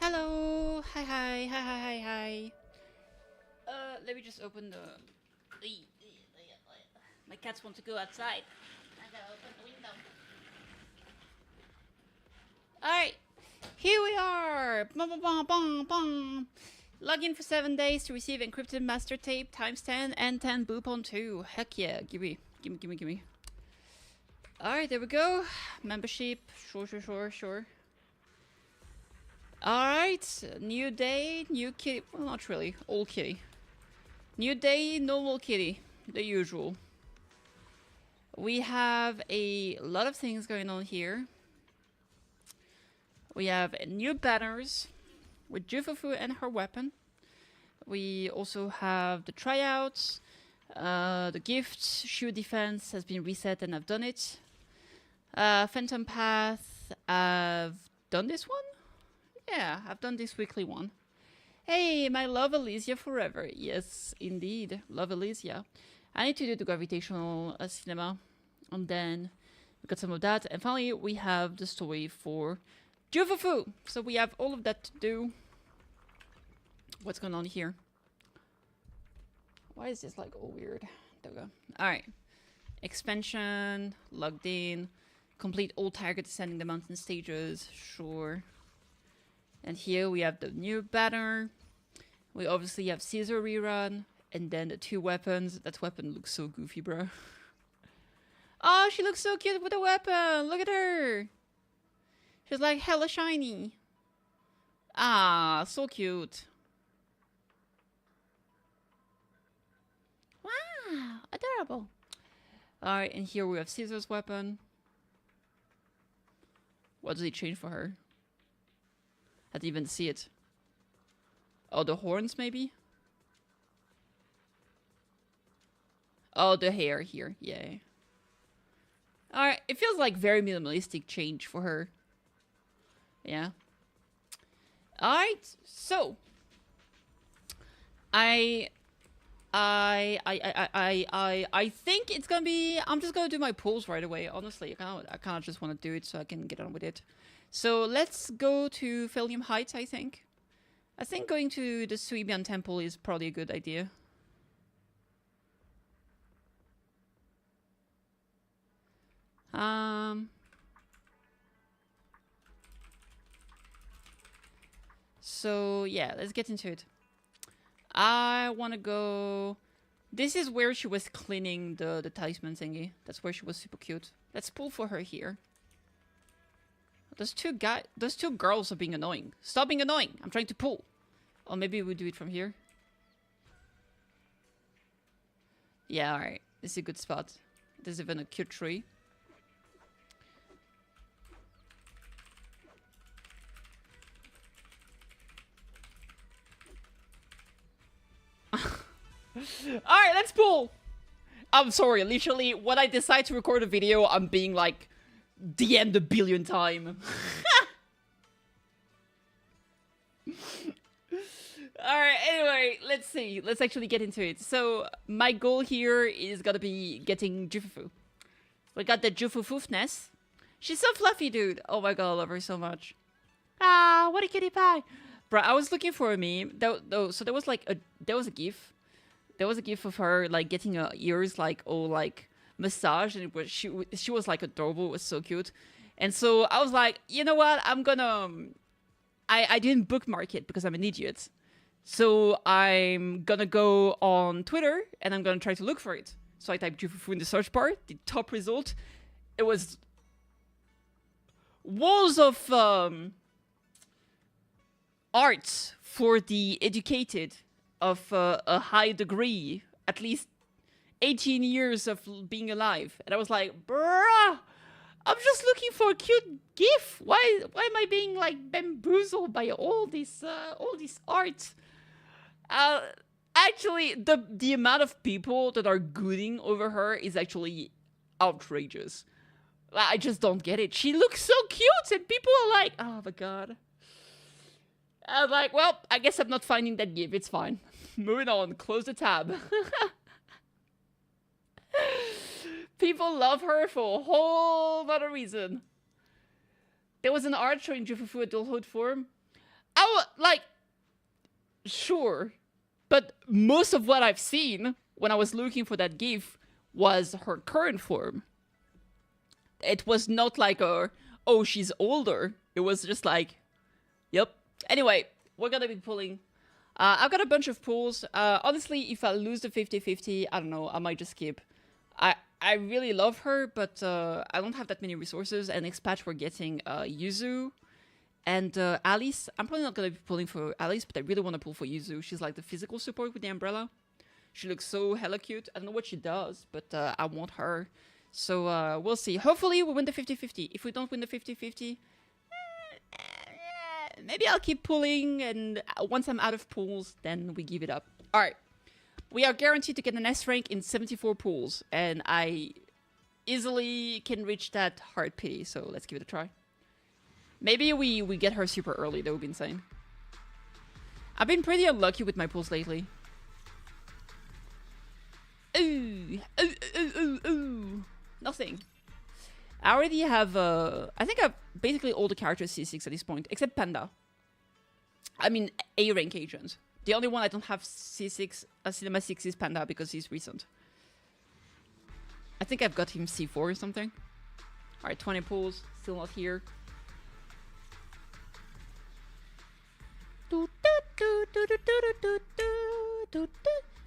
Hello! Hi. Let me just open the... My cats want to go outside. I gotta open the window. Alright, here we are! Log in for 7 days to receive encrypted master tape times 10 and 10 boop on 2. Heck yeah, gimme. Alright, there we go. Membership, sure. Alright, new day, new kitty. Well, not really, old kitty. New day, normal kitty. The usual. We have a lot of things going on here. We have new banners with Fufu and her weapon. We also have the tryouts. The gift, shield defense has been reset and I've done it. Phantom Path, I've done this one? Yeah, I've done this weekly one. Hey, my love Elysia forever. Yes, indeed. Love Elysia. I need to do the gravitational cinema. And then we got some of that. And finally, we have the story for Fufu. So we have all of that to do. What's going on here? Why is this like all weird? There we go. Alright. Expansion. Logged in. Complete all target descending the mountain stages. Sure. And here we have the new banner. We obviously have Caesar rerun. And then the 2 weapons. That weapon looks so goofy, bro. Oh, she looks so cute with a weapon. Look at her. She's like hella shiny. Ah, so cute. Wow, adorable. Alright, and here we have Caesar's weapon. What does he change for her? I didn't even see it. Oh, the horns, maybe? Oh, the hair here. Yeah. Alright, it feels like very minimalistic change for her. Yeah. Alright, so. I think it's gonna be... I'm just gonna do my pulls right away, honestly. I kinda just want to do it so I can get on with it. So let's go to Philium Heights, I think. I think going to the Suibian Temple is probably a good idea. So yeah, let's get into it. I want to go... This is where she was cleaning the talisman thingy. That's where she was super cute. Let's pull for her here. Those two girls are being annoying. Stop being annoying. I'm trying to pull. Or maybe we'll do it from here. Yeah, alright. This is a good spot. There's even a cute tree. Alright, let's pull! I'm sorry, literally, when I decide to record a video, I'm being like, DM'd a billion times. Alright, anyway, let's see. Let's actually get into it. So, my goal here is gonna be getting Jufufu. We got the Jufufu'ness. She's so fluffy, dude. Oh my god, I love her so much. Ah, what a kitty pie. Bro, I was looking for a meme. So there was like there was a gif. There was a gif of her like getting her ears like all like massaged, and it was she was like adorable. It was so cute. And so I was like, you know what? I'm gonna I didn't bookmark it because I'm an idiot. So I'm gonna go on Twitter and I'm gonna try to look for it. So I typed Jufufu in the search bar. The top result, it was walls of art for the educated of a high degree, at least 18 years of being alive. And I was like, bruh, I'm just looking for a cute gif. Why am I being like bamboozled by all this art? Actually, the amount of people that are gooding over her is actually outrageous. I just don't get it. She looks so cute, and people are like, oh my god. I'm like, well, I guess I'm not finding that gif. It's fine. Moving on. Close the tab. People love her for a whole other reason. There was an art showing Jufufu adulthood form. Sure. But most of what I've seen when I was looking for that gif was her current form. It was not like oh, she's older. It was just like, yep. Anyway, we're gonna be pulling. I've got a bunch of pulls. Honestly, if I lose the 50-50, I don't know, I might just skip. I really love her, but I don't have that many resources. And next patch we're getting Yuzu and Alice. I'm probably not gonna be pulling for Alice, but I really want to pull for Yuzu. She's like the physical support with the umbrella. She looks so hella cute. I don't know what she does, but I want her. So we'll see. Hopefully we win the 50-50. If we don't win the 50-50, maybe I'll keep pulling, and once I'm out of pulls, then we give it up. Alright. We are guaranteed to get an S rank in 74 pulls, and I easily can reach that hard pity, so let's give it a try. Maybe we get her super early. That would be insane. I've been pretty unlucky with my pulls lately. Ooh. Ooh, ooh, ooh, ooh. Nothing. I already have, I think I've basically all the characters C6 at this point, except Panda. I mean, A rank agent. The only one I don't have C6, Cinema 6 is Panda because he's recent. I think I've got him C4 or something. Alright, 20 pulls, still not here. But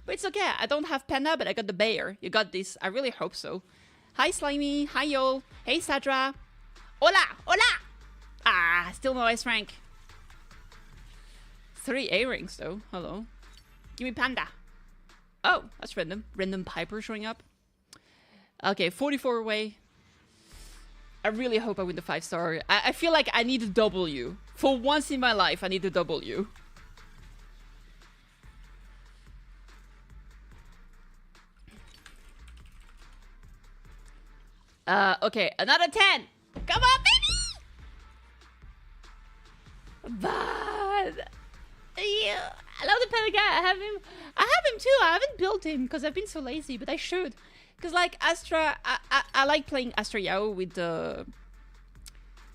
it's okay, I don't have Panda, but I got the bear. You got this, I really hope so. Hi Slimy, hi Yo, hey Sadra. Hola, hola! Ah, still no S rank. 3 A rings though, hello. Give me Panda. Oh, that's random. Random Piper showing up. Okay, 44 away. I really hope I win the 5-star. I feel like I need a W. For once in my life, I need a W. Okay, another 10. Come on, baby! But yeah, I love the panda guy. I have him too. I haven't built him because I've been so lazy, but I should. Because like Astra, I like playing Astra Yao with the.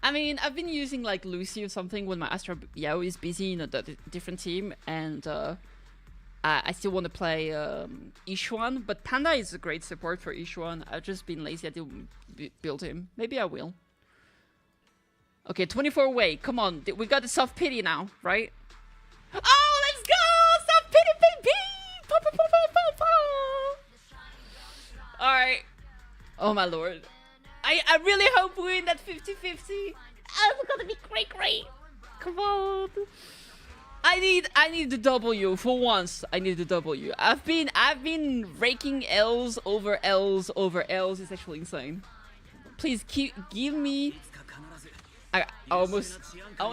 I mean, I've been using like Lucy or something when my Astra Yao is busy in a different team, and I still want to play Ishuan, but Panda is a great support for Ishuan. I've just been lazy. I didn't build him. Maybe I will. Okay, 24 away. Come on, we got the soft pity now, right? Oh, let's go! Soft pity, baby! All right. Oh my lord. I really hope we win that 50-50. Oh, it's gonna be great. Come on. I need the W for once. I need the W. I've been raking L's over L's over L's. It's actually insane. Please give me. I almost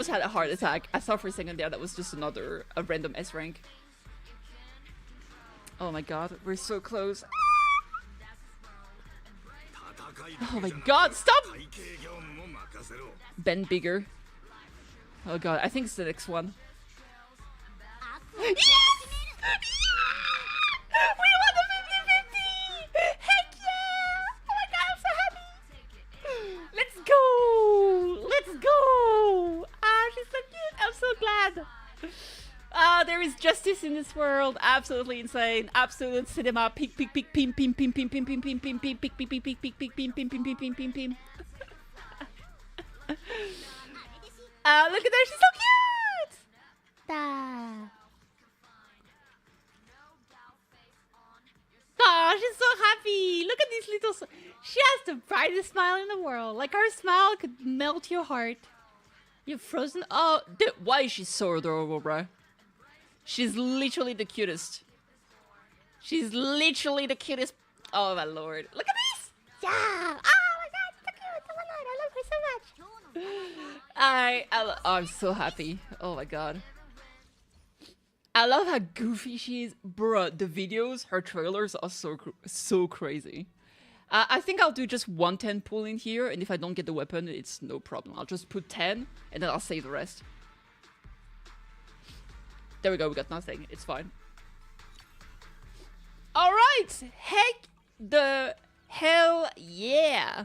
had a heart attack. I thought for a second there that was just a random S rank. Oh my god, we're so close. Oh my god, stop! Bend bigger. Oh god, I think it's the next one. Yes! We won the 50-50! Heck yeah! Oh my god, I'm so happy! Let's go! Let's go! Ah, she's so cute! I'm so glad! Ah, there is justice in this world. Absolutely insane. Absolute cinema. Peek, peek, peek, pim, pim, pim, pim, pim, pim, pim, pim, pim, peek, peek, peek, peek, peek, peek, pim, pim, pim, pim, pim, pim, pim. Look at her. She's so cute. Ah. Oh, she's so happy. Look at these little... She has the brightest smile in the world. Like, her smile could melt your heart. You're frozen. Oh, why is she so adorable, bro? She's literally the cutest. She's literally the cutest. Oh, my lord. Look at this. Yeah. Oh, my God. So cute. Oh, my lord. I love her so much. I'm so happy. Oh, my God. I love how goofy she is. Bruh, the videos, her trailers are so crazy. I think I'll do just 110 pull in here, and if I don't get the weapon, it's no problem. I'll just put 10, and then I'll save the rest. There we go, we got nothing. It's fine. Alright! Heck the hell yeah!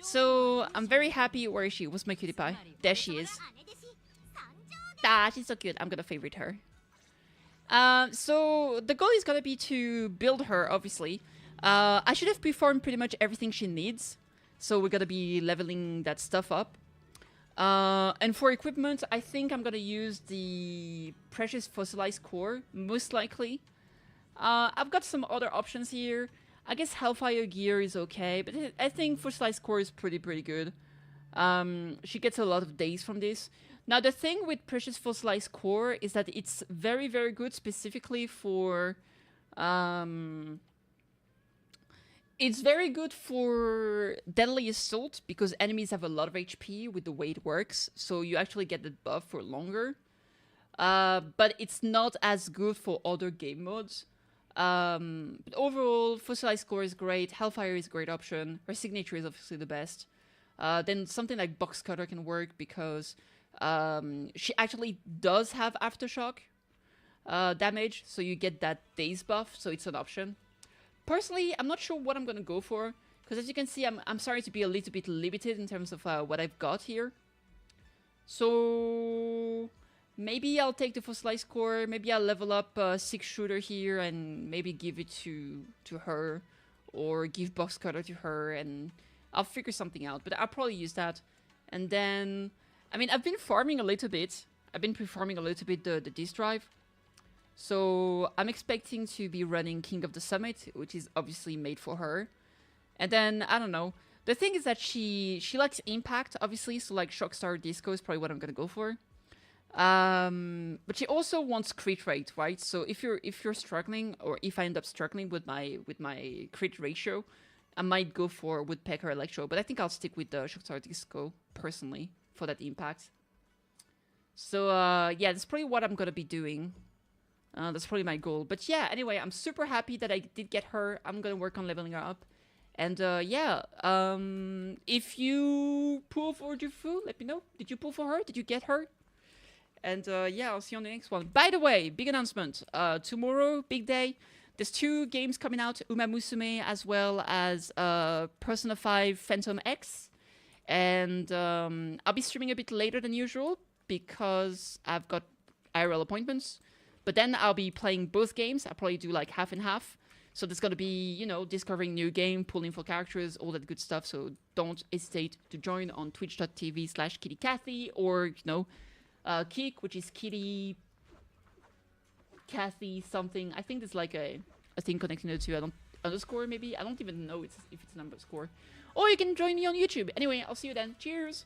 So, I'm very happy. Where is she? What's my cutie pie? There she is. Ah, she's so cute. I'm gonna favorite her. So, the goal is gonna be to build her, obviously. I should have performed pretty much everything she needs. So, we're gonna be leveling that stuff up. And for equipment, I think I'm gonna use the precious fossilized core, most likely. I've got some other options here. I guess Hellfire gear is okay, but I think fossilized core is pretty good. She gets a lot of days from this. Now, the thing with precious fossilized core is that it's very good specifically for... It's very good for Deadly Assault because enemies have a lot of HP with the way it works, so you actually get the buff for longer. But it's not as good for other game modes. But overall, Fossilized Core is great, Hellfire is a great option, her signature is obviously the best. Then something like Box Cutter can work because she actually does have Aftershock damage, so you get that daze buff, so it's an option. Personally, I'm not sure what I'm gonna go for, because as you can see, I'm starting to be a little bit limited in terms of what I've got here. So maybe I'll take the Fossilized Core, maybe I'll level up 6 Shooter here and maybe give it to her, or give Box Cutter to her, and I'll figure something out, but I'll probably use that. And then, I mean, I've been farming a little bit. I've been performing a little bit the disk drive. So I'm expecting to be running King of the Summit, which is obviously made for her. And then, I don't know. The thing is that she likes impact, obviously. So like Shockstar Disco is probably what I'm going to go for. But she also wants crit rate, right? So if you're struggling, or if I end up struggling with my crit ratio, I might go for Woodpecker Electro. But I think I'll stick with the Shockstar Disco, personally, for that impact. So yeah, that's probably what I'm going to be doing. That's probably my goal. But yeah, anyway, I'm super happy that I did get her. I'm gonna work on leveling her up. And yeah, if you pull for Jufu, let me know. Did you pull for her? Did you get her? And yeah, I'll see you on the next one. By the way, big announcement. Tomorrow, big day. There's 2 games coming out. Uma Musume as well as Persona 5 Phantom X. And I'll be streaming a bit later than usual because I've got IRL appointments. But then I'll be playing both games. I'll probably do like half and half. So there's going to be, you know, discovering new game, pulling for characters, all that good stuff. So don't hesitate to join on twitch.tv/KittyKathee or, you know, Kik, which is KittyKathee something. I think there's like a thing connecting the two. I don't underscore maybe. I don't even know if it's an underscore. Or you can join me on YouTube. Anyway, I'll see you then. Cheers.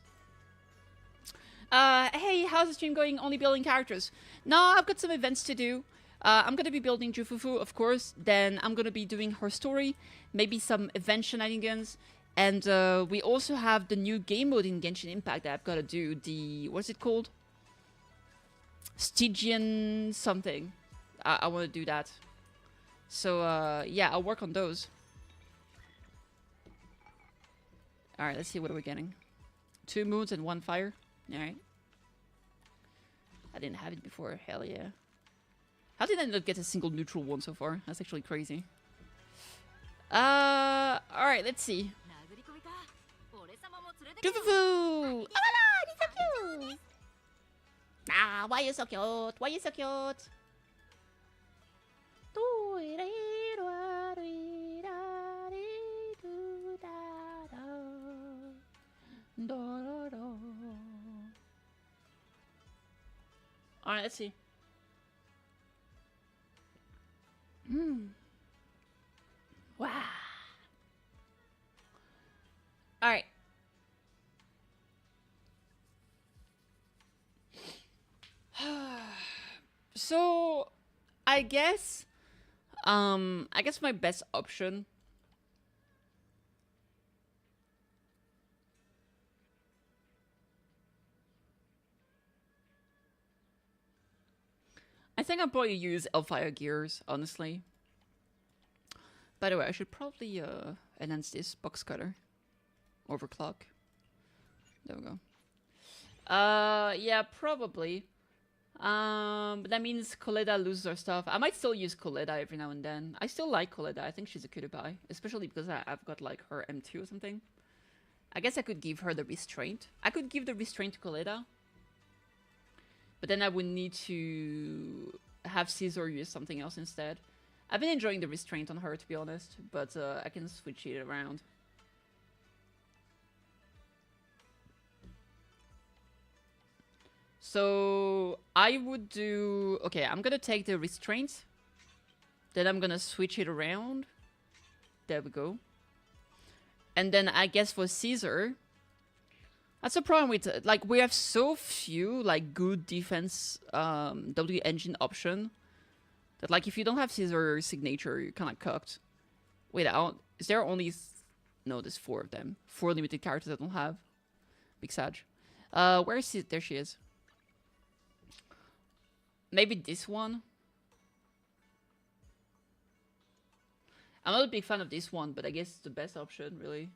Hey, how's the stream going? Only building characters. No, I've got some events to do. I'm gonna be building Fufu, of course. Then I'm gonna be doing her story. Maybe some event shenanigans. And we also have the new game mode in Genshin Impact that I've gotta do. The... what's it called? Stygian something. I wanna do that. So yeah, I'll work on those. All right, let's see what are we getting. 2 moons and 1 fire. All right. I didn't have it before. Hell yeah. How did I not get a single neutral one so far? That's actually crazy. All right, let's see. Fufu! Oh my god, he's so cute! Ah, why are you so cute? Why are you so cute? Alright, let's see. Wow. Alright. So, I guess my best option I think I'll probably use Elfire Gears, honestly. By the way, I should probably enhance this box cutter. Overclock. There we go. Yeah, probably. But that means Coletta loses her stuff. I might still use Coletta every now and then. I still like Coletta. I think she's a cutie pie. Especially because I've got like her M2 or something. I guess I could give her the restraint. I could give the restraint to Coletta. But then I would need to have Caesar use something else instead. I've been enjoying the restraint on her, to be honest. But I can switch it around. So I would do... Okay, I'm gonna take the restraint. Then I'm gonna switch it around. There we go. And then I guess for Caesar... That's the problem with... Like, we have so few, like, good defense W engine option. That, like, if you don't have Caesar signature, you're kind of cooked. Wait, is there only... No, there's 4 of them. 4 limited characters I don't have. Big Sag. Where is it? There she is. Maybe this one. I'm not a big fan of this one, but I guess it's the best option, really.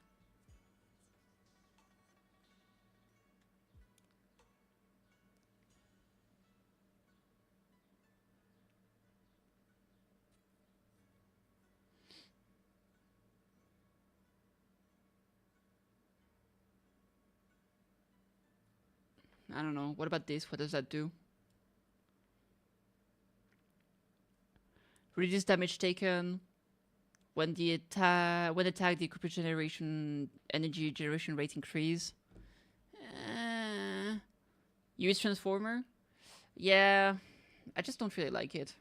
I don't know. What about this? What does that do? Reduce damage taken when the attack the equipment generation energy generation rate increase. Use transformer. Yeah, I just don't really like it.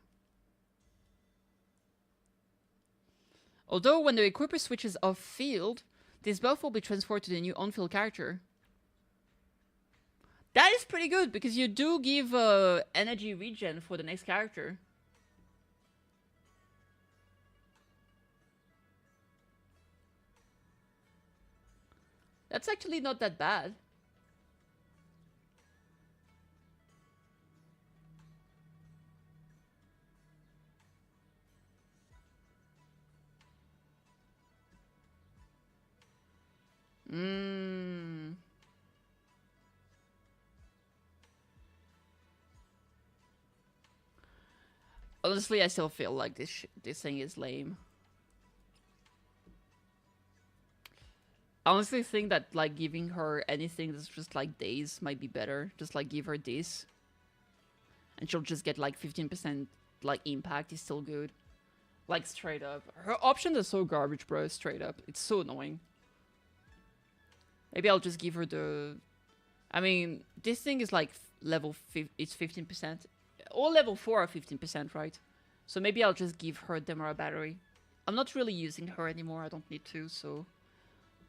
Although when the equipper switches off field, this buff will be transferred to the new on-field character. That is pretty good because you do give energy regen for the next character. That's actually not that bad. Honestly, I still feel like this thing is lame. I honestly think that like giving her anything that's just like days might be better. Just like give her this. And she'll just get like 15% like impact is still good. Like straight up. Her options are so garbage, bro, straight up. It's so annoying. Maybe I'll just give her the... I mean, this thing is like level... It's 15%. All level 4 are 15%, right? So maybe I'll just give her Demara battery. I'm not really using her anymore. I don't need to, so...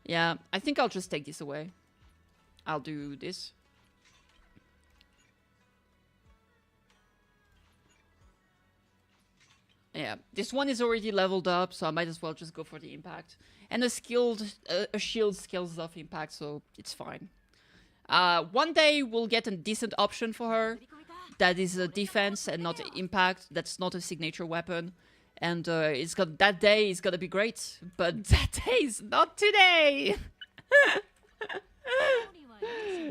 Yeah, I think I'll just take this away. I'll do this. Yeah, this one is already leveled up, so I might as well just go for the impact. And a shield scales off impact, so it's fine. One day we'll get a decent option for her. That is a defense and not impact. That's not a signature weapon. And it's got that day is gonna be great, but that day is not today.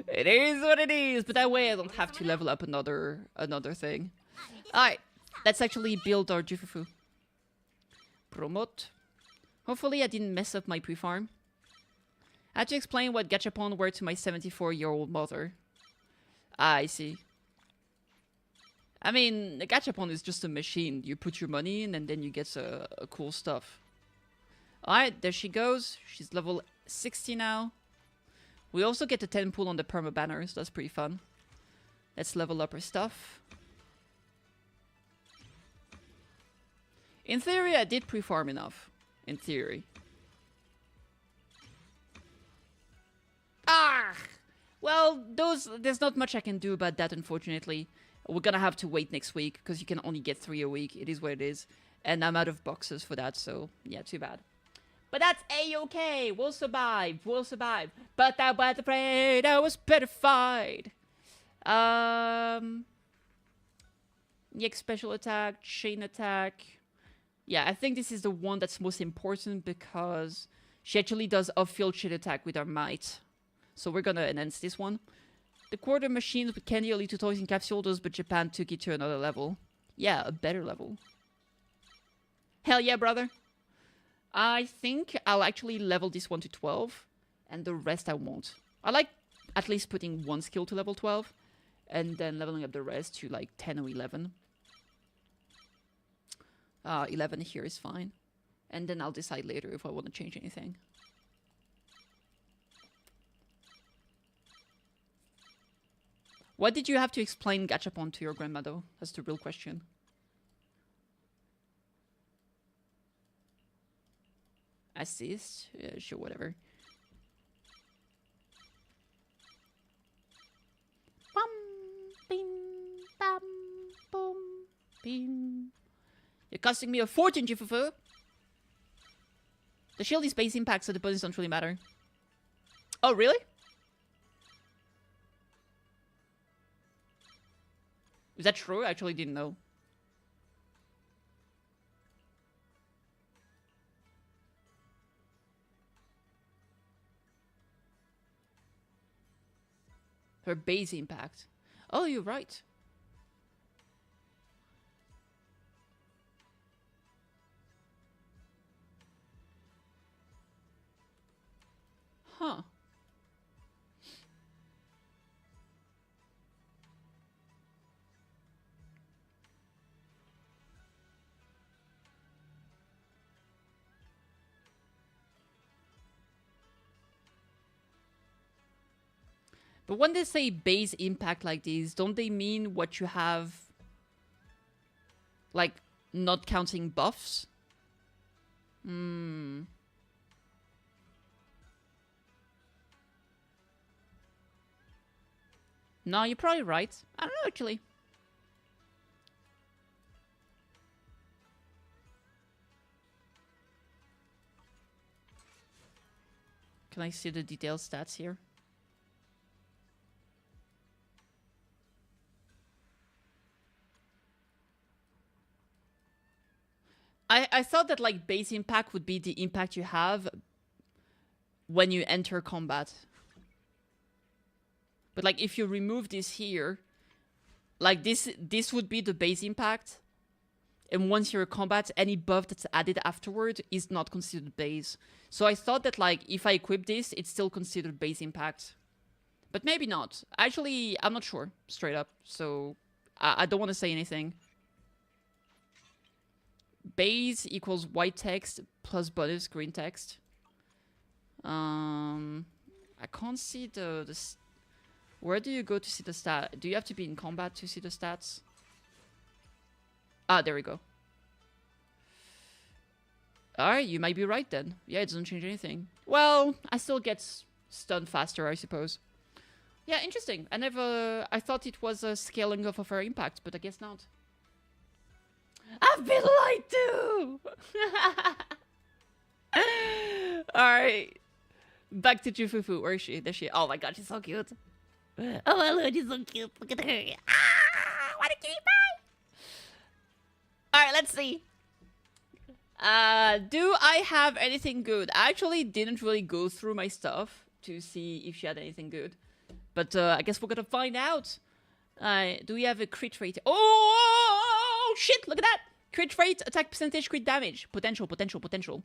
It is what it is, but that way I don't have to level up another thing. Alright, let's actually build our Jufufu. Promote. Hopefully I didn't mess up my pre-farm. I had to explain what gachapon were to my 74-year-old mother. Ah, I see. I mean, the gachapon is just a machine. You put your money in and then you get cool stuff. Alright, there she goes. She's level 60 now. We also get the 10 pull on the perma banners. That's pretty fun. Let's level up her stuff. In theory, I did pre-farm enough. In theory. Ah! Well, there's not much I can do about that, unfortunately. We're gonna have to wait next week, because you can only get 3 a week. It is what it is. And I'm out of boxes for that, so yeah, too bad. But that's A-okay. We'll survive. We'll survive. But I was afraid. I was petrified. Next special attack. Chain attack. Yeah, I think this is the one that's most important because she actually does off-field chain attack with her might. So we're gonna enhance this one. The quarter machines with candy only 2 toys encapsuled those, but Japan took it to another level. Yeah, a better level. Hell yeah, brother. I think I'll actually level this one to 12, and the rest I won't. I like at least putting one skill to level 12, and then leveling up the rest to like 10 or 11. 11 here is fine. And then I'll decide later if I want to change anything. What did you have to explain gachapon to your grandmother? That's the real question. Assist? Yeah, sure, whatever. Bum, bing, bam, boom, bing. You're costing me a fortune, Jufufu. The shield is base impact, so the bonus don't really matter. Oh, really? Is that true? I actually didn't know. Her base impact. Oh, you're right. Huh. But when they say base impact like this, don't they mean what you have, like, not counting buffs? Hmm. No, you're probably right. I don't know, actually. Can I see the detailed stats here? I thought that, like, base impact would be the impact you have when you enter combat. But, like, if you remove this here, like, this would be the base impact. And once you're in combat, any buff that's added afterward is not considered base. So I thought that, like, if I equip this, it's still considered base impact. But maybe not. Actually, I'm not sure, straight up. So I don't want to say anything. Base equals white text plus bonus green text. I can't see the where do you go to see the stat? Do you have to be in combat to see the stats? Ah, there we go. Alright, you might be right then. Yeah, it doesn't change anything. Well, I still get stunned faster, I suppose. Yeah, interesting. I thought it was a scaling off of her impact, but I guess not. I've been lied to! Alright. Back to Jufufu. Where is she? There she is. Oh my god, she's so cute. Oh my lord, she's so cute. Look at her. Ah, what a cutie pie! Alright, let's see. Do I have anything good? I actually didn't really go through my stuff to see if she had anything good. But I guess we're gonna find out. Do we have a crit rate? Oh, shit, look at that! Crit rate, attack percentage, crit damage. Potential, potential, potential.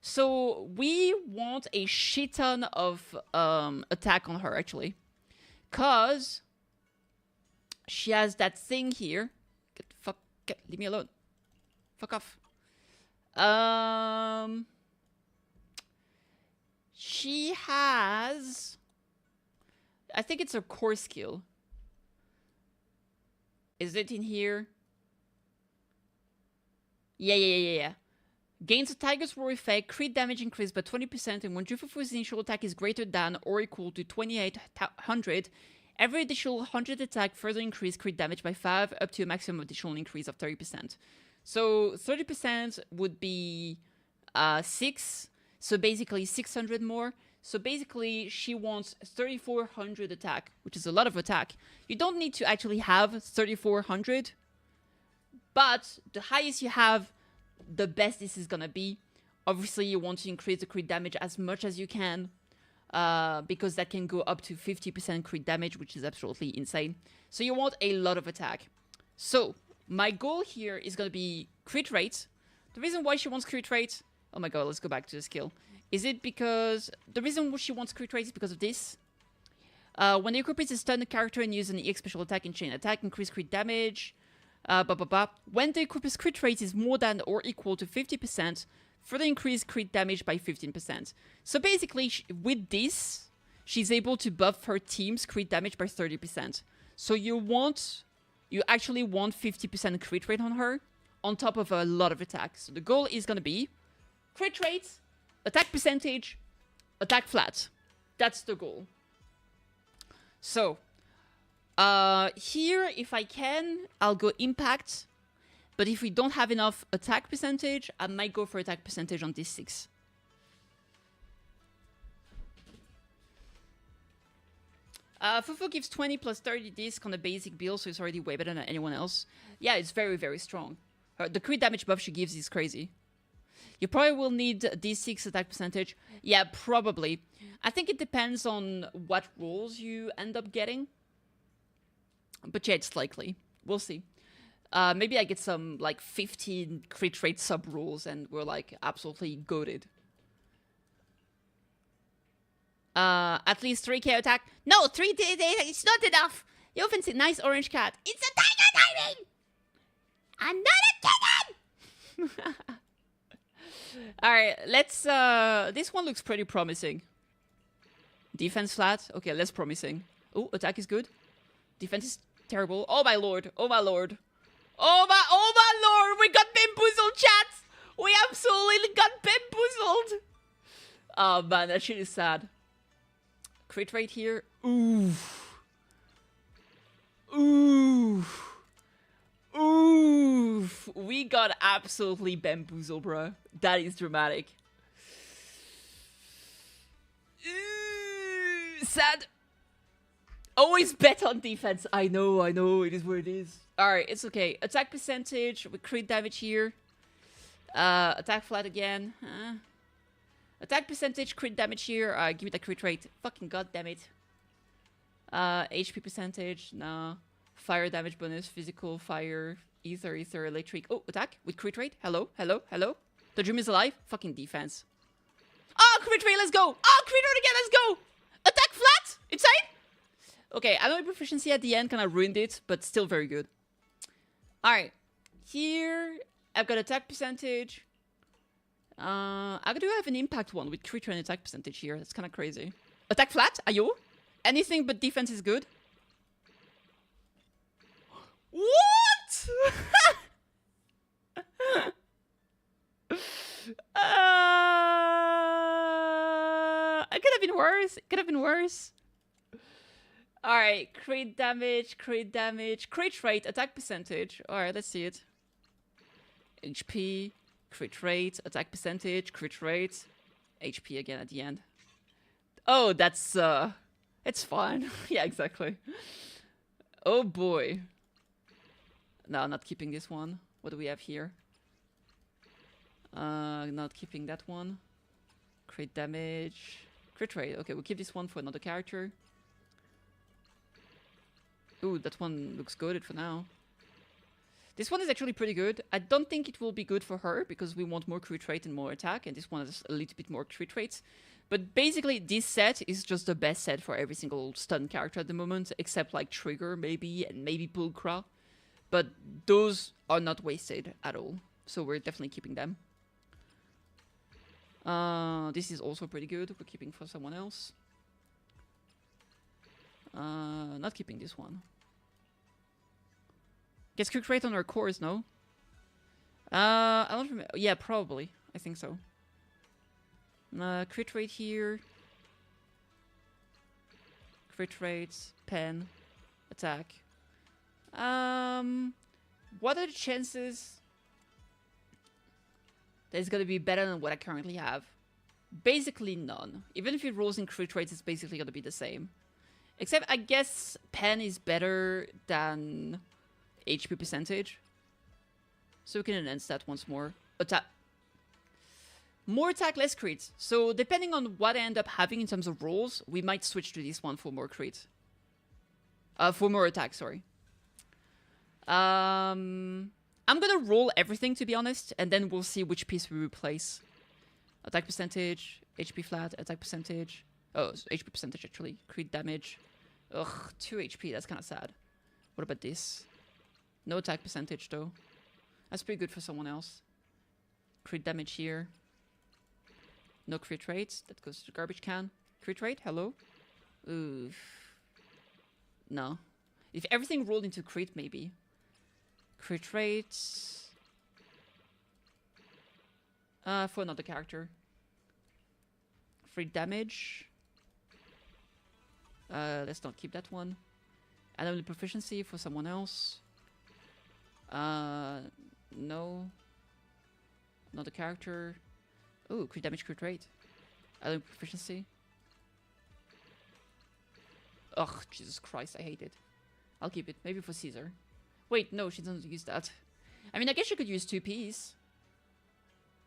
So we want a shit ton of attack on her, actually. Because she has that thing here. Leave me alone. Fuck off. She has... I think it's her core skill. Is it in here? Yeah. Gains a tiger's roar effect, crit damage increased by 20%, and when Jufufu's initial attack is greater than or equal to 2800, every additional 100 attack further increase crit damage by 5, up to a maximum additional increase of 30%. So 30% would be 6, so basically 600 more. So basically, she wants 3400 attack, which is a lot of attack. You don't need to actually have 3400, but the highest you have, the best this is gonna be. Obviously, you want to increase the crit damage as much as you can, because that can go up to 50% crit damage, which is absolutely insane. So you want a lot of attack. So my goal here is gonna be crit rate. The reason why she wants crit rate, oh my god, let's go back to the skill. Is it because the reason she wants crit rate is because of this? When the equip is a stunned character and use an EX special attack and chain attack, increase crit damage. When the equip's crit rate is more than or equal to 50%, further increase crit damage by 15%. So basically, with this, she's able to buff her team's crit damage by 30%. So you actually want 50% crit rate on her, on top of a lot of attacks. So the goal is gonna be crit rate, attack percentage, attack flat. That's the goal. So, here, if I can, I'll go impact. But if we don't have enough attack percentage, I might go for attack percentage on this 6. Fufu gives 20 plus 30 disc on the basic build, so it's already way better than anyone else. Yeah, it's very, very strong. The crit damage buff she gives is crazy. You probably will need D6 attack percentage. Yeah, probably. I think it depends on what rolls you end up getting. But yeah, it's likely. We'll see. Maybe I get some, like, 15 crit rate sub-rules and we're, like, absolutely goated. At least 3k attack. No, 3k attack, it's not enough! You often see nice orange cat. It's a tiger timing! I'm not a kidding! Alright, let's, this one looks pretty promising. Defense flat. Okay, less promising. Oh, attack is good. Defense is terrible. Oh my lord. Oh my lord. Oh my lord! We got bamboozled, chat! We absolutely got bamboozled! Oh man, that shit is sad. Crit rate here. Oof. Oof. Oof. We got absolutely bamboozled, bro. That is dramatic. Sad. Always bet on defense. I know, it is what it is. Alright, it's okay. Attack percentage with crit damage here. Attack flat again. Attack percentage, crit damage here. Give me the crit rate. Fucking goddammit. HP percentage, no. Fire damage bonus, physical, fire, ether, electric. Oh, attack with crit rate. Hello. The dream is alive. Fucking defense. Oh, crit rate, let's go. Oh, crit rate again, let's go. Attack flat. Insane. Okay, I know proficiency at the end kind of ruined it, but still very good. Alright. Here, I've got attack percentage. I do have an impact one with crit rate and attack percentage here. That's kind of crazy. Attack flat, ayo. Anything but defense is good. What? It could have been worse. It could have been worse. Alright, crit damage, crit rate, attack percentage. Alright, let's see it. HP, crit rate, attack percentage, crit rate, HP again at the end. Oh, that's, it's fine. Yeah, exactly. Oh boy. No, I'm not keeping this one. What do we have here? Not keeping that one. Crit damage. Crit rate. Okay, we'll keep this one for another character. Ooh, that one looks good for now. This one is actually pretty good. I don't think it will be good for her because we want more crit rate and more attack, and this one has a little bit more crit rates. But basically, this set is just the best set for every single stun character at the moment, except like Trigger maybe, and maybe Pulchra. But those are not wasted at all, so we're definitely keeping them. This is also pretty good. We're keeping for someone else. Not keeping this one. Gets crit rate on our cores, no? I don't remember. Yeah, probably. I think so. Crit rate here. Crit rates, pen, attack. What are the chances that it's gonna be better than what I currently have? Basically none. Even if it rolls in crit rates, it's basically gonna be the same. Except I guess pen is better than HP percentage. So we can enhance that once more. Attack. More attack, less crit. So depending on what I end up having in terms of rolls, we might switch to this one for more crit. For more attack, sorry. I'm gonna roll everything, to be honest, and then we'll see which piece we replace. Attack percentage, HP flat, attack percentage. Oh, so HP percentage actually. Crit damage. Ugh, 2 HP, that's kind of sad. What about this? No attack percentage though. That's pretty good for someone else. Crit damage here. No crit rate. That goes to the garbage can. Crit rate, hello? Oof. No. If everything rolled into crit, maybe. Crit rates. For another character. Free damage. Let's not keep that one. Anomaly proficiency for someone else. No. Another character. Oh, crit damage, crit rate. Anomaly proficiency. Ugh, Jesus Christ, I hate it. I'll keep it. Maybe for Caesar. Wait, no, she doesn't use that. I mean, I guess you could use 2 Ps.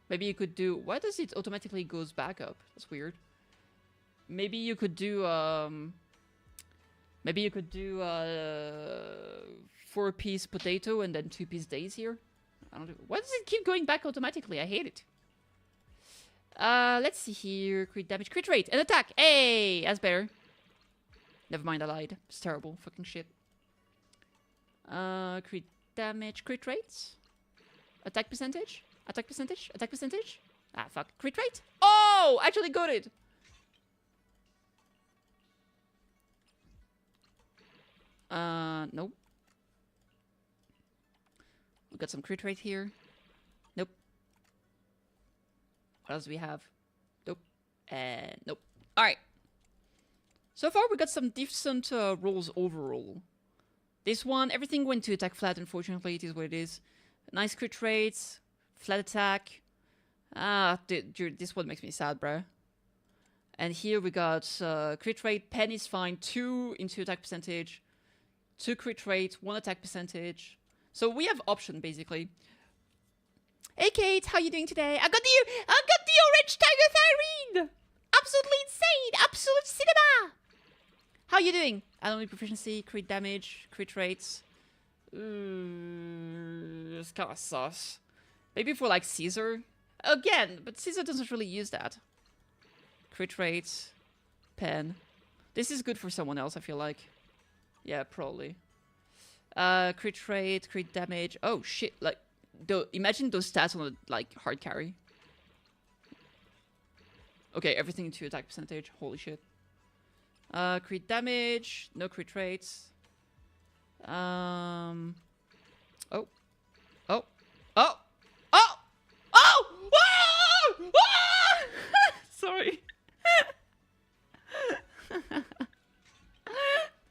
Maybe you could do... Why does it automatically goes back up? That's weird. Maybe you could do... Maybe you could do 4-piece potato and then 2-piece days here. I don't know. Why does it keep going back automatically? I hate it. Let's see here. Crit damage, crit rate, and attack. Hey, that's better. Never mind, I lied. It's terrible. Fucking shit. Crit damage, crit rates. Attack percentage. Attack percentage. Attack percentage. Ah, fuck. Crit rate. Oh, actually got it. Nope. We got some crit rate here. Nope. What else do we have? Nope. And nope. Alright. So far, we got some decent rolls overall. This one, everything went to attack flat, unfortunately. It is what it is. Nice crit rates. Flat attack. Ah, dude, this one makes me sad, bruh. And here we got crit rate. Pen is fine. 2 into attack percentage. 2 crit rate. 1 attack percentage. So we have option, basically. Hey, Kate, how you doing today? I got the orange tiger thyroid! Absolutely insane! Absolute cinema! How you doing? Anomaly proficiency, crit damage, crit rates. It's kind of sus. Maybe for like Caesar. Again, but Caesar doesn't really use that. Crit rates, pen. This is good for someone else, I feel like. Yeah, probably. Crit rate, crit damage. Oh shit! Like, imagine those stats on a like hard carry. Okay, everything into attack percentage. Holy shit. Crit damage, no crit rates. Oh. Oh. Oh. Oh! Oh! Oh! Ah! Sorry.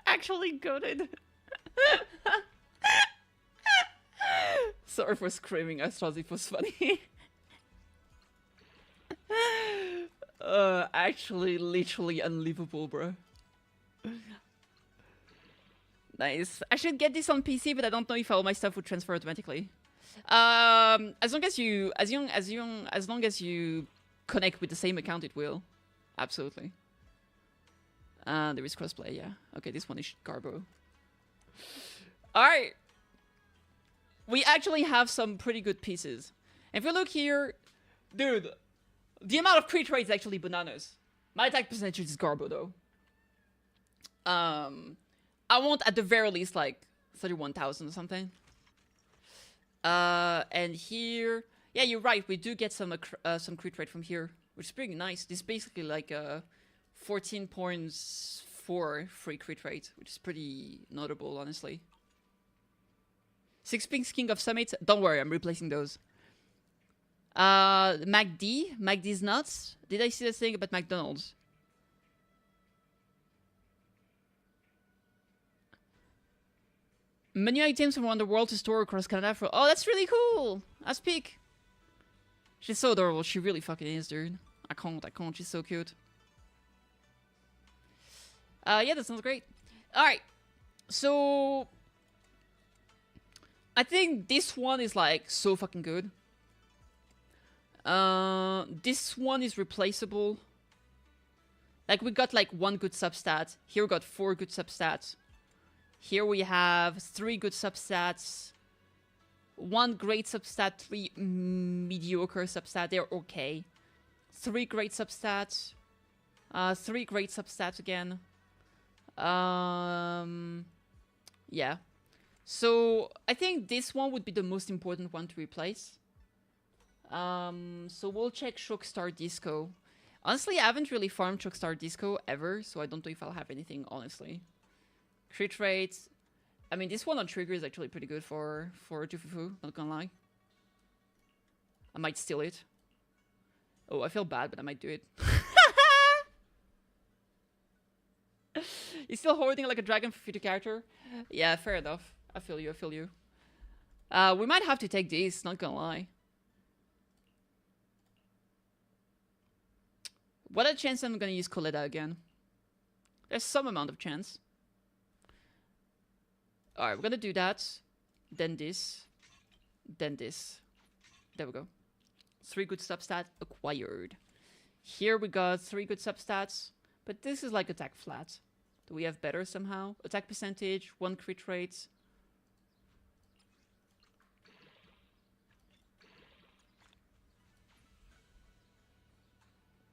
Actually goated. Sorry for screaming. I thought it was funny. Actually, literally unbelievable, bro. Nice. I should get this on PC, but I don't know if all my stuff would transfer automatically. As long as you connect with the same account, it will. Absolutely. There is crossplay, yeah. Okay, this one is Garbo. Alright. We actually have some pretty good pieces. If you look here, dude, the amount of crit rate is actually bananas. My attack percentage is Garbo, though. I want at the very least like 31,000 or something. And here, yeah, you're right. We do get some crit rate from here, which is pretty nice. This is basically like a 14.4 free crit rate, which is pretty notable, honestly. 6 Pinks King of Summit. Don't worry, I'm replacing those. MacD's nuts. Did I see the thing about McDonald's? Menu items from around the world to store across Canada for... Oh, that's really cool! That's peak. She's so adorable. She really fucking is, dude. I can't. She's so cute. Yeah, that sounds great. Alright. So... I think this one is, like, so fucking good. This one is replaceable. Like, we got, like, 1 good substat. Here we got 4 good substats. Here we have 3 good substats. 1 great substat, 3 mediocre substat. They're okay. 3 great substats. 3 great substats again. Yeah. So, I think this one would be the most important one to replace. So we'll check Shockstar Disco. Honestly, I haven't really farmed Shockstar Disco ever, so I don't know if I'll have anything, honestly. Crit rate. I mean, this one on trigger is actually pretty good for Fufu, not gonna lie. I might steal it. Oh, I feel bad, but I might do it. He's still hoarding like a dragon for future character? Yeah, fair enough. I feel you, I feel you. We might have to take these, not gonna lie. What a chance I'm gonna use Coletta again. There's some amount of chance. Alright, we're gonna do that. Then this. Then this. There we go. 3 good substats acquired. Here we got 3 good substats. But this is like attack flat. Do we have better somehow? Attack percentage, 1 crit rate.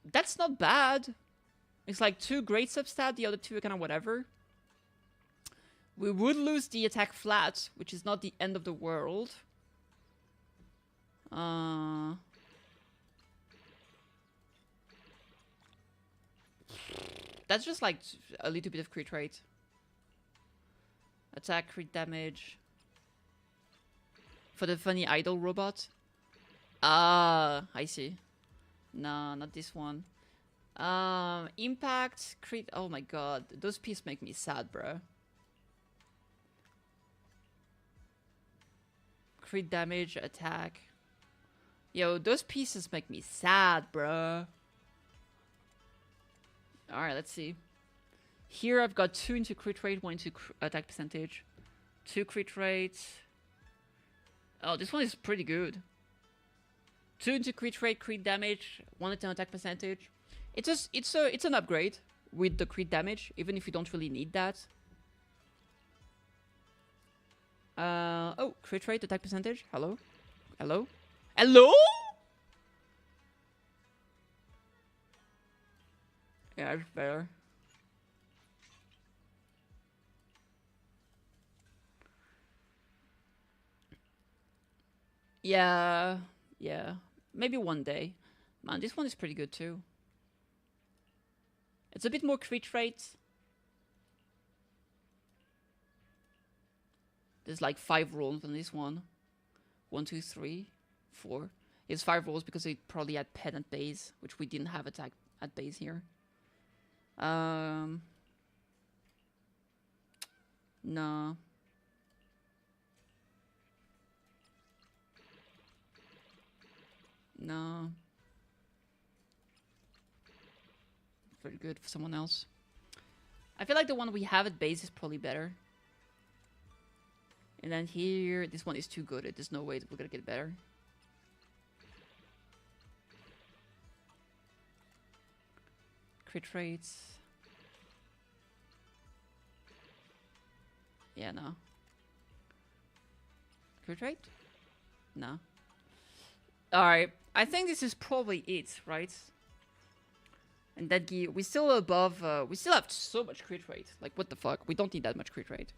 That's not bad. It's like 2 great substat, the other 2 are kind of whatever. We would lose the attack flat, which is not the end of the world. That's just like a little bit of crit rate. Attack, crit damage. For the funny idol robot. Ah, I see. No, not this one. Impact, crit. Oh my god, those pieces make me sad, bro. Crit damage, attack. Yo, those pieces make me sad, bro. Alright, let's see. Here I've got 2 into crit rate, 1 into attack percentage. 2 crit rate. Oh, this one is pretty good. 2 into crit rate, crit damage, 1 into attack percentage. It's an upgrade with the crit damage, even if you don't really need that. Oh, crit rate, attack percentage. Hello? Hello? Hello? Yeah, it's better. Yeah, yeah. Maybe one day. Man, this one is pretty good too. It's a bit more crit rate. There's like 5 rolls on this one. 1, 2, 3, 4. It's 5 rolls because it probably had pet at base, which we didn't have attack at base here. No. No. Very good for someone else. I feel like the one we have at base is probably better. And then here, this one is too good. There's no way that we're gonna get better. Crit rates. Yeah, no. Crit rate? No. Alright, I think this is probably it, right? And that gear, we still above, we still have so much crit rate. Like, what the fuck? We don't need that much crit rate.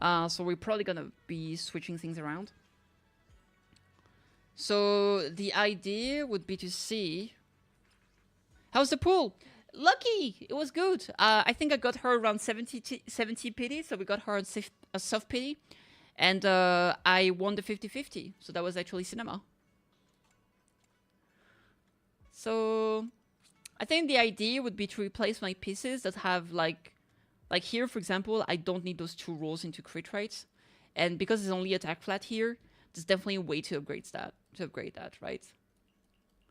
So we're probably gonna be switching things around. So the idea would be to see... How's the pool? Lucky! It was good. I think I got her around 70 pity, so we got her on a soft pity. And I won the 50-50, so that was actually cinema. So I think the idea would be to replace my pieces that have like here, for example, I don't need those 2 rolls into crit rates. And because it's only attack flat here, there's definitely a way to upgrade that, right?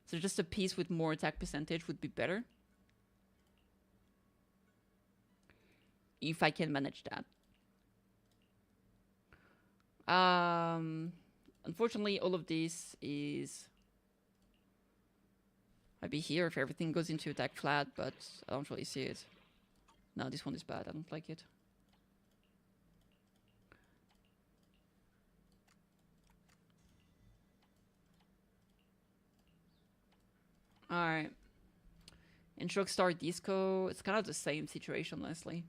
So just a piece with more attack percentage would be better. If I can manage that. Unfortunately, all of this is... I'd be here if everything goes into attack flat, but I don't really see it. No, this one is bad. I don't like it. Alright. In Star Disco, it's kind of the same situation, honestly.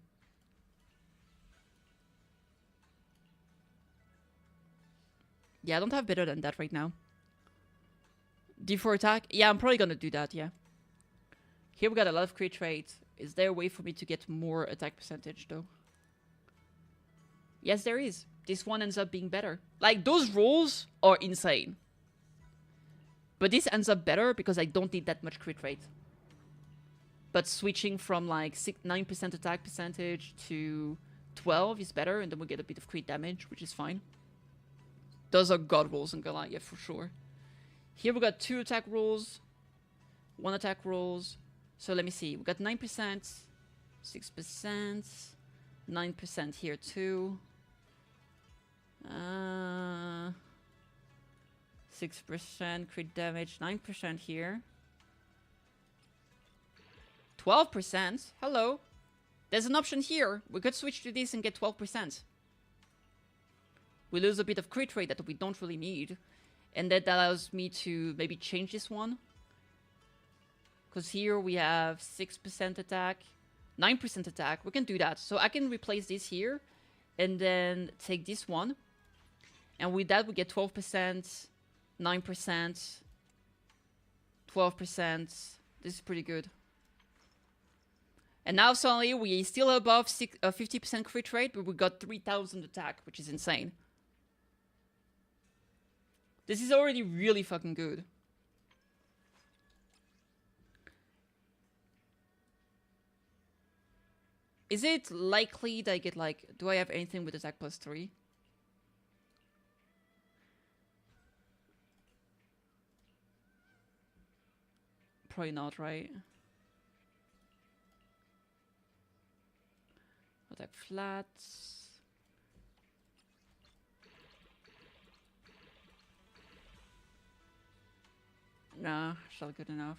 Yeah, I don't have better than that right now. D4 attack? Yeah, I'm probably gonna do that, yeah. Here we got a lot of crit rate. Is there a way for me to get more attack percentage, though? Yes, there is. This one ends up being better. Like, those rolls are insane. But this ends up better because I don't need that much crit rate. But switching from, like, 9% attack percentage to 12 is better, and then we get a bit of crit damage, which is fine. Those are god rolls in Goliath, for sure. Here we got 2 attack rolls, 1 attack rolls. So let me see. We got 9%, 6%, 9% here too. 6% crit damage, 9% here. 12%? Hello. There's an option here. We could switch to this and get 12%. We lose a bit of crit rate that we don't really need. And that allows me to maybe change this one. Because here we have 6% attack, 9% attack. We can do that. So I can replace this here and then take this one. And with that, we get 12%, 9%, 12%. This is pretty good. And now suddenly we still above 50% crit rate, but we got 3,000 attack, which is insane. This is already really fucking good. Is it likely that I get like... Do I have anything with attack plus 3? Probably not, right? Attack flats. Nah, still good enough.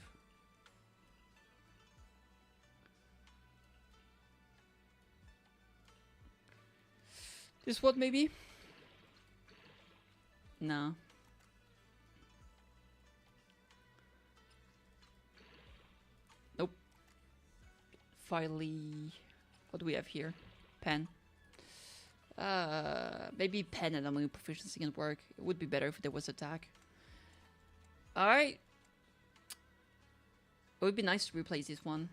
This what maybe? No. Nope. Finally, what do we have here? Pen. Maybe pen and unlimited proficiency can work. It would be better if there was attack. Alright. It would be nice to replace this one.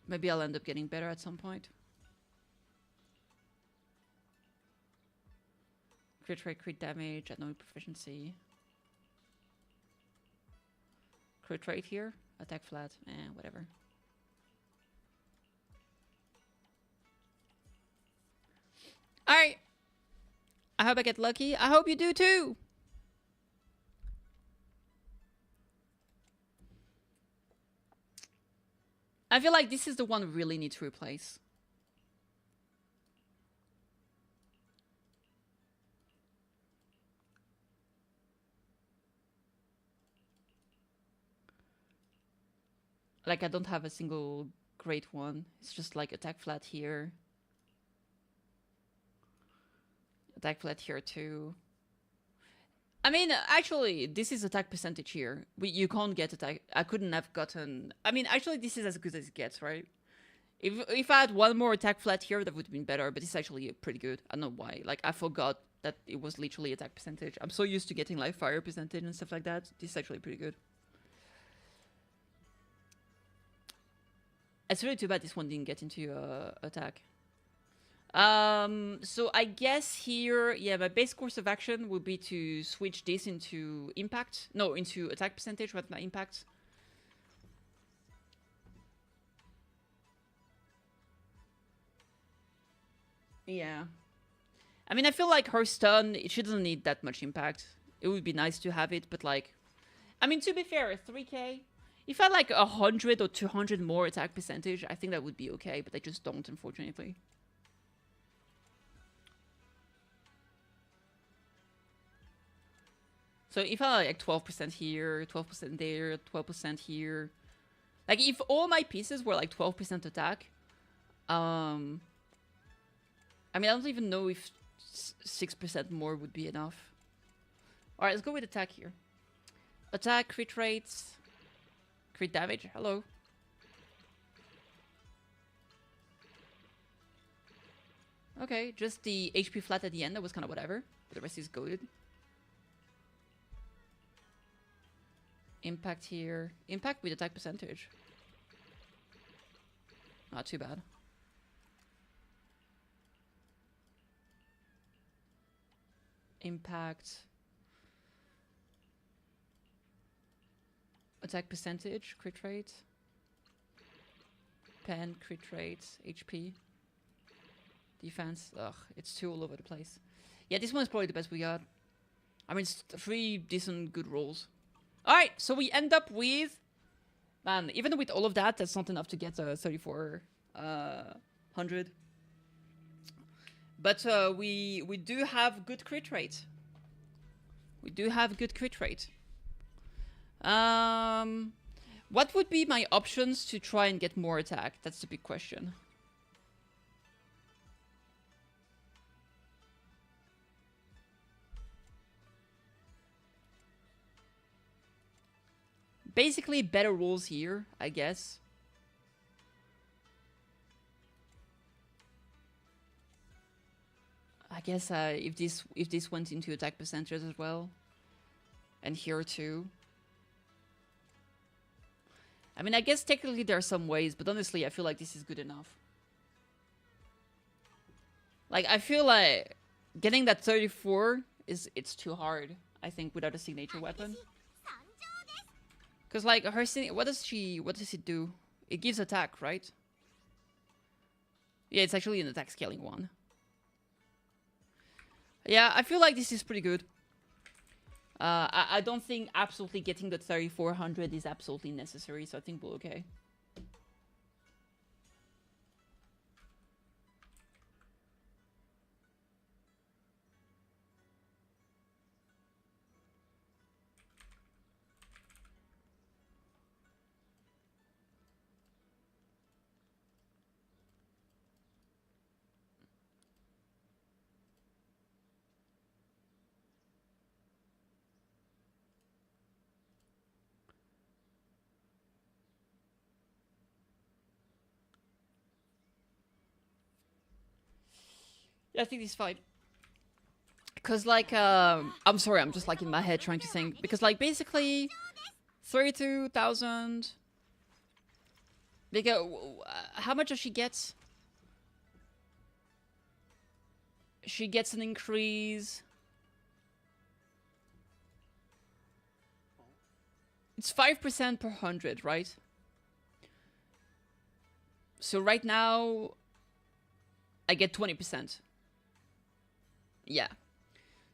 Maybe I'll end up getting better at some point. Crit rate, crit damage, at no proficiency. Crit rate here, attack flat, whatever. Alright. I hope I get lucky. I hope you do too. I feel like this is the one we really need to replace. Like, I don't have a single great one. It's just like attack flat here. Attack flat here too. I mean, actually, this is attack percentage here. You can't get attack. I couldn't have gotten... I mean, actually, this is as good as it gets, right? If I had one more attack flat here, that would have been better, but it's actually pretty good. I don't know why. Like, I forgot that it was literally attack percentage. I'm so used to getting, like, fire percentage and stuff like that. This is actually pretty good. It's really too bad this one didn't get into attack. So I guess here, yeah, my base course of action would be to switch this into impact. No, into attack percentage rather than impact. Yeah. I mean, I feel like her stun, she doesn't need that much impact. It would be nice to have it, but like... I mean, to be fair, 3k... If I had like 100 or 200 more attack percentage, I think that would be okay, but I just don't, unfortunately. So if I had like 12% here, 12% there, 12% here... Like, if all my pieces were like 12% attack... I mean, I don't even know if 6% more would be enough. Alright, let's go with attack here. Attack, crit rates... Crit damage, hello. Okay, just the HP flat at the end, that was kind of whatever. But the rest is goated. Impact here. Impact with attack percentage. Not too bad. Impact. Attack percentage, crit rate. Pen, crit rate, HP. Defense. Ugh, it's too all over the place. Yeah, this one is probably the best we got. I mean, it's 3 decent good rolls. Alright, so we end up with... Man, even with all of that, that's not enough to get 3,400. But we do have good crit rate. We do have good crit rate. What would be my options to try and get more attack? That's the big question. Basically, better rolls here, I guess. I guess if this went into attack percentage as well, and here too. I mean, I guess technically there are some ways, but honestly, I feel like this is good enough. Like, I feel like getting that 34 it's too hard, I think, without a signature weapon. Because, like, her what does it do? It gives attack, right? Yeah, it's actually an attack scaling one. Yeah, I feel like this is pretty good. I don't think absolutely getting the 3,400 is absolutely necessary, so I think we're okay. Yeah, I think this is fine. Because, like, I'm sorry, I'm just, like, in my head trying to think. Because, like, basically, 32,000... Like, how much does she get? She gets an increase... It's 5% per 100, right? So right now, I get 20%. Yeah.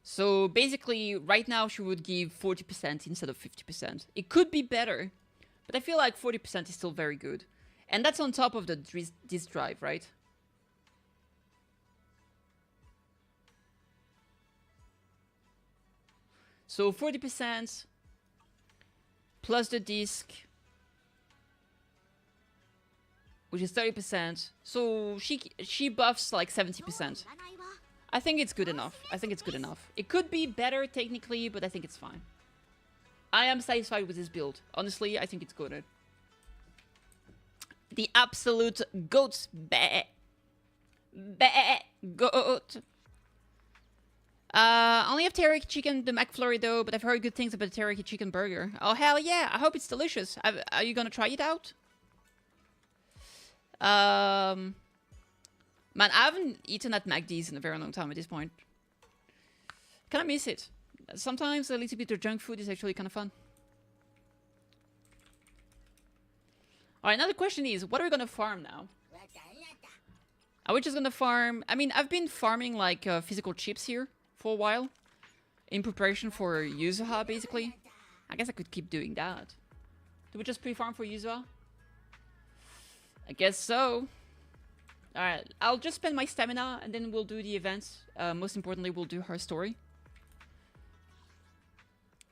So basically, right now she would give 40% instead of 50%. It could be better, but I feel like 40% is still very good. And that's on top of the disk drive, right? So 40% plus the disk which is 30%. So she buffs like 70%. I think it's good enough. I think it's good enough. It could be better technically, but I think it's fine. I am satisfied with this build. Honestly, I think it's good. The absolute goat. Bah. Bah. Goat. Only have teriyaki chicken, the McFlurry though, but I've heard good things about the teriyaki chicken burger. Oh, hell yeah. I hope it's delicious. Are you gonna try it out? Man, I haven't eaten at McD's in a very long time at this point. Kinda miss it. Sometimes a little bit of junk food is actually kind of fun. Alright, now the question is, what are we gonna farm now? Are we just gonna farm... I mean, I've been farming, like, physical chips here for a while. In preparation for Yuzuha, basically. I guess I could keep doing that. Do we just pre-farm for Yuzuha? I guess so. Alright, I'll just spend my stamina and then we'll do the events. Most importantly, we'll do her story.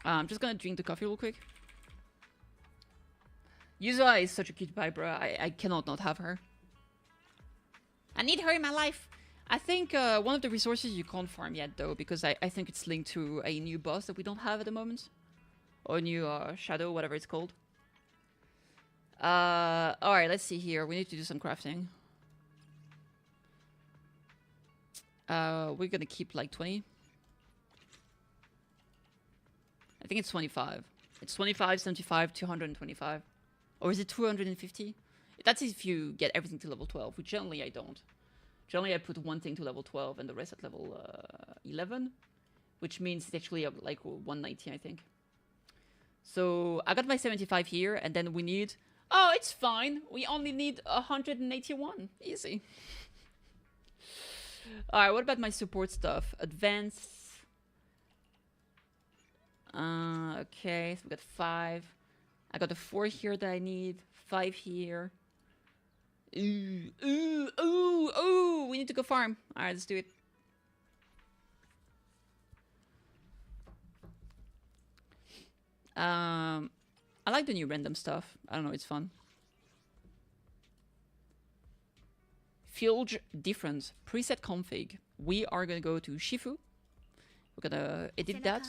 I'm just gonna drink the coffee real quick. Yuzuha is such a cute pie, bro. I cannot not have her. I need her in my life. I think one of the resources you can't farm yet, though, because I think it's linked to a new boss that we don't have at the moment. Or a new shadow, whatever it's called. Alright, let's see here. We need to do some crafting. We're gonna keep like 20. I think it's 25. It's 25, 75, 225. Or is it 250? That's if you get everything to level 12, which generally I don't. Generally I put one thing to level 12 and the rest at level 11. Which means it's actually like 190, I think. So I got my 75 here, and then we need... Oh, it's fine. We only need 181. Easy. Alright, what about my support stuff? Advance. Okay, so we got 5. I got a 4 here that I need. 5 here. Ooh, ooh, ooh, ooh. We need to go farm. Alright, let's do it. I like the new random stuff. I don't know, it's fun. Field difference. Preset config. We are gonna go to Shifu. We're gonna edit that.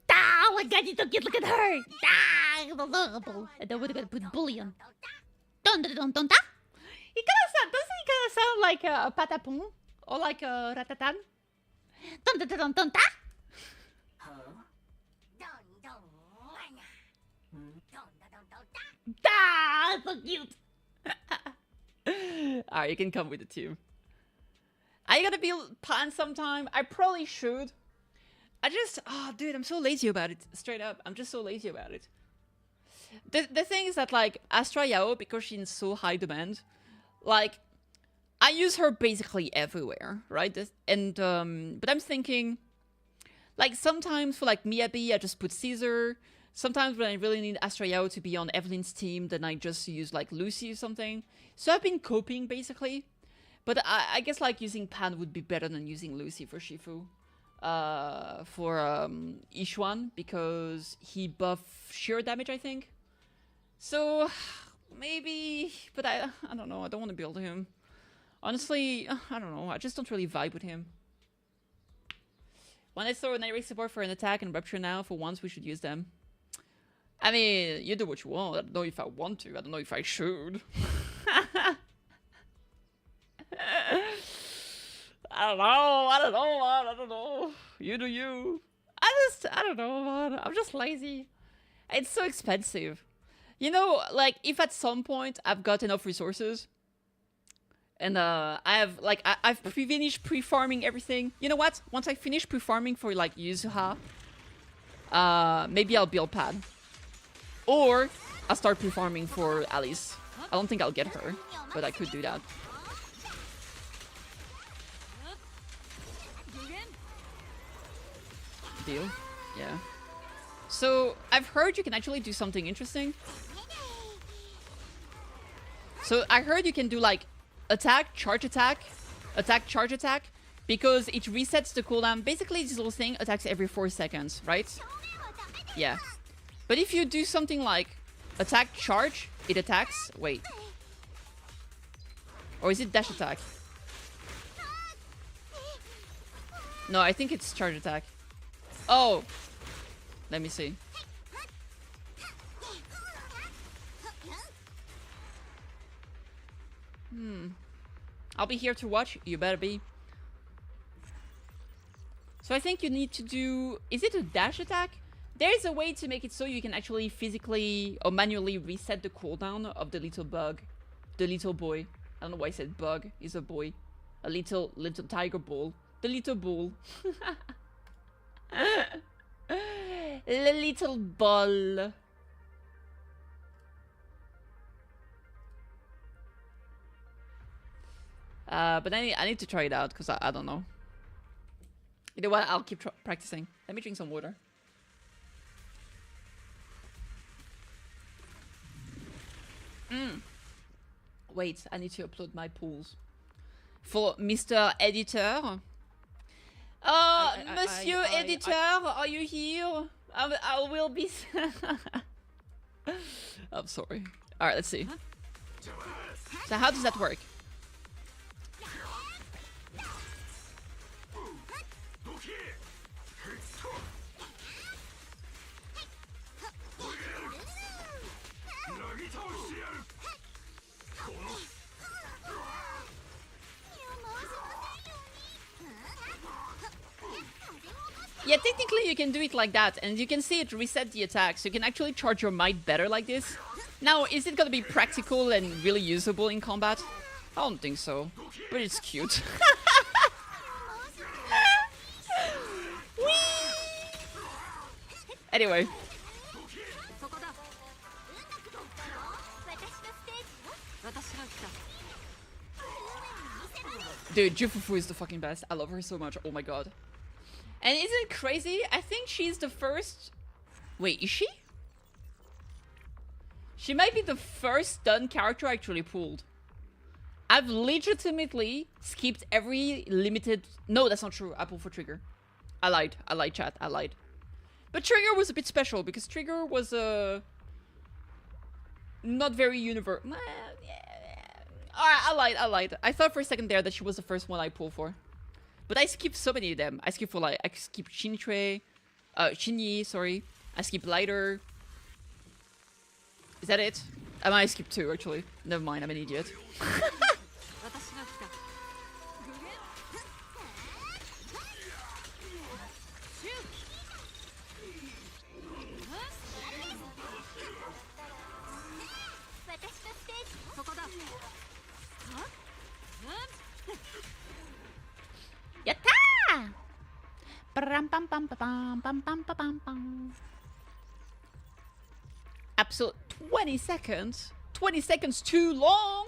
Ah, my god, it's so cute. Look at her. Ah, adorable. And then we're gonna put bullion. Dun dun dun dun da. He kind of sound, doesn't he kind of sound like a patapon or like a ratatan? Dun dun dun dun dun da. Ah, so cute. Alright, you can come with the team. Are you gonna be pan sometime? I probably should. I just... Oh, dude, I'm so lazy about it. Straight up. I'm just so lazy about it. The thing is that, like, Astra Yao, because she's in so high demand, like, I use her basically everywhere, right? But I'm thinking, like, sometimes for, like, Miyabi, I just put Caesar. Sometimes when I really need Astra Yao to be on Evelyn's team, then I just use, like, Lucy or something. So I've been coping, basically. But I guess, like, using Pan would be better than using Lucy for Shifu. For Ishuan, because he buffs sheer damage, I think. So, maybe... But I don't know, I don't want to build him. Honestly, I don't know, I just don't really vibe with him. When I throw an Eric support for an attack and Rupture now, for once we should use them. I mean, you do what you want. I don't know if I want to. I don't know if I should. I don't know. You do you. I don't know, man. I'm just lazy. It's so expensive. You know, like, if at some point I've got enough resources and I've finished pre-farming everything. You know what? Once I finish pre-farming for, like, Yuzuha, maybe I'll build Pad. Or I'll start pre-farming for Alice. I don't think I'll get her, but I could do that. Deal? Yeah. So, I've heard you can actually do something interesting. So, I heard you can do, like, attack, charge attack, charge attack, because it resets the cooldown. Basically, this little thing attacks every 4 seconds, right? Yeah. But if you do something like Attack, charge, it attacks. Wait. Or is it dash attack? No, I think it's charge attack. Oh! Let me see. I'll be here to watch. You better be. So I think you need to do... Is it a dash attack? There's a way to make it so you can actually physically or manually reset the cooldown of the little bug. The little boy. I don't know why I said bug. He's a boy. A little tiger bull. The little bull. The little ball. But I need to try it out because I don't know. You know what? I'll keep practicing. Let me drink some water. Wait, I need to upload my pools. For Mr. Editor. Monsieur Editor, are you here? I will be... I'm sorry. Alright, let's see. So how does that work? Yeah, technically you can do it like that, and you can see it reset the attack, so you can actually charge your might better like this. Now, is it gonna be practical and really usable in combat? I don't think so, but it's cute. Anyway. Dude, Fufu is the fucking best. I love her so much. Oh my god. And isn't it crazy? I think she's the first... Wait, is she? She might be the first stun character I actually pulled. I've legitimately skipped every limited... No, that's not true. I pulled for Trigger. I lied. I lied, chat. I lied. But Trigger was a bit special because Trigger was not very universal. Alright, I lied. I thought for a second there that she was the first one I pulled for. But I skipped so many of them. I skipped for like, I skipped Shinyi, sorry. I skipped Lighter. Is that it? I might skip two actually. Never mind, I'm an idiot. Yatta! Pam pam pam pam pam pam pam pam. Absolute 20 seconds. 20 seconds too long.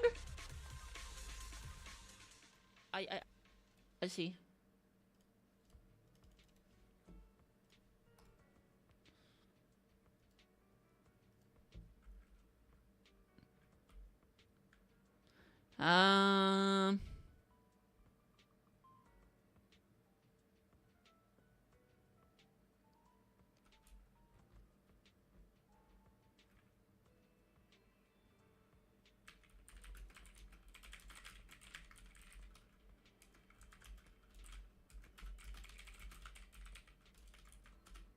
I see.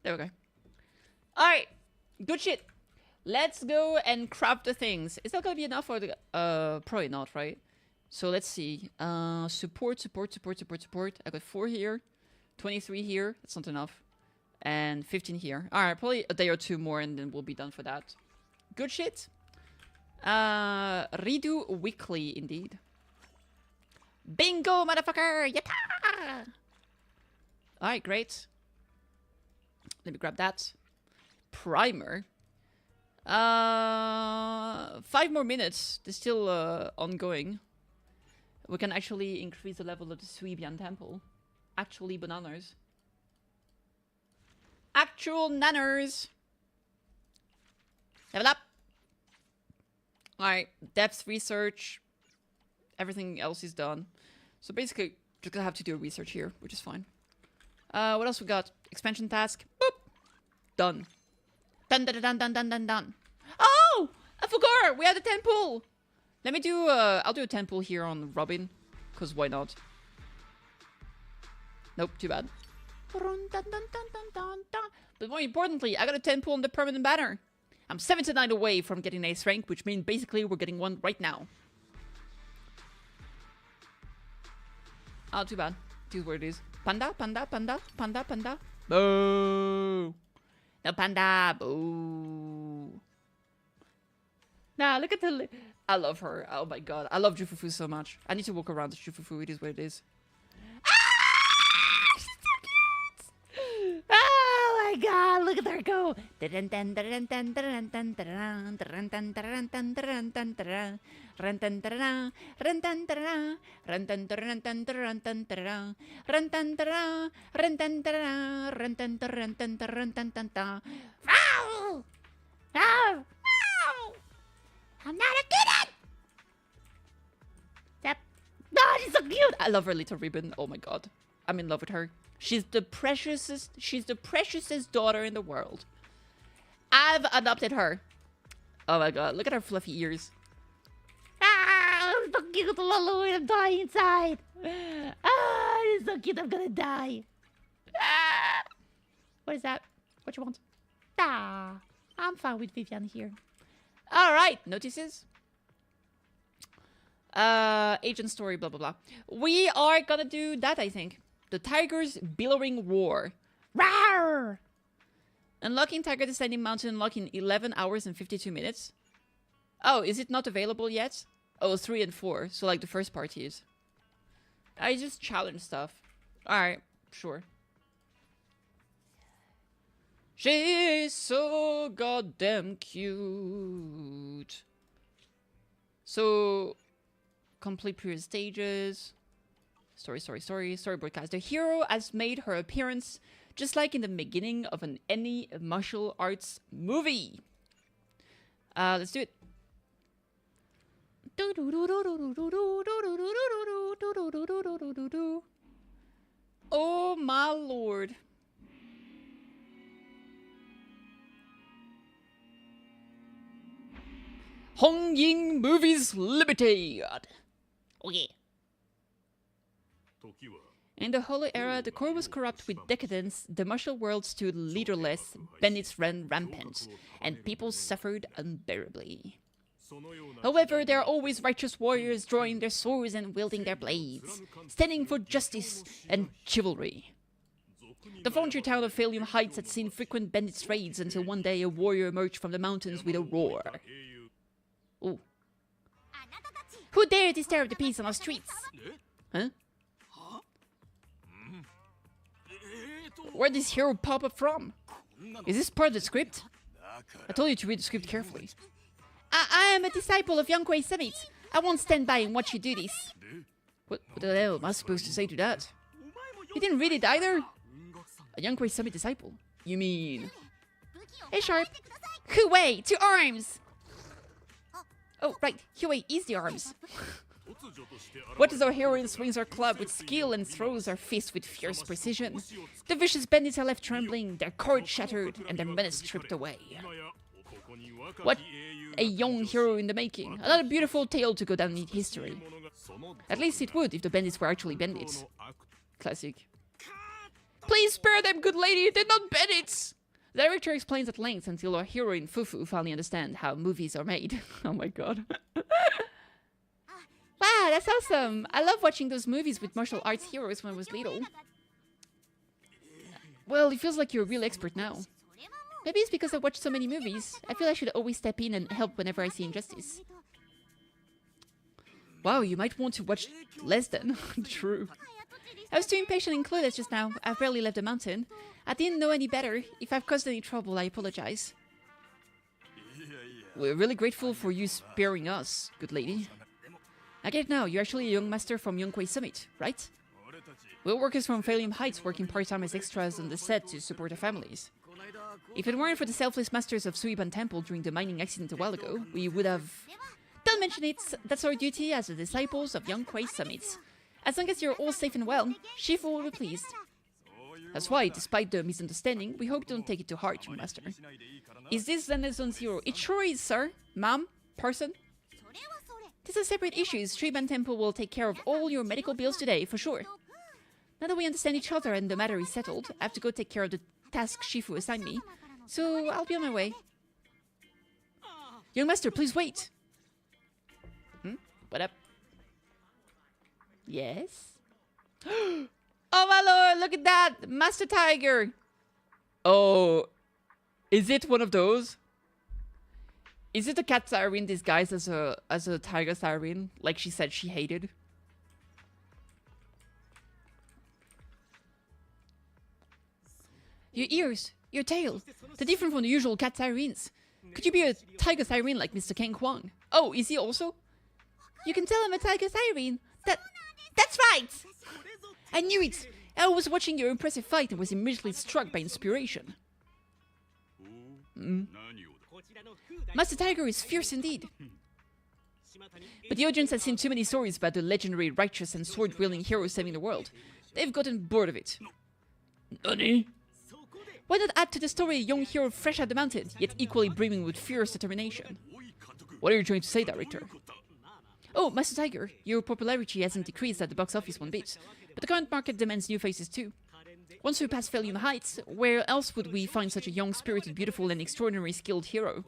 There we go. Alright. Good shit. Let's go and craft the things. Is that gonna be enough for the... probably not, right? So let's see. Support. I got 4 here. 23 here. That's not enough. And 15 here. Alright, probably a day or 2 more and then we'll be done for that. Good shit. Redo weekly, indeed. Bingo, motherfucker! Yatta! Alright, great. Let me grab that. Primer. 5 more minutes. They're still ongoing. We can actually increase the level of the Suibian Temple. Actually, bananas. Actual nanners. Level up. Alright, depth research. Everything else is done. So basically, just gonna have to do research here, which is fine. What else we got? Expansion task. Boop. Done. Done. Oh! forgot! We had a temple! Let me do, I'll do a temple here on Robin. Because why not? Nope, too bad. But more importantly, I got a temple on the permanent banner. I'm 79 away from getting ace rank, which means basically we're getting one right now. Oh, too bad. This is where it is. Panda, panda, panda, panda, panda. Boo! No panda, boo! Nah, look at the... I love her. Oh my god. I love Jufufu so much. I need to walk around the Jufufu. It is what it is. Ah! She's so cute! Oh my god, look at her go. I'm not a kitten! Yep. Oh, she's so cute! I love her little ribbon. Oh my god. I'm in love with her. She's the preciousest daughter in the world. I've adopted her. Oh my god, look at her fluffy ears. Ah, I'm so cute, Lulu, I'm dying inside. Ah, it's so cute, I'm gonna die. Ah. What is that? What you want? Ah, I'm fine with Vivian here. Alright, notices. Agent story, blah blah blah. We are gonna do that, I think. The Tiger's Billowing Roar. Rawr! Unlocking Tiger Descending Mountain unlock in 11 hours and 52 minutes. Oh, is it not available yet? Oh, 3 and 4. So like the first part is. I just challenge stuff. Alright, sure. She's so goddamn cute. So, complete previous stages. Story broadcast. The hero has made her appearance just like in the beginning of any martial arts movie. Let's do it. Oh my lord. Hong Ying Movies Limited. Oh yeah. In the Holy Era, the core was corrupt with decadence, the martial world stood leaderless, bandits ran rampant, and people suffered unbearably. However, there are always righteous warriors drawing their swords and wielding their blades, standing for justice and chivalry. The frontier town of Phalium Heights had seen frequent bandits' raids until one day a warrior emerged from the mountains with a roar. Ooh. Who dared disturb the peace on our streets? Huh? Where did this hero pop up from? Is this part of the script? I told you to read the script carefully. I am a disciple of Youngquay Summit. I won't stand by and watch you do this. What the hell am I supposed to say to that? You didn't read it either? A Youngquay Summit disciple? You mean... Hey Sharp! Huey, to arms! Oh, right, Huey is the arms. What is our heroine swings her club with skill and throws her fist with fierce precision. The vicious bandits are left trembling, their cords shattered, and their menace stripped away. What a young hero in the making. Another beautiful tale to go down in history. At least it would if the bandits were actually bandits. Classic. Please spare them, good lady, they're not bandits! The director explains at length until our heroine Fufu finally understands how movies are made. Oh my god. Wow, that's awesome! I love watching those movies with martial arts heroes when I was little. Well, it feels like you're a real expert now. Maybe it's because I watched so many movies. I feel I should always step in and help whenever I see injustice. Wow, you might want to watch less then. True. I was too impatient in clueless just now. I've barely left the mountain. I didn't know any better. If I've caused any trouble, I apologize. We're really grateful for you sparing us, good lady. I get it now, you're actually a young master from Youngquay Summit, right? We're workers from Phalium Heights working part-time as extras on the set to support our families. If it weren't for the selfless masters of Suiban Temple during the mining accident a while ago, we would have... Don't mention it, that's our duty as the disciples of Youngquay Summit. As long as you're all safe and well, Shifu will be pleased. That's why, despite the misunderstanding, we hope you don't take it to heart, young master. Is this Zenazone Zero? It sure is, sir. Mom, person? This is a separate issue. Striban Temple will take care of all your medical bills today, for sure. Now that we understand each other and the matter is settled, I have to go take care of the task Shifu assigned me. So I'll be on my way. Young master, please wait. What up? Yes? Oh my lord, look at that! Master Tiger! Oh, is it one of those? Is it a cat siren disguised as a tiger siren, like she said she hated? Your ears, your tail, they're different from the usual cat sirens. Could you be a tiger siren like Mr. Ken Kwang? Oh, is he also? You can tell I'm a tiger siren. That's right! I knew it! I was watching your impressive fight and was immediately struck by inspiration. Master Tiger is fierce indeed. But the audience has seen too many stories about the legendary righteous and sword-wielding hero saving the world. They've gotten bored of it. Nani? Why not add to the story a young hero fresh out the mountain, yet equally brimming with fierce determination? What are you trying to say, director? Oh, Master Tiger, your popularity hasn't decreased at the box office one bit, but the current market demands new faces too. Once we pass Valium Heights, where else would we find such a young, spirited, beautiful, and extraordinary skilled hero?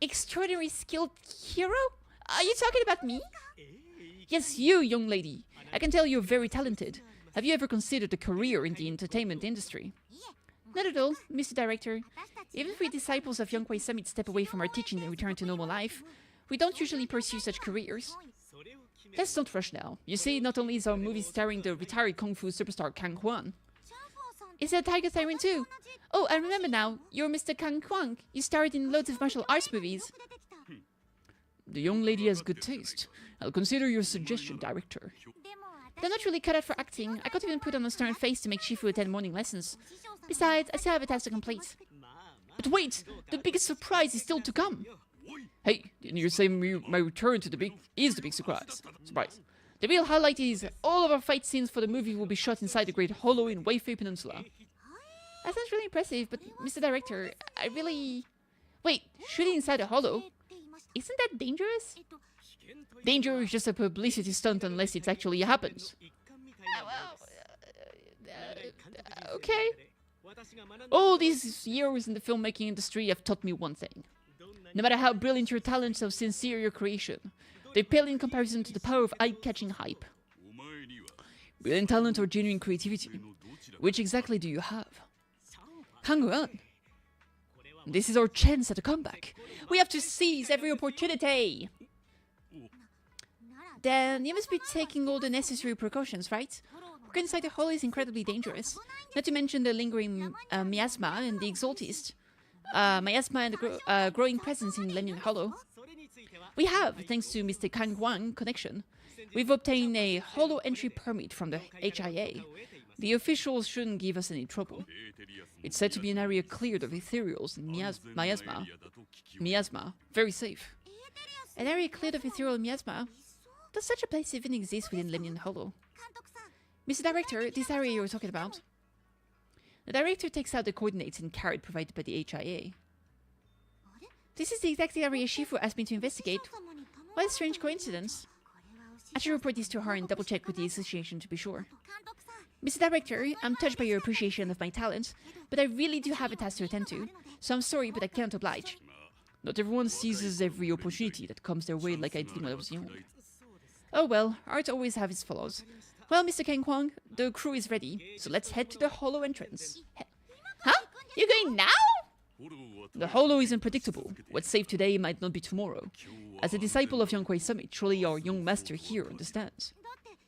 Extraordinary skilled hero? Are you talking about me? Yes, you, young lady. I can tell you're very talented. Have you ever considered a career in the entertainment industry? Not at all, Mr. Director. Even if we disciples of Yonghui Summit step away from our teaching and return to normal life, we don't usually pursue such careers. Let's not rush now. You see, not only is our movie starring the retired kung fu superstar Kang Huan, is there a tiger siren too? Oh, I remember now. You're Mr. Kang Huang. You starred in loads of martial arts movies. The young lady has good taste. I'll consider your suggestion, director. They're not really cut out for acting. I can't even put on a stern face to make Shifu attend morning lessons. Besides, I still have a task to complete. But wait! The biggest surprise is still to come! Hey, didn't you say my return to the big surprise? The real highlight is all of our fight scenes for the movie will be shot inside the Great Hollow in Weifei Peninsula. That sounds really impressive, but Mr. Director, I really... Wait, shooting inside a hollow? Isn't that dangerous? Danger is just a publicity stunt unless it actually happens. Okay. All these years in the filmmaking industry have taught me one thing. No matter how brilliant your talents, how sincere your creation, they pale in comparison to the power of eye-catching hype. Brilliant talent or genuine creativity? Which exactly do you have? Kang-Yuan. This is our chance at a comeback. We have to seize every opportunity. Then you must be taking all the necessary precautions, right? Working inside the hole is incredibly dangerous. Not to mention the lingering miasma and the exaltist. Miasma and the growing presence in Lenyon Hollow. We have, thanks to Mr. Kang Huang connection, we've obtained a hollow entry permit from the HIA. The officials shouldn't give us any trouble. It's said to be an area cleared of ethereals and miasma. Very safe. An area cleared of ethereal miasma? Does such a place even exist within Lenyon Hollow? Mr. Director, this area you're talking about. The director takes out the coordinates and card provided by the HIA. This is the exact area Shifu asked me to investigate. What a strange coincidence. I should report this to her and double check with the association to be sure. Mr. Director, I'm touched by your appreciation of my talent, but I really do have a task to attend to, so I'm sorry but I can't oblige. Not everyone seizes every opportunity that comes their way like I did when I was young. Oh well, art always has its flaws. Well, Mr. Kang Kwang, the crew is ready, so let's head to the hollow entrance. Huh? You're going now? The hollow is unpredictable. What's safe today might not be tomorrow. As a disciple of Yonghui Summit, surely our young master here understands.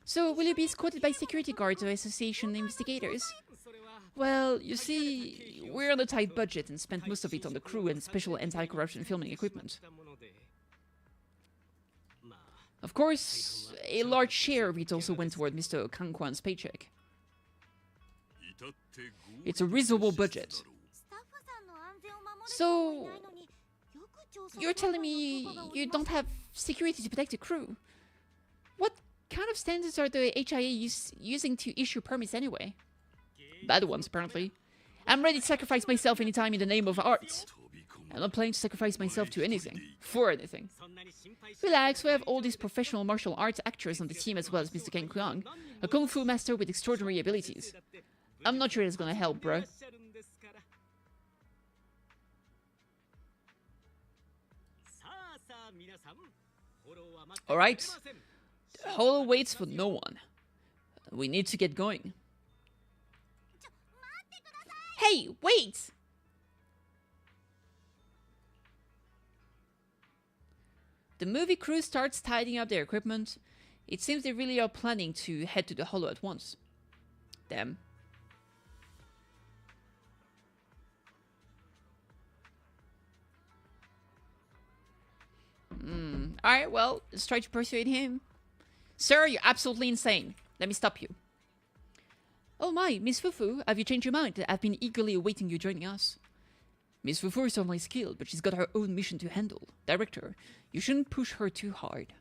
So, will you be escorted by security guards or association investigators? Well, you see, we're on a tight budget and spent most of it on the crew and special anti-corruption filming equipment. Of course, a large share of it also went toward Mr. Kang Kwan's paycheck. It's a reasonable budget. So, you're telling me you don't have security to protect the crew? What kind of standards are the HIA using to issue permits anyway? Bad ones, apparently. I'm ready to sacrifice myself anytime in the name of art. I'm not planning to sacrifice myself to anything. For anything. Relax, we have all these professional martial arts actors on the team as well as Mr. Ken Kuang, a kung fu master with extraordinary abilities. I'm not sure it's gonna help, bro. Alright. The holo waits for no one. We need to get going. Hey, wait! The movie crew starts tidying up their equipment. It seems they really are planning to head to the holo at once. Damn. Alright, well, let's try to persuade him. Sir, you're absolutely insane. Let me stop you. Oh my, Miss Fufu, have you changed your mind? I've been eagerly awaiting you joining us. Miss Fufu is certainly skilled, but she's got her own mission to handle. Director, you shouldn't push her too hard.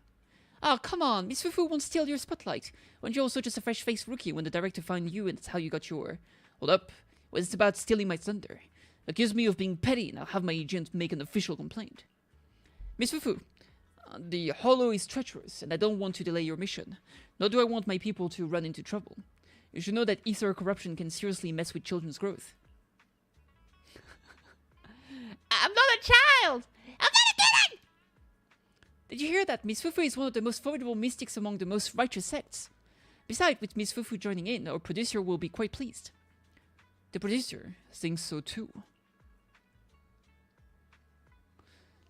Oh, come on, Miss Fufu won't steal your spotlight. Weren't you also just a fresh-faced rookie when the director found you and that's how you got your... Hold up, well, it's about stealing my thunder. Accuse me of being petty and I'll have my agent make an official complaint. Miss Fufu, the holo is treacherous and I don't want to delay your mission. Nor do I want my people to run into trouble. You should know that ether corruption can seriously mess with children's growth. I'm not a child! I'm not a kid! Did you hear that? Miss Fufu is one of the most formidable mystics among the most righteous sects. Besides, with Miss Fufu joining in, our producer will be quite pleased. The producer thinks so too.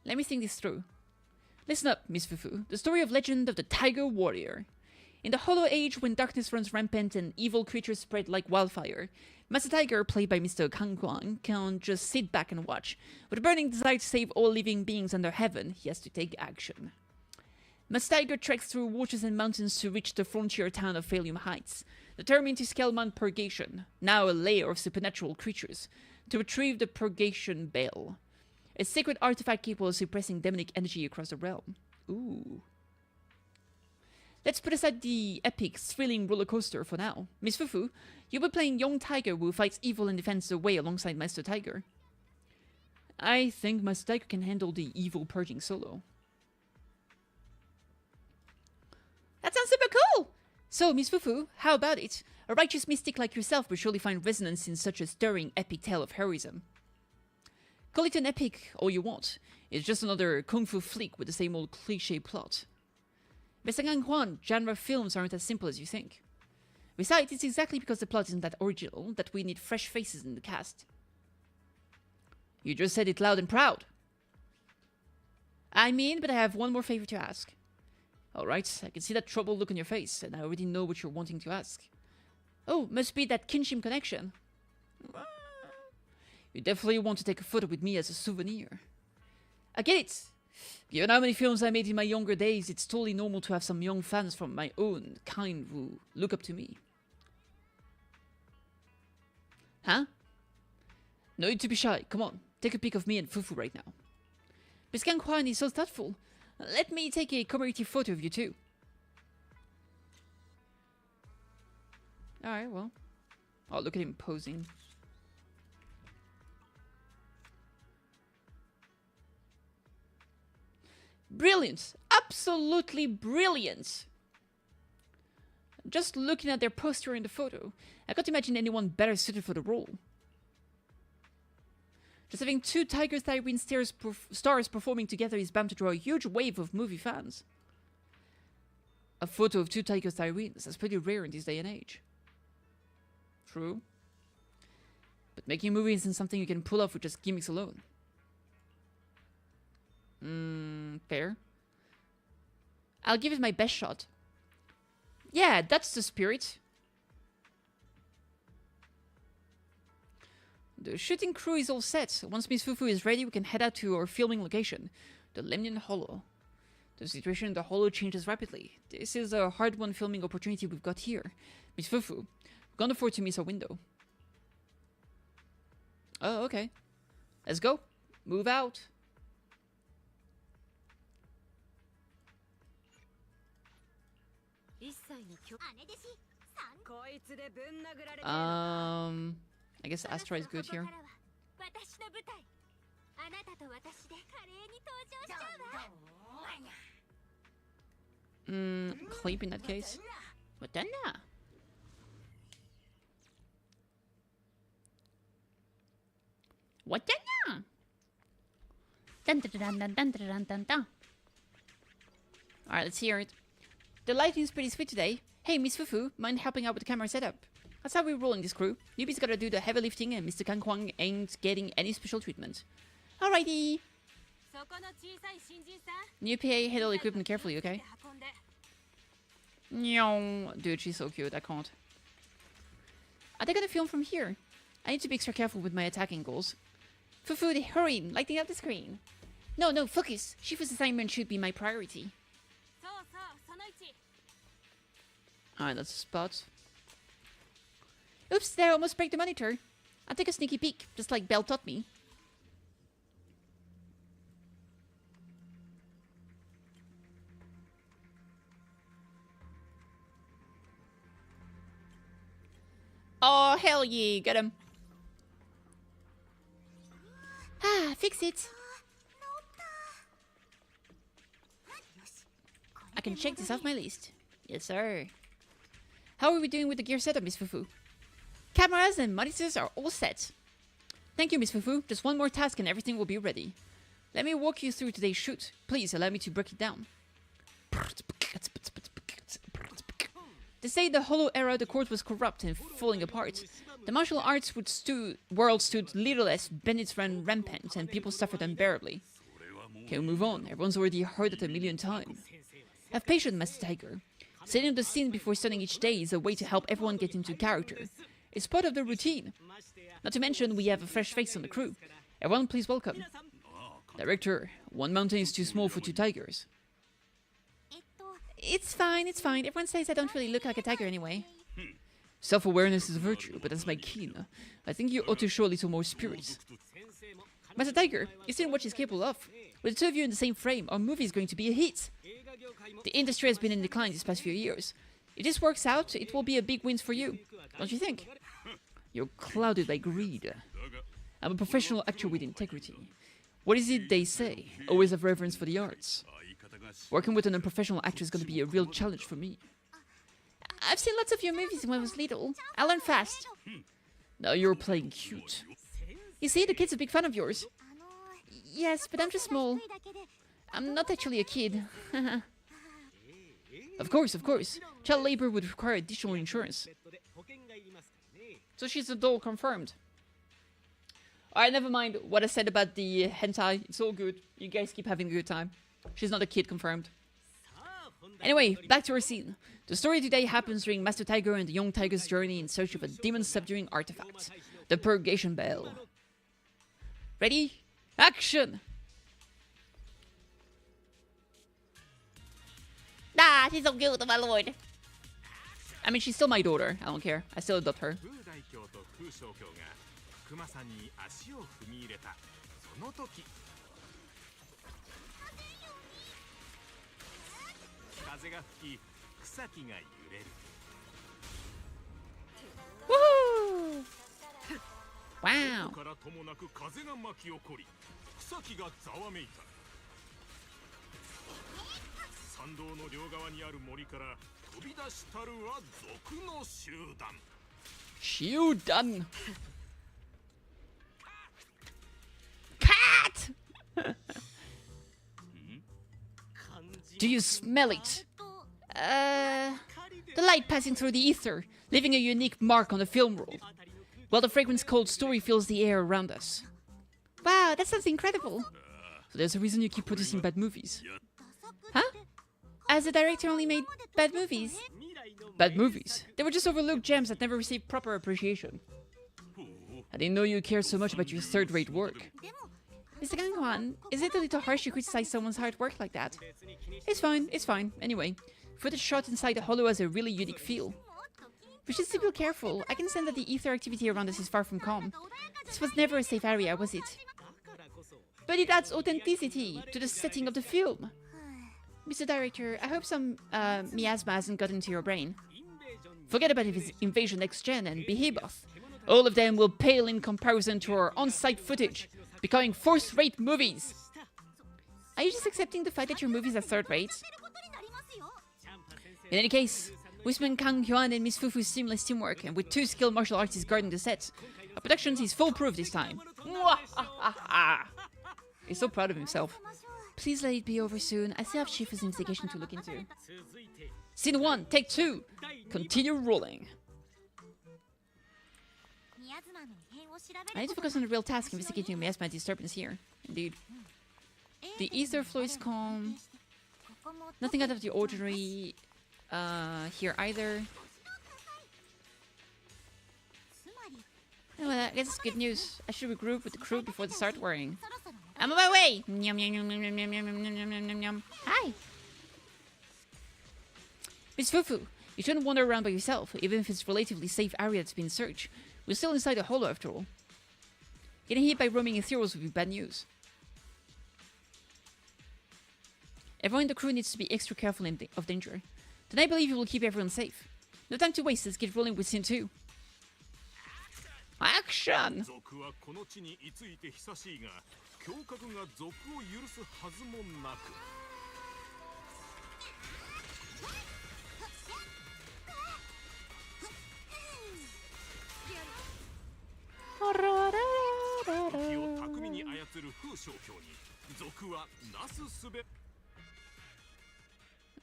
Let me think this through. Listen up, Miss Fufu. The story of legend of the Tiger Warrior. In the Hollow Age, when darkness runs rampant and evil creatures spread like wildfire, Master Tiger, played by Mr. Kang Kwang, can't just sit back and watch. With a burning desire to save all living beings under heaven, he has to take action. Master Tiger treks through waters and mountains to reach the frontier town of Phalium Heights, determined to scale Mount Purgation, now a lair of supernatural creatures, to retrieve the Purgation Bell, a sacred artifact capable of suppressing demonic energy across the realm. Ooh. Let's put aside the epic, thrilling roller coaster for now. Miss Fufu, you'll be playing young Tiger who fights evil and defends the way alongside Master Tiger. I think Master Tiger can handle the evil purging solo. That sounds super cool! So, Miss Fufu, how about it? A righteous mystic like yourself will surely find resonance in such a stirring, epic tale of heroism. Call it an epic all you want. It's just another kung fu flick with the same old cliché plot. Mr. Gang Huan, genre films aren't as simple as you think. Besides, it's exactly because the plot isn't that original that we need fresh faces in the cast. You just said it loud and proud. I mean, but I have one more favor to ask. Alright, I can see that troubled look on your face, and I already know what you're wanting to ask. Oh, must be that kinship connection. You definitely want to take a photo with me as a souvenir. I get it. Given how many films I made in my younger days, it's totally normal to have some young fans from my own kind who look up to me. Huh? No need to be shy. Come on, take a pic of me and Fufu right now. Miss Kang Huan is so thoughtful. Let me take a commemorative photo of you too. Alright, well. Oh, look at him posing. Brilliant! Absolutely brilliant! Just looking at their posture in the photo, I can't imagine anyone better suited for the role. Just having two Tiger Tyrene stars performing together is bound to draw a huge wave of movie fans. A photo of two Tiger Tyrenes, that's pretty rare in this day and age. True. But making movies isn't something you can pull off with just gimmicks alone. Fair. I'll give it my best shot. Yeah, that's the spirit. The shooting crew is all set. Once Miss Fufu is ready, we can head out to our filming location, the Lemnian Hollow. The situation in the Hollow changes rapidly. This is a hard-won filming opportunity we've got here. Miss Fufu, we can't afford to miss our window. Oh, okay. Let's go. Move out. I guess Astra is good here. Clip in that case. What then? What then? Dun dun dun dun dun dun dun dun. Alright, let's hear it. The lighting's pretty sweet today. Hey, Miss Fufu, mind helping out with the camera setup? That's how we roll in this crew. Newbies gotta do the heavy lifting and Mr. Kankwang ain't getting any special treatment. Alrighty! New PA, handle equipment carefully, okay? No, dude, she's so cute, I can't. Are they gonna film from here? I need to be extra careful with my attack angles. Fufu, hurry, lighting up the screen. No, focus. Shifu's assignment should be my priority. Alright, that's a spot. Oops, there, almost break the monitor. I'll take a sneaky peek, just like Belle taught me. Oh, hell yeah, get him. Ah, fix it. I can check this off my list. Yes, sir. How are we doing with the gear setup, Miss Fufu? Cameras and monitors are all set. Thank you, Miss Fufu. Just one more task and everything will be ready. Let me walk you through today's shoot. Please allow me to break it down. They say the Hollow era the court was corrupt and falling apart. The martial arts world stood leaderless, bandits ran rampant, and people suffered unbearably. Okay, we'll move on. Everyone's already heard it 1,000,000 times. Have patience, Master Tiger. Setting up the scene before starting each day is a way to help everyone get into character. It's part of the routine. Not to mention, we have a fresh face on the crew. Everyone, please welcome. Director, one mountain is too small for 2 tigers. It's fine. Everyone says I don't really look like a tiger anyway. Self-awareness is a virtue, but that's my keen. I think you ought to show a little more spirit. Master Tiger, you've seen what she's capable of. With the 2 of you in the same frame, our movie is going to be a hit. The industry has been in decline these past few years. If this works out, it will be a big win for you. Don't you think? You're clouded by greed. I'm a professional actor with integrity. What is it they say? Always have reverence for the arts. Working with an unprofessional actor is going to be a real challenge for me. I've seen lots of your movies when I was little. I learned fast. Now you're playing cute. You see, the kid's a big fan of yours. Yes, but I'm just small. I'm not actually a kid. Of course. Child labor would require additional insurance. So she's a doll confirmed. Alright, never mind what I said about the hentai. It's all good. You guys keep having a good time. She's not a kid confirmed. Anyway, back to our scene. The story today happens during Master Tiger and the young tiger's journey in search of a demon-subduing artifact. The Purgation Bell. Ready? Action! Ah, she's so cute, my lord. I mean, she's still my daughter. I don't care. I still adopt her. Woohoo! Wow. Shoodan. Cat! Do you smell it? The light passing through the ether, leaving a unique mark on the film roll. While the fragrance-cold story fills the air around us. Wow, that sounds incredible. So there's a reason you keep producing bad movies. Huh? As the director only made bad movies? Bad movies? They were just overlooked gems that never received proper appreciation. I didn't know you cared so much about your third-rate work. Mr. Gangwan, is it a little harsh to criticize someone's hard work like that? It's fine. Anyway, footage shot inside the hollow has a really unique feel. We should still be careful. I can sense that the ether activity around us is far from calm. This was never a safe area, was it? But it adds authenticity to the setting of the film. Mr. Director, I hope some miasma hasn't got into your brain. Forget about Invasion Next Gen and Behemoth. All of them will pale in comparison to our on-site footage. becoming first-rate movies. Are you just accepting the fact that your movies are third-rate? In any case, with Kang Hyun and Miss Fufu's seamless teamwork, and with 2 skilled martial artists guarding the set, our production is foolproof this time. He's so proud of himself. Please let it be over soon. I still have Shifu's investigation to look into. Scene 1, take 2. Continue rolling. I need to focus on the real task, investigating Miasma's disturbance here. Indeed. The ether flow is calm. Nothing out of the ordinary here either. Well, I guess it's good news. I should regroup with the crew before they start worrying. I'm on my way! Hi! Miss Fufu, you shouldn't wander around by yourself, even if it's a relatively safe area that's been searched. We're still inside the holo after all. Getting hit by roaming ethereals would be bad news. Everyone in the crew needs to be extra careful of danger. Then I believe you will keep everyone safe. No time to waste, let's get rolling with scene 2. Action!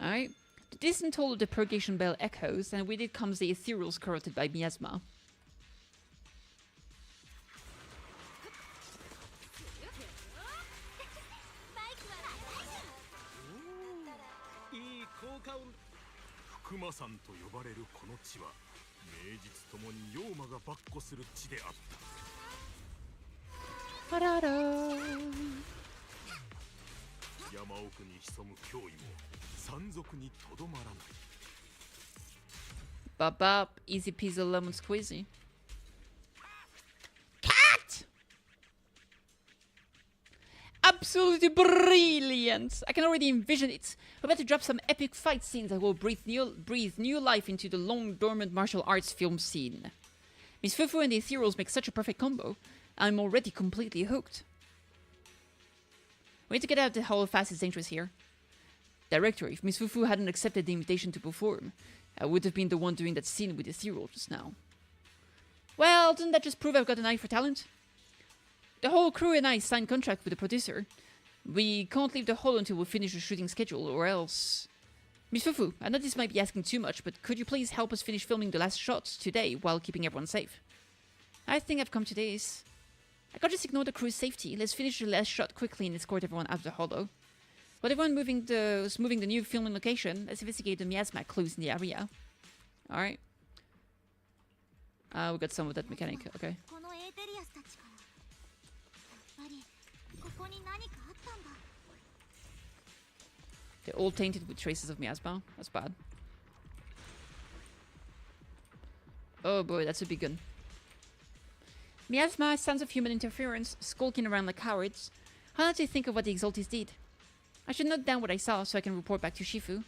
Alright. The distant toll of the purgation bell echoes, and with it comes the ethereals corrupted by miasma. Bop bop, easy peasy lemon squeezy. Cat! Absolutely brilliant! I can already envision it. We're about to drop some epic fight scenes that will breathe new life into the long dormant martial arts film scene. Miss Fufu and the ethereals make such a perfect combo. I'm already completely hooked. We need to get out of the holo fast, it's dangerous here. Director, if Miss Fufu hadn't accepted the invitation to perform, I would have been the one doing that scene with the ethereal just now. Well, doesn't that just prove I've got an eye for talent? The whole crew and I signed contract with the producer. We can't leave the holo until we finish the shooting schedule, or else... Miss Fufu, I know this might be asking too much, but could you please help us finish filming the last shots today while keeping everyone safe? I think I've come to this. I can't just ignore the crew's safety. Let's finish the last shot quickly and escort everyone out of the holo. While everyone is moving the new filming location, let's investigate the miasma clues in the area. Alright. We got some of that mechanic, okay. They're all tainted with traces of miasma. That's bad. Oh boy, that's a big gun. Miasma, sons of human interference, skulking around like cowards. How did you think of what the Exaltis did? I should note down what I saw so I can report back to Shifu.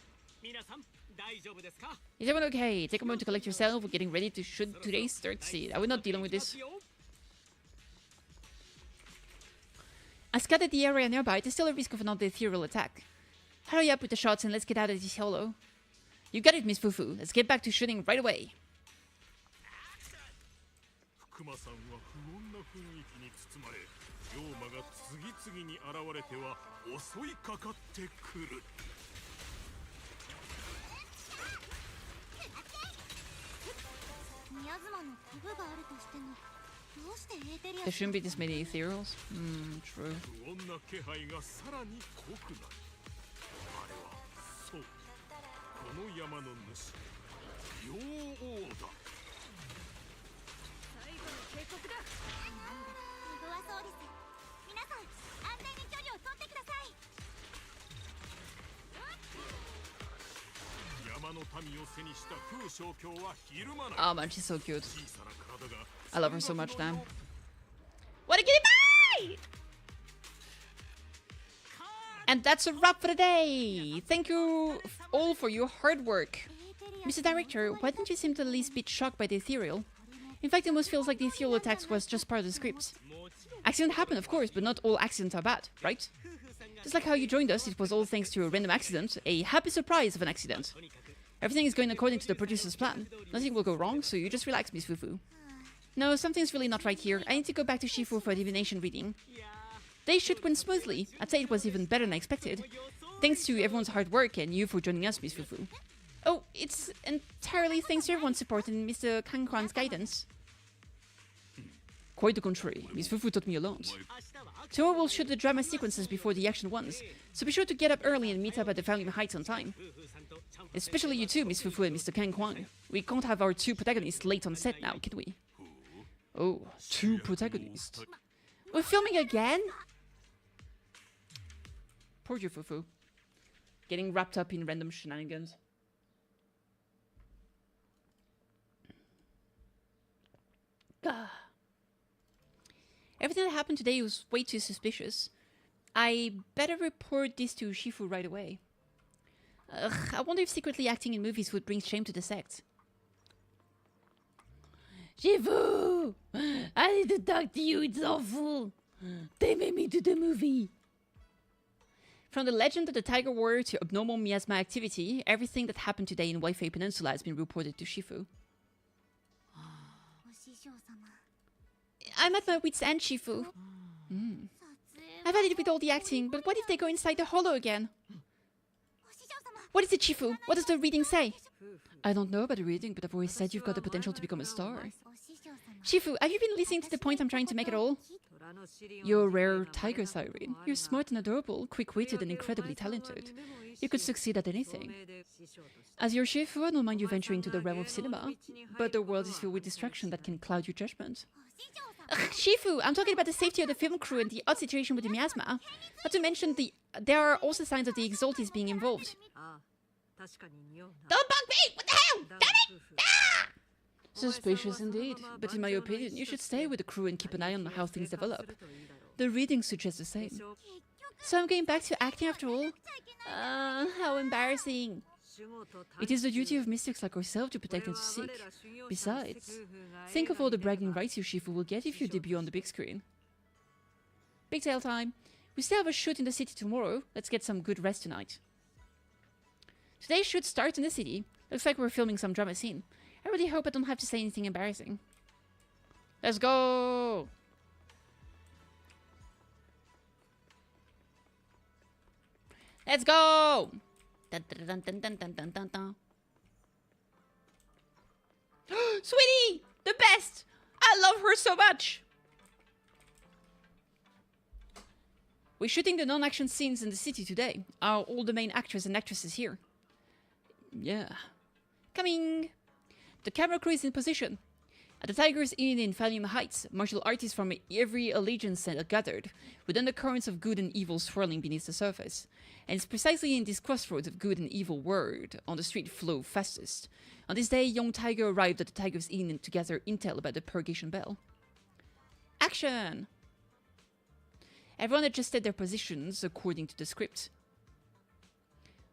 Is everyone okay? Take a moment to collect yourself. We're getting ready to shoot today's third scene. Are we not dealing with this? I scouted the area nearby. There's still a risk of another ethereal attack. Hurry up with the shots and let's get out of this holo. You got it, Miss Fufu. Let's get back to shooting right away. There shouldn't be this many ethereals. True. Oh man, she's so cute. I love her so much now. What a kitty pie! And that's a wrap for the day. Thank you all for your hard work. Mr. Director, why didn't you seem the least bit shocked by the ethereal? In fact, it almost feels like the ethereal attacks was just part of the script. Accident happened, of course, but not all accidents are bad, right? Just like how you joined us, it was all thanks to a random accident, a happy surprise of an accident. Everything is going according to the producer's plan. Nothing will go wrong, so you just relax, Miss Fufu. No, something's really not right here. I need to go back to Shifu for a divination reading. They should went smoothly. I'd say it was even better than I expected. Thanks to everyone's hard work and you for joining us, Miss Fufu. Oh, it's entirely thanks to everyone's support and Mr. Kangkwan's guidance. Quite the contrary. Miss Fufu taught me a lot. Tomorrow we'll shoot the drama sequences before the action ones, so be sure to get up early and meet up at the Family Heights on time. Especially you two, Miss Fufu and Mr. Kangkwang. We can't have our two protagonists late on set now, can we? Oh, two protagonists. We're filming again? Poor you, Fufu. Getting wrapped up in random shenanigans. Gah. Everything that happened today was way too suspicious. I better report this to Shifu right away. Ugh, I wonder if secretly acting in movies would bring shame to the sect. Shifu! I need to talk to you, it's awful. They made me do the movie. From the legend of the Tiger Warrior to abnormal miasma activity, everything that happened today in Waifei Peninsula has been reported to Shifu. I'm at my wit's end, Shifu. I've had it with all the acting, but what if they go inside the hollow again? What is it, Shifu? What does the reading say? I don't know about the reading, but I've always said you've got the potential to become a star. Shifu, have you been listening to the point I'm trying to make at all? You're a rare tiger siren. You're smart and adorable, quick-witted and incredibly talented. You could succeed at anything. As your Shifu, I don't mind you venturing to the realm of cinema, but the world is filled with distraction that can cloud your judgment. Ugh, Shifu, I'm talking about the safety of the film crew and the odd situation with the miasma. Not to mention there are also signs of the Exalties being involved. Don't bug me! What the hell? Damn it! Ah! Suspicious indeed, but in my opinion, you should stay with the crew and keep an eye on how things develop. The readings suggest the same. So I'm going back to acting after all? How embarrassing. It is the duty of mystics like ourselves to protect and to seek. Besides, think of all the bragging rights you Shifu will get if you debut on the big screen. Big tail time. We still have a shoot in the city tomorrow. Let's get some good rest tonight. Today's shoot starts in the city. Looks like we're filming some drama scene. I really hope I don't have to say anything embarrassing. Let's go! Let's go! Dun, dun, dun, dun, dun, dun, dun, dun, dun. Sweetie! The best! I love her so much! We're shooting the non-action scenes in the city today. Are all the main actors and actresses here? Yeah. Coming! The camera crew is in position. At the Tiger's Inn in Valium Heights, martial artists from every allegiance are gathered, with undercurrents of good and evil swirling beneath the surface. And it's precisely in this crossroads of good and evil word on the street flow fastest. On this day, young Tiger arrived at the Tiger's Inn to gather intel about the Purgation Bell. Action! Everyone adjusted their positions according to the script.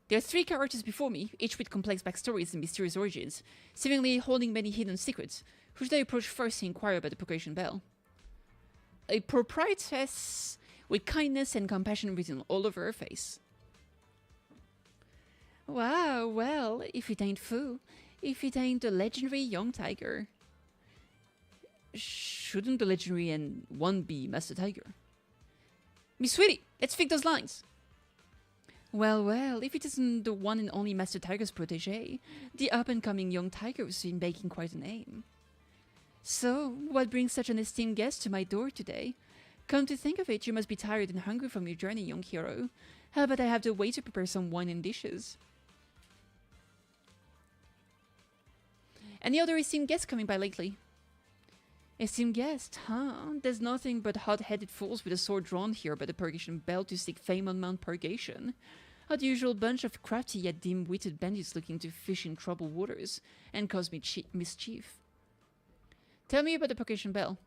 There are 3 characters before me, each with complex backstories and mysterious origins, seemingly holding many hidden secrets. Who should I approach first to inquire about the Purgation Bell? A proprietress with kindness and compassion written all over her face. Wow, well, if it ain't Fu, if it ain't the legendary young tiger. Shouldn't the legendary and one be Master Tiger? Miss Sweetie, let's fix those lines. Well, if it isn't the one and only Master Tiger's protege, the up-and-coming young tiger has been making quite a name. So, what brings such an esteemed guest to my door today? Come to think of it, you must be tired and hungry from your journey, young hero. How about I have the waiter prepare some wine and dishes? Any other esteemed guests coming by lately? Esteemed guest, huh? There's nothing but hot-headed fools with a sword drawn here by the Purgation Bell to seek fame on Mount Purgation. A usual bunch of crafty yet dim-witted bandits looking to fish in troubled waters and cause me mischief. Tell me about the Purgation Bell.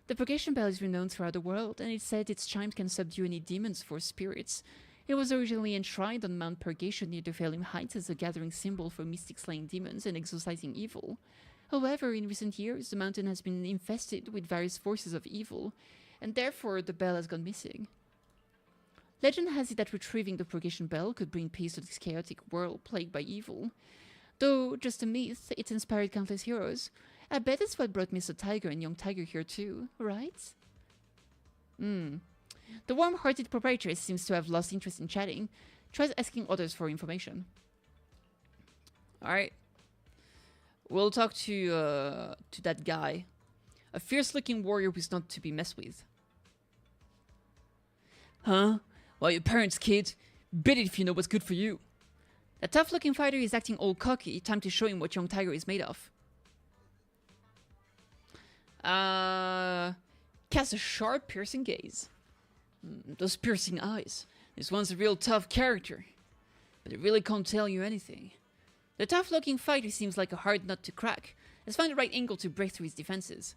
The Purgation Bell is renowned throughout the world, and it's said its chimes can subdue any demons for spirits. It was originally enshrined on Mount Purgation near the Valium Heights as a gathering symbol for mystic slaying demons and exorcising evil. However, in recent years, the mountain has been infested with various forces of evil, and therefore the bell has gone missing. Legend has it that retrieving the purgation bell could bring peace to this chaotic world plagued by evil. Though just a myth, it's inspired countless heroes. I bet it's what brought Mr. Tiger and Young Tiger here too, right? The warm-hearted proprietress seems to have lost interest in chatting. Tries asking others for information. Alright. We'll talk to that guy. A fierce-looking warrior who's not to be messed with. Huh? Well, your parents, kid. Bet it if you know what's good for you. The tough-looking fighter is acting all cocky. Time to show him what Young Tiger is made of. Cast a sharp, piercing gaze. Those piercing eyes. This one's a real tough character. But it really can't tell you anything. The tough-looking fighter seems like a hard nut to crack. Has found the right angle to break through his defenses.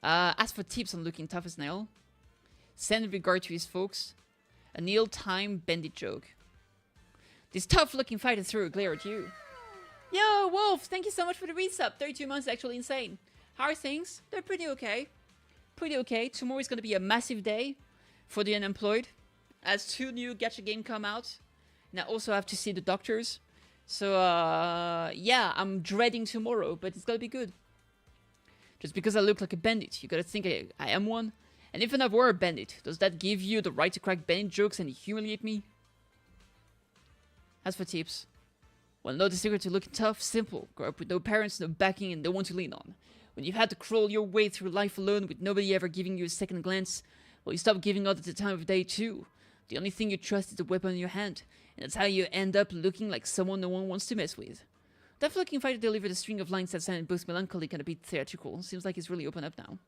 Ask for tips on looking tough as nail. Send regard to his folks. A Neil-time bandit joke. This tough-looking fighter threw a glare at you. Yo, Wolf! Thank you so much for the resub. 32 months is actually insane. How are things? They're pretty okay. Pretty okay. Tomorrow is going to be a massive day for the unemployed. As 2 new gacha games come out. And I also have to see the doctors. So, yeah, I'm dreading tomorrow, but it's going to be good. Just because I look like a bandit, you gotta think I am one. And if I were a bandit, does that give you the right to crack bandit jokes and humiliate me? As for tips, well, know the secret to looking tough? Simple. Grow up with no parents, no backing, and no one to lean on. When you've had to crawl your way through life alone with nobody ever giving you a second glance, well, you stop giving others the time of day too. The only thing you trust is the weapon in your hand, and that's how you end up looking like someone no one wants to mess with. That looking fighter delivered a string of lines that sounded both melancholic and a bit theatrical. Seems like he's really open up now.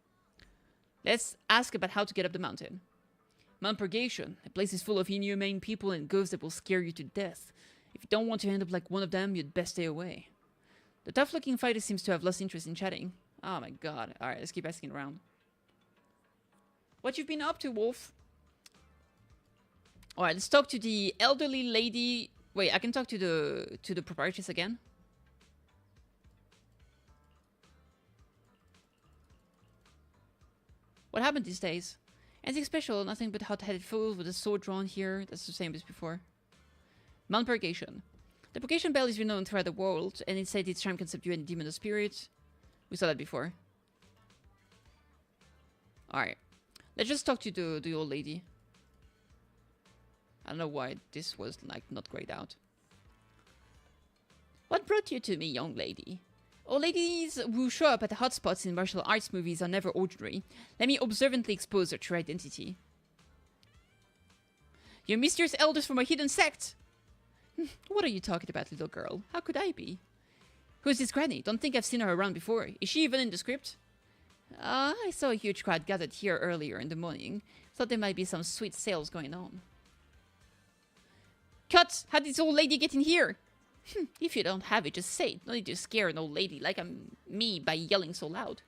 Let's ask about how to get up the mountain. Mount Purgation. The place is full of inhumane people and ghosts that will scare you to death. If you don't want to end up like one of them, you'd best stay away. The tough-looking fighter seems to have lost interest in chatting. Oh my god. Alright, let's keep asking around. What you've been up to, Wolf? Alright, let's talk to the elderly lady. Wait, I can talk to the proprietress again. What happened these days? Anything special, nothing but hot-headed fools with a sword drawn here. That's the same as before. Mount Purgation. The Purgation Bell is renowned throughout the world, and it said its charm can subdue any demon or spirit. We saw that before. Alright. Let's just talk to the old lady. I don't know why this was, like, not grayed out. What brought you to me, young lady? Old ladies who show up at the hotspots in martial arts movies are never ordinary. Let me observantly expose their true identity. You're mysterious elders from a hidden sect! What are you talking about, little girl? How could I be? Who's this granny? Don't think I've seen her around before. Is she even in the script? I saw a huge crowd gathered here earlier in the morning. Thought there might be some sweet sales going on. Cut! How did this old lady get in here? If you don't have it, just say it. No need to scare an old lady like me by yelling so loud.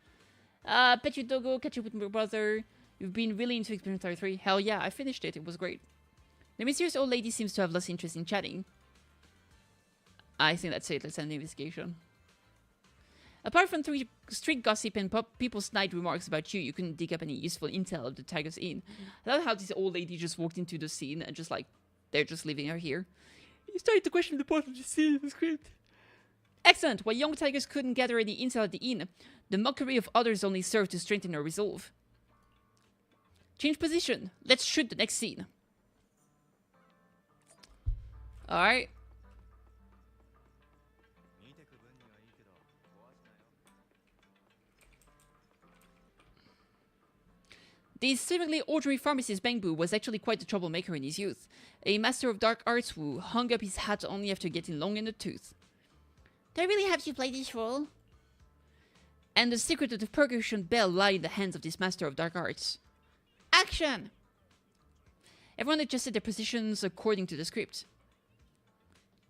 Bet you doggo, catch up with my brother. You've been really into Experience 33. Hell yeah, I finished it. It was great. The mysterious old lady seems to have lost interest in chatting. I think that's it. Let's end the investigation. Apart from street gossip and people's snide remarks about you, you couldn't dig up any useful intel of the Tiger's Inn. I love how this old lady just walked into the scene and just like, they're just leaving her here. You started to question the part of the scene in the script. Excellent. While young tigers couldn't gather any intel at the inn, the mockery of others only served to strengthen her resolve. Change position. Let's shoot the next scene. Alright. The seemingly ordinary pharmacist Bangbu was actually quite the troublemaker in his youth, a master of dark arts who hung up his hat only after getting long in the tooth. Do I really have to play this role? And the secret of the Purgation Bell lay in the hands of this master of dark arts. Action! Everyone adjusted their positions according to the script.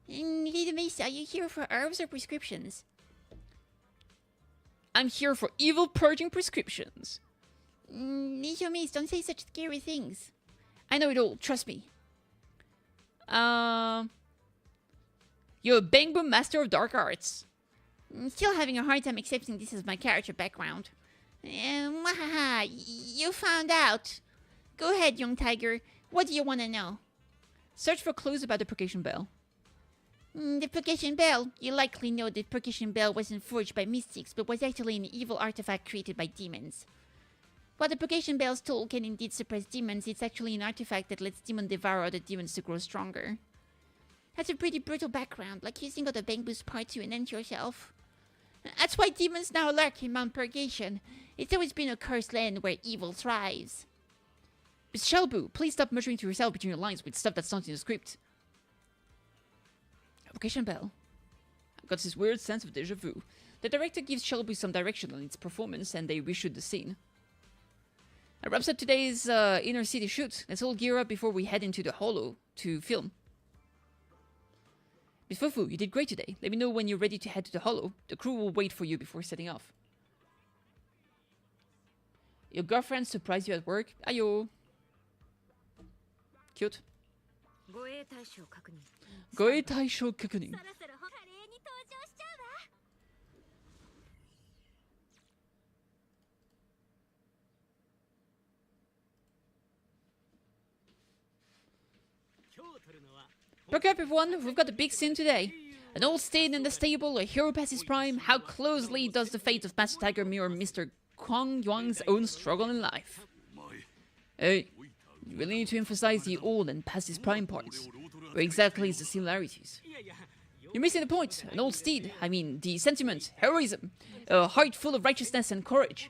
Little miss, are you here for herbs or prescriptions? I'm here for evil purging prescriptions. Little miss, don't say such scary things. I know it all, trust me. You're a Bangboom Master of Dark Arts. I'm still having a hard time accepting this as my character background. Wahaha, you found out. Go ahead, young tiger. What do you want to know? Search for clues about the Purgation Bell. The Purgation Bell. You likely know the Purgation Bell wasn't forged by mystics, but was actually an evil artifact created by demons. While the Purgation Bell's tool can indeed suppress demons, it's actually an artifact that lets demons devour other demons to grow stronger. That's a pretty brutal background, like using other bamboo's part to end yourself. That's why demons now lurk in Mount Purgation. It's always been a cursed land where evil thrives. Miss Shelbu, please stop muttering to yourself between your lines with stuff that's not in the script. Purgation Bell. I've got this weird sense of deja vu. The director gives Shelbu some direction on its performance and they reshoot the scene. That wraps up today's inner city shoot. Let's all gear up before we head into the Hollow to film. Miss Fufu, you did great today. Let me know when you're ready to head to the Hollow. The crew will wait for you before setting off. Your girlfriend surprised you at work? Ayo. Cute. Goe Taisho Kakunin. Perk up everyone, we've got a big scene today. An old stain in the stable, a hero past his prime. How closely does the fate of Master Tiger mirror Mr. Kwang Yuan's own struggle in life? Hey, you really need to emphasize the old and past his prime parts. Where exactly is the similarities? You're missing the point. An old steed, I mean the sentiment, heroism, a heart full of righteousness and courage.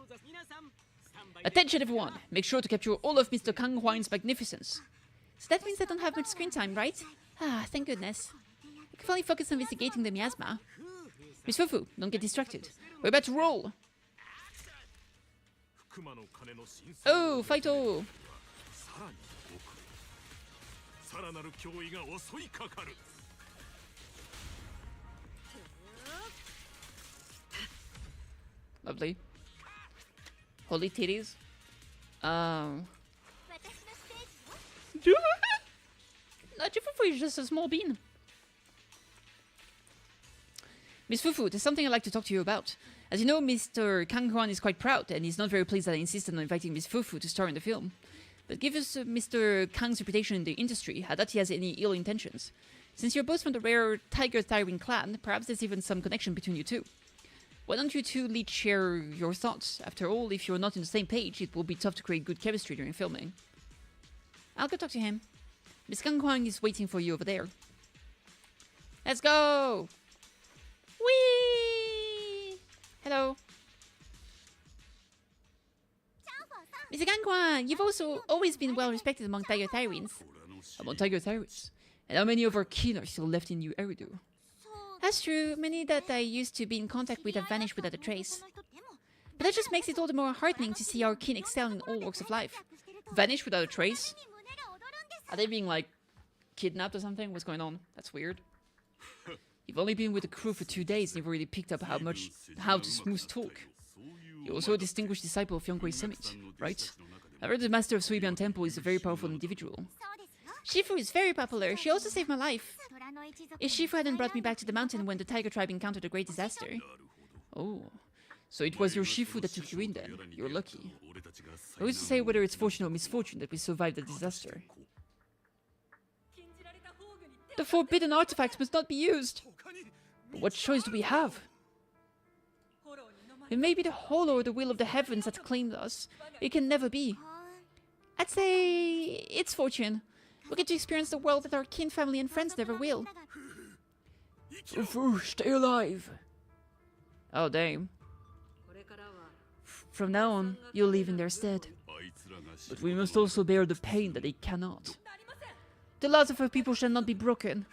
Attention everyone, make sure to capture all of Mr. Kang Huang's magnificence. So that means I don't have much screen time, right? Ah, thank goodness. I can finally focus on investigating the miasma. Miss Fufu, don't get distracted. We're about to roll. Oh, fight-o! Lovely. Holy titties. Fufu is just a small bean. Miss Fufu, there's something I'd like to talk to you about. As you know, Mr. Kang Huan is quite proud, and he's not very pleased that I insisted on inviting Miss Fufu to star in the film. But given Mr. Kang's reputation in the industry, I doubt he has any ill intentions. Since you're both from the rare Tiger Tyrene clan, perhaps there's even some connection between you two. Why don't you two each share your thoughts? After all, if you're not on the same page, it will be tough to create good chemistry during filming. I'll go talk to him. Miss Kang Huang is waiting for you over there. Let's go! Whee! Hello. Mr. Kang Huang, you've also always been well respected among Tiger Tyrenes. Among Tiger Tyrenes? And how many of our kin are still left in New Eridu? That's true. Many that I used to be in contact with have vanished without a trace. But that just makes it all the more heartening to see our kin excel in all walks of life. Vanish without a trace? Are they being, like, kidnapped or something? What's going on? That's weird. You've only been with the crew for 2 days and you've already picked up how to smooth talk. You're also a distinguished disciple of Yonghui Summit, right? I heard the master of Suibian Temple is a very powerful individual. Shifu is very popular. She also saved my life. If Shifu hadn't brought me back to the mountain when the tiger tribe encountered a great disaster. Oh, so it was your Shifu that took you in then. You're lucky. Who's to say whether it's fortune or misfortune that we survived the disaster? The forbidden artifacts must not be used. But what choice do we have? It may be the Hollow or the will of the heavens that claimed us. It can never be. I'd say it's fortune. We get to experience the world that our kin, family, and friends never will. Fufu, stay alive. Oh, damn. From now on, you'll live in their stead. But we must also bear the pain that they cannot. The laws of our people shall not be broken.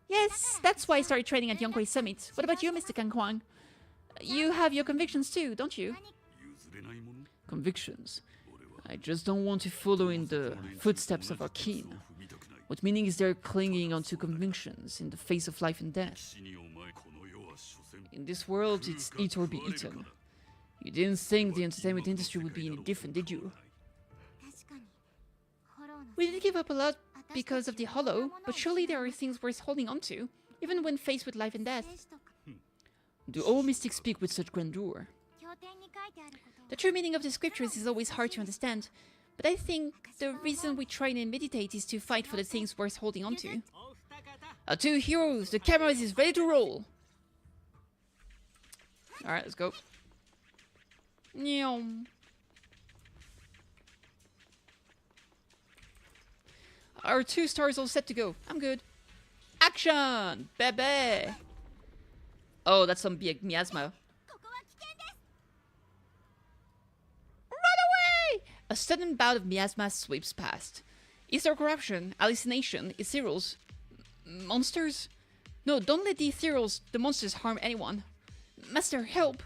Yes, that's why I started training at Yonghui Summit. What about you, Mr. Kang Huang? You have your convictions too, don't you? Convictions? I just don't want to follow in the footsteps of our kin. What meaning is there clinging onto convictions in the face of life and death? In this world, it's eat or be eaten. You didn't think the entertainment industry would be any different, did you? We did give up a lot because of the Hollow, but surely there are things worth holding on to, even when faced with life and death. Do all mystics speak with such grandeur? The true meaning of the scriptures is always hard to understand, but I think the reason we train and meditate is to fight for the things worth holding on to. Our two heroes, the camera is ready to roll. Alright, let's go. Nyom. Our 2 stars all set to go. I'm good. Action! Bebe! Oh, that's some big miasma. Run away! A sudden bout of miasma sweeps past. Is there corruption, hallucination, ethereals, monsters? No, don't let the ethereals, the monsters, harm anyone. Master, help!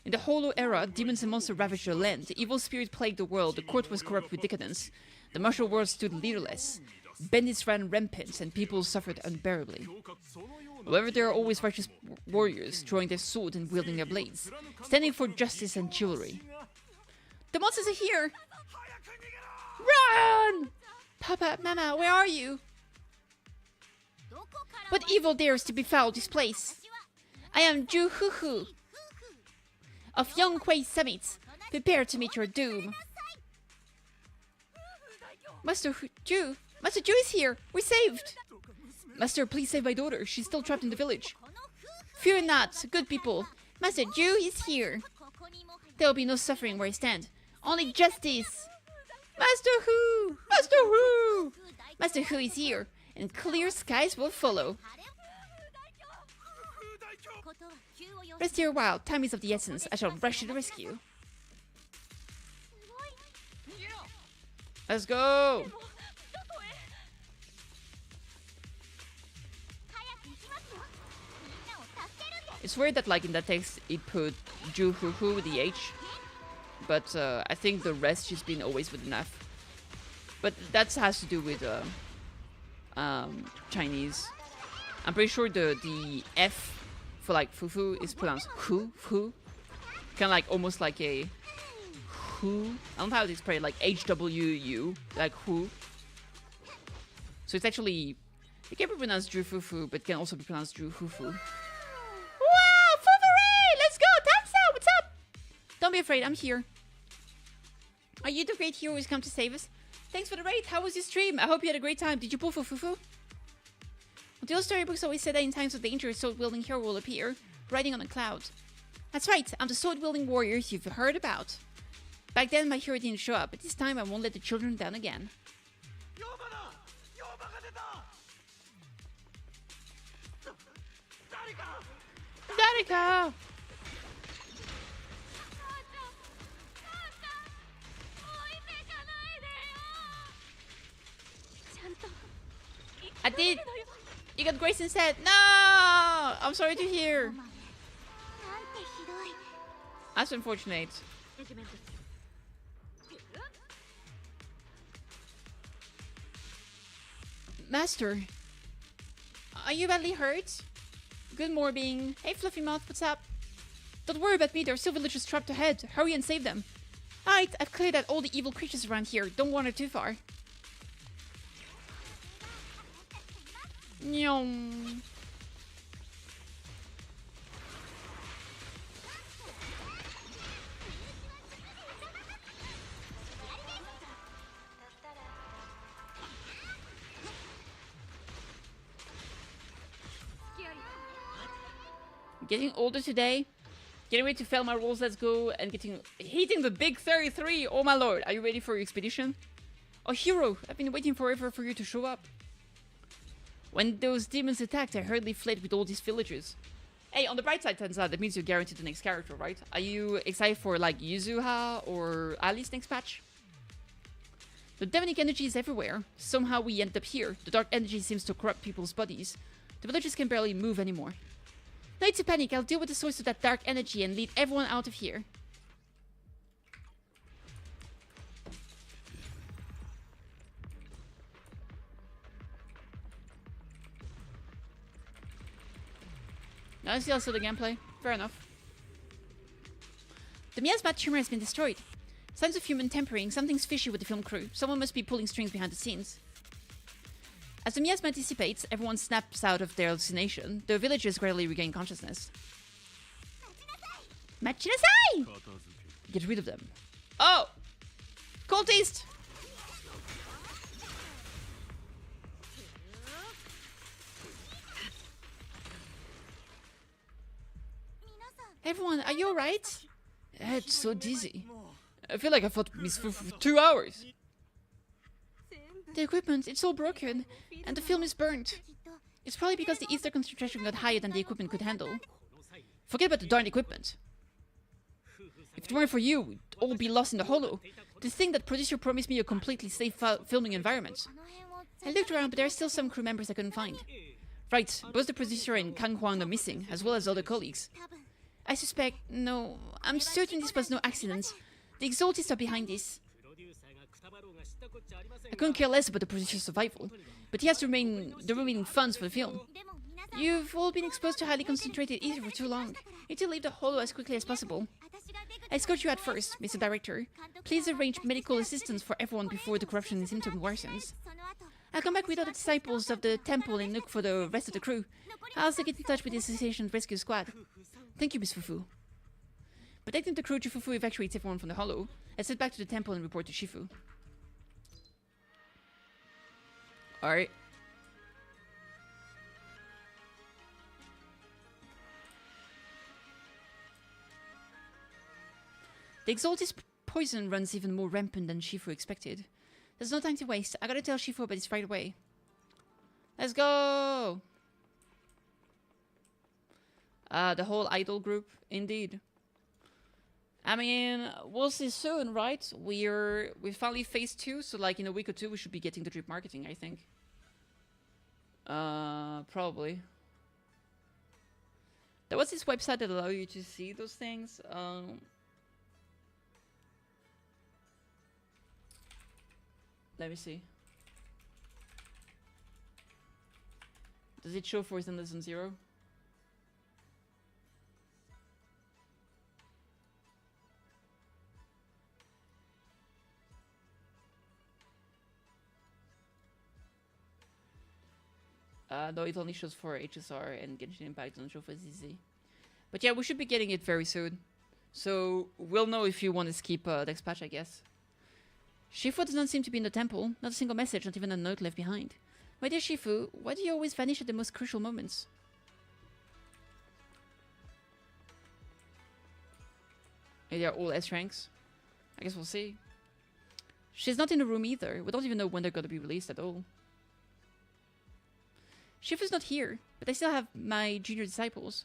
In the Hollow Era, demons and monsters ravaged the land. The evil spirit plagued the world. The court was corrupt with decadence. The martial world stood leaderless. Bandits ran rampant, and people suffered unbearably. However, there are always righteous warriors, drawing their sword and wielding their blades, standing for justice and chivalry. The monsters are here! Run! Papa, Mama, where are you? What evil dares to befoul this place? I am Fufu of Yonghui Summit. Prepare to meet your doom. Master Ju is here. We're saved. Master, please save my daughter. She's still trapped in the village. Fear not, good people. Master Ju is here. There will be no suffering where I stand. Only justice. Master Hu! Master Hu! Master Hu is here, and clear skies will follow. Rest here a while. Time is of the essence. I shall rush to the rescue. Let's go! It's weird that, like, in that text it put Juhuhu with the H, but I think the rest has been always with an F. But that has to do with Chinese. I'm pretty sure the F for like Fufu is pronounced Hu, Fu. Kind of like almost like a Hu. I don't know how to explain it, like HWU, like Hu. So it's actually, it can be pronounced Ju Fufu, but can also be pronounced Ju Hufu. Wow, Fufu! Let's go! Tansa, what's up? Don't be afraid, I'm here. Are you the great hero who's come to save us? Thanks for the raid. How was your stream? I hope you had a great time. Did you pull for Fufu? The old storybooks always said that in times of danger, a sword-wielding hero will appear, riding on a cloud. That's right, I'm the sword-wielding warrior you've heard about. Back then, my hero didn't show up, but this time I won't let the children down again. Darika! I did! You got Grace instead! No! I'm sorry to hear. That's unfortunate. Master, are you badly hurt? Good morning. Hey, Fluffy Mouth, what's up? Don't worry about me, there are still villagers trapped ahead. Hurry and save them. Alright, I've cleared out all the evil creatures around here. Don't wander too far. Nyom. Getting older today. Getting ready to fail my rolls, let's go. And hitting the big 33. Oh my lord, are you ready for your expedition? Oh hero, I've been waiting forever for you to show up. When those demons attacked, I hurriedly fled with all these villagers. Hey, on the bright side, turns out that means you're guaranteed the next character, right? Are you excited for like Yuzuha or Ali's next patch? The demonic energy is everywhere. Somehow we end up here. The dark energy seems to corrupt people's bodies. The villagers can barely move anymore. No need to panic, I'll deal with the source of that dark energy and lead everyone out of here. Now I see also the gameplay. Fair enough. The miasma tumor has been destroyed. Signs of human tampering. Something's fishy with the film crew. Someone must be pulling strings behind the scenes. As the miasma dissipates, everyone snaps out of their hallucination. The villagers gradually regain consciousness. Machinasai! Get rid of them. Oh! Cultist! Everyone, are you alright? It's so dizzy. I feel like I fought Miss Fufu for 2 hours. The equipment, it's all broken, and the film is burnt. It's probably because the ether concentration got higher than the equipment could handle. Forget about the darn equipment. If it weren't for you, we'd all be lost in the hollow. To think that producer promised me a completely safe filming environment. I looked around, but there are still some crew members I couldn't find. Right, both the producer and Kang Huang are missing, as well as other colleagues. I suspect... no, I'm certain this was no accident. The Exaltists are behind this. I couldn't care less about the producer's survival, but he has the remaining funds for the film. You've all been exposed to highly concentrated ether for too long. You need to leave the hollow as quickly as possible. I escort you out first, Mr. Director. Please arrange medical assistance for everyone before the corruption symptom worsens. I'll come back with other disciples of the temple and look for the rest of the crew. I'll also get in touch with the Association Rescue Squad. Thank you, Miss Fufu. Protecting the crew, Fufu evacuates everyone from the hollow. Let's head back to the temple and report to Shifu. Alright. The Exaltist poison runs even more rampant than Shifu expected. There's no time to waste. I gotta tell Shifu about this right away. Let's go! The whole idol group, indeed. I mean, we'll see soon, right? We're finally phase 2, so like in a week or two we should be getting the drip marketing, I think. Probably. There was this website that allowed you to see those things. Let me see. Does it show Force and less than 0? No, it only shows for HSR and Genshin Impact, doesn't show for ZZ. But yeah, we should be getting it very soon. So we'll know if you want to skip next patch, I guess. Shifu does not seem to be in the temple. Not a single message, not even a note left behind. My dear Shifu, why do you always vanish at the most crucial moments? They are all S ranks. I guess we'll see. She's not in the room either. We don't even know when they're going to be released at all. Shifu's not here, but I still have my junior disciples.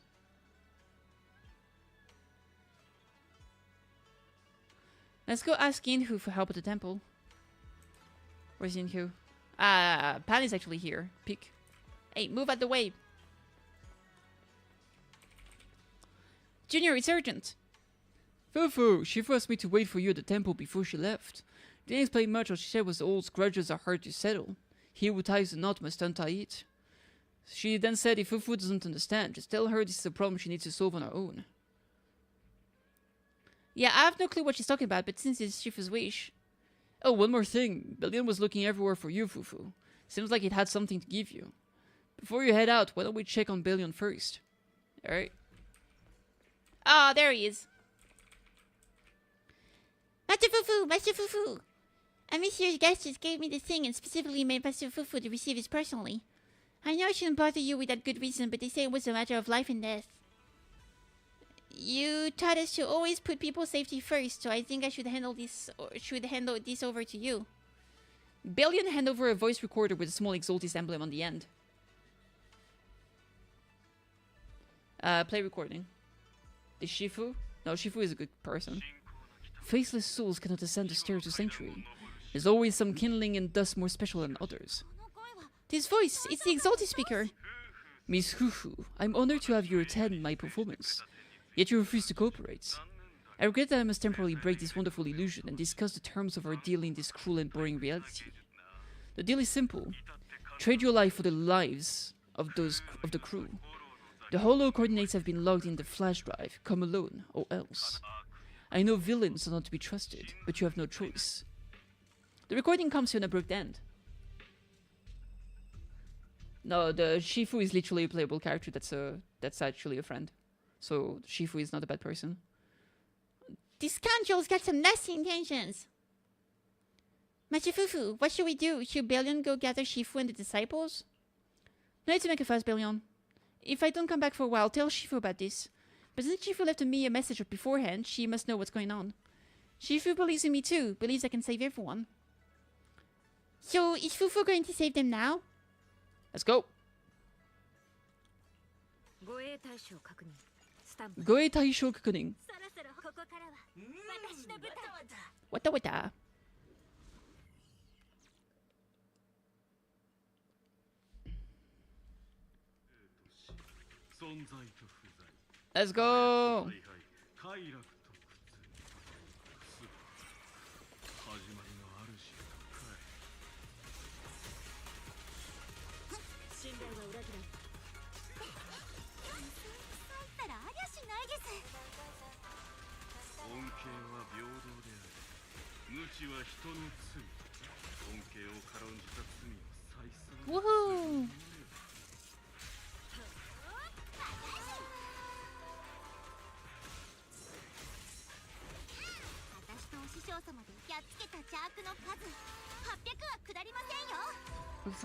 Let's go ask Inhu for help at the temple. Where's Inhu? Pan is actually here. Peek. Hey, move out the way. Junior, it's urgent. Fufu, Shifu asked me to wait for you at the temple before she left. Didn't explain much. All she said was old grudges are hard to settle. He who ties the knot must untie it. She then said if Fufu doesn't understand, just tell her this is a problem she needs to solve on her own. Yeah, I have no clue what she's talking about, but since it's Shifu's wish... Oh, one more thing. Billion was looking everywhere for you, Fufu. Seems like it had something to give you. Before you head out, why don't we check on Billion first? Alright. Ah, there he is. Master Fufu! Master Fufu! A Monsieur Gachas gave me this thing and specifically made Master Fufu to receive it personally. I know I shouldn't bother you with that good reason, but they say it was a matter of life and death. You taught us to always put people's safety first, so I think I should handle this over to you. Billion hand over a voice recorder with a small Exaltist emblem on the end. Play recording. Is Shifu? No, Shifu is a good person. Faceless souls cannot ascend the stairs to sanctuary. There's always some kindling and dust more special than others. This voice, it's the Exalted speaker. Miss Fufu, I'm honored to have you attend my performance. Yet you refuse to cooperate. I regret that I must temporarily break this wonderful illusion and discuss the terms of our deal in this cruel and boring reality. The deal is simple. Trade your life for the lives of the crew. The hollow coordinates have been logged in the flash drive. Come alone, or else. I know villains are not to be trusted, but you have no choice. The recording comes to an abrupt end. No, the Shifu is literally a playable character that's actually a friend. So Shifu is not a bad person. This scoundrel's got some nasty intentions. Master Fufu, what should we do? Should Billion go gather Shifu and the disciples? No need to make a fuss, Billion. If I don't come back for a while, tell Shifu about this. But since Shifu left me a message beforehand, she must know what's going on. Shifu believes in me too, believes I can save everyone. So, is Fufu going to save them now? Let's go. Goe Taisho Kukuning. Wata wata. Let's go. Woohoo!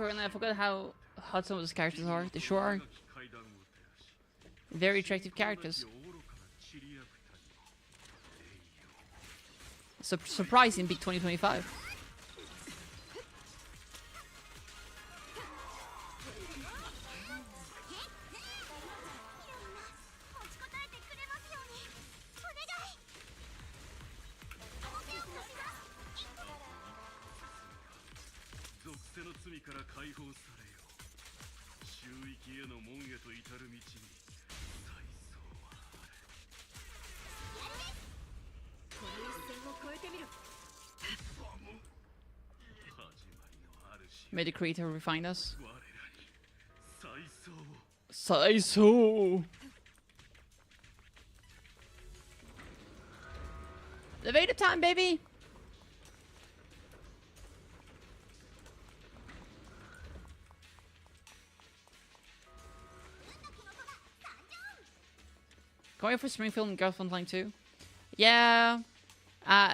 I forgot how hot some of those characters are. They sure are. Very attractive characters. Surprising big 2025. May the creator refine us. Saiso! Elevator time, baby! Going for Springfield and Girlfriend Line 2? Yeah.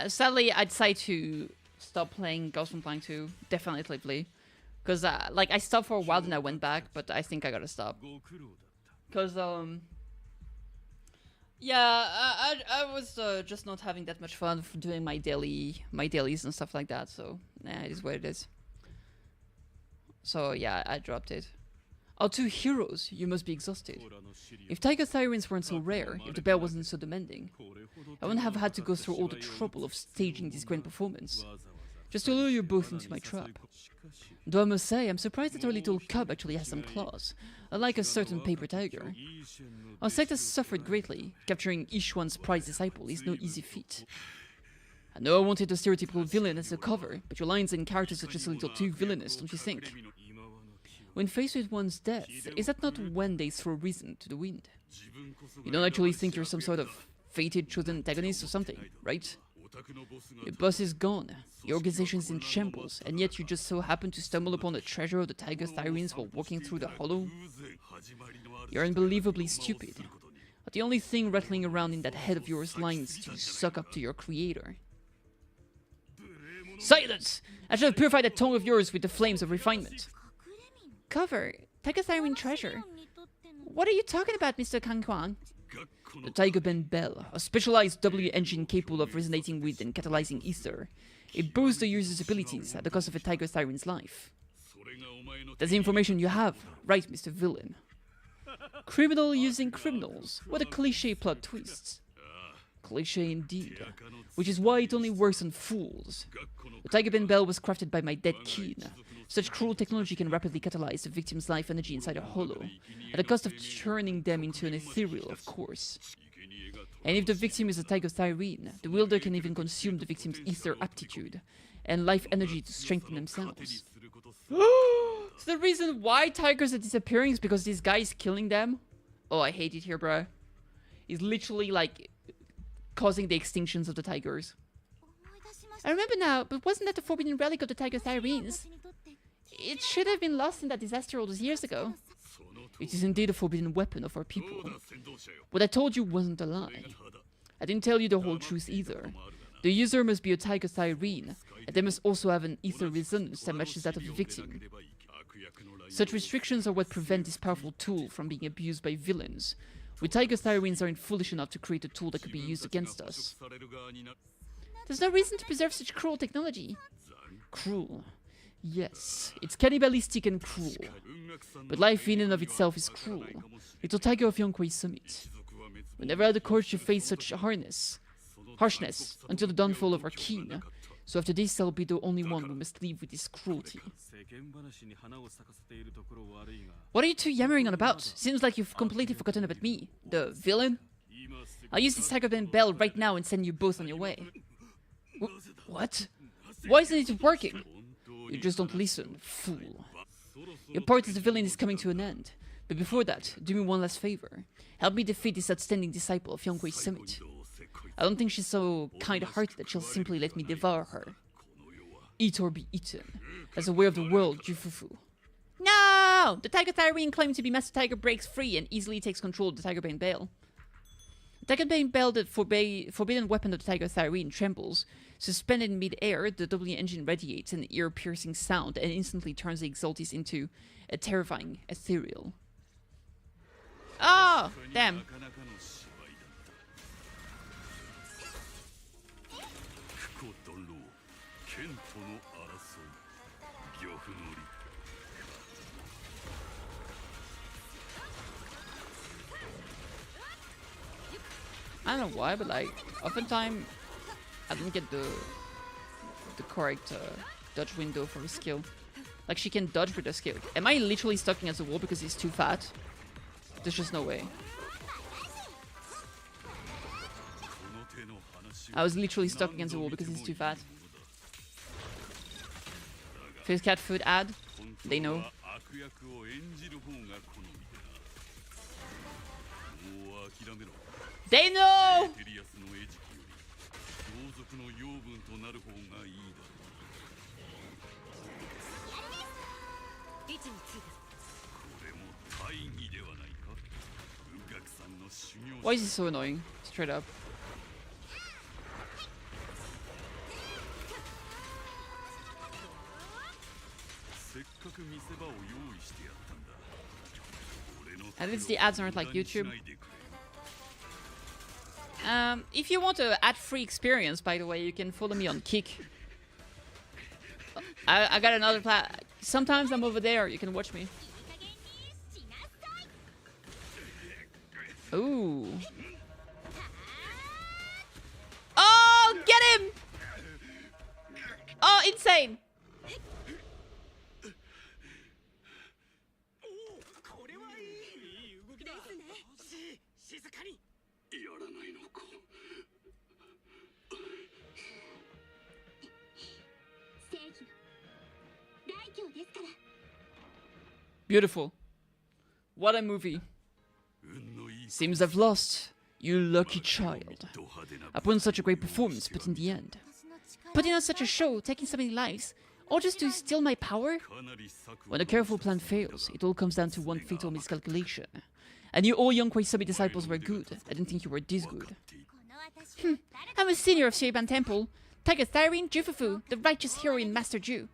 Sadly, I'd say to stop playing Ghost from Flying 2. Definitely. Because, like, I stopped for a while, then I went back, but I think I gotta stop. Because, yeah, I was just not having that much fun doing my dailies and stuff like that, so, nah, it is what it is. So, yeah, I dropped it. Our two heroes, you must be exhausted. If Tiger Sirens weren't so rare, if the bell wasn't so demanding, I wouldn't have had to go through all the trouble of staging this grand performance. Just to lure you both into my trap. Though I must say, I'm surprised that our little cub actually has some claws, unlike a certain paper tiger. Our sect has suffered greatly. Capturing each one's prized disciple is no easy feat. I know I wanted a stereotypical villain as a cover, but your lines and characters are just a little too villainous, don't you think? When faced with one's death, is that not when they throw reason to the wind? You don't actually think you're some sort of fated chosen antagonist or something, right? Your boss is gone, your organization is in shambles, and yet you just so happen to stumble upon the treasure of the Tiger Sirens while walking through the hollow? You're unbelievably stupid. But the only thing rattling around in that head of yours lines to suck up to your creator. Silence! I should have purified that tongue of yours with the flames of refinement. Cover, Tiger Siren treasure. What are you talking about, Mr. Kangquan? The Tiger Bend Bell, a specialized W engine capable of resonating with and catalyzing ether. It boosts the user's abilities at the cost of a Tiger Siren's life. That's the information you have, right, Mr. Villain? Criminal using criminals. What a cliché plot twist. Cliché indeed. Which is why it only works on fools. The Tiger Bend Bell was crafted by my dead kin. Such cruel technology can rapidly catalyze the victim's life energy inside a hollow, at the cost of turning them into an ethereal, of course. And if the victim is a Tiger Siren, the wielder can even consume the victim's ether aptitude and life energy to strengthen themselves. So the reason why tigers are disappearing is because this guy is killing them? Oh, I hate it here, bro. He's literally, like, causing the extinctions of the tigers. I remember now, but wasn't that the forbidden relic of the Tiger Sirens? It should have been lost in that disaster all those years ago. It is indeed a forbidden weapon of our people. What I told you wasn't a lie. I didn't tell you the whole truth either. The user must be a tiger siren, and they must also have an ether resonance that matches that of the victim. Such restrictions are what prevent this powerful tool from being abused by villains. We tiger sirens aren't foolish enough to create a tool that could be used against us. There's no reason to preserve such cruel technology. Cruel. Yes, it's cannibalistic and cruel. But life in and of itself is cruel. Little tiger of Yonkwei Summit. We never had the courage to face such harshness until the downfall of our king. So after this, I'll be the only one who must live with this cruelty. What are you two yammering on about? Seems like you've completely forgotten about me. The villain? I'll use this tiger bell right now and send you both on your way. What? Why isn't it working? You just don't listen, fool. Your part as the villain is coming to an end. But before that, do me one last favor. Help me defeat this outstanding disciple of Yonkwei Summit. I don't think she's so kind-hearted that she'll simply let me devour her. Eat or be eaten. As a way of the world, Fufu. No! The Tiger Siren claimed to be Master Tiger breaks free and easily takes control of the Tiger Bane Bell. The Tiger Bane Bell, the forbidden weapon of the Tiger Siren, trembles. Suspended in mid-air, the W engine radiates an ear-piercing sound and instantly turns the Exaltis into a terrifying ethereal. Oh! Damn. I don't know why, but like, oftentimes I don't get the correct dodge window for his skill. Like, she can dodge with her skill. Am I literally stuck against the wall because he's too fat? There's just no way. I was literally stuck against the wall because he's too fat. Face cat food ad. They know. They know! Why is he so annoying? Straight up. At least the ads aren't like YouTube. If you want an ad-free experience, by the way, you can follow me on Kick. I got another sometimes I'm over there, you can watch me. Ooh. Oh, get him! Oh, insane! Beautiful. What a movie. Seems I've lost, you lucky child. I put on such a great performance, but in the end, putting on such a show, taking so many lives, all just to steal my power? When a careful plan fails, it all comes down to one fatal miscalculation. I knew all Yonkwei Summit disciples were good. I didn't think you were this good. I'm a senior of Sheiban Temple. Tiger Siren, Fufu, the righteous hero in Master Ju.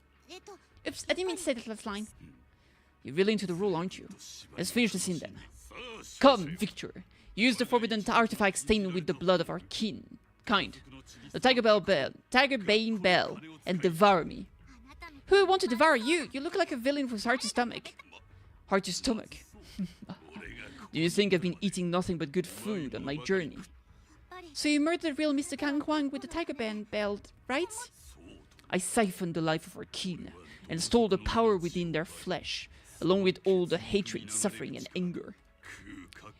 Oops, I didn't mean to say that last line. You're really into the role, aren't you? Let's finish the scene then. Come, Victor. Use the forbidden artifact stained with the blood of our kind. The Tiger Bane Bell, and devour me. Who would want to devour you? You look like a villain who's hard to stomach. Hard to stomach. Do you think I've been eating nothing but good food on my journey? So you murdered real Mr. Kang Huang with the Tiger Bane Bell, right? I siphoned the life of our kin and stole the power within their flesh, along with all the hatred, suffering, and anger.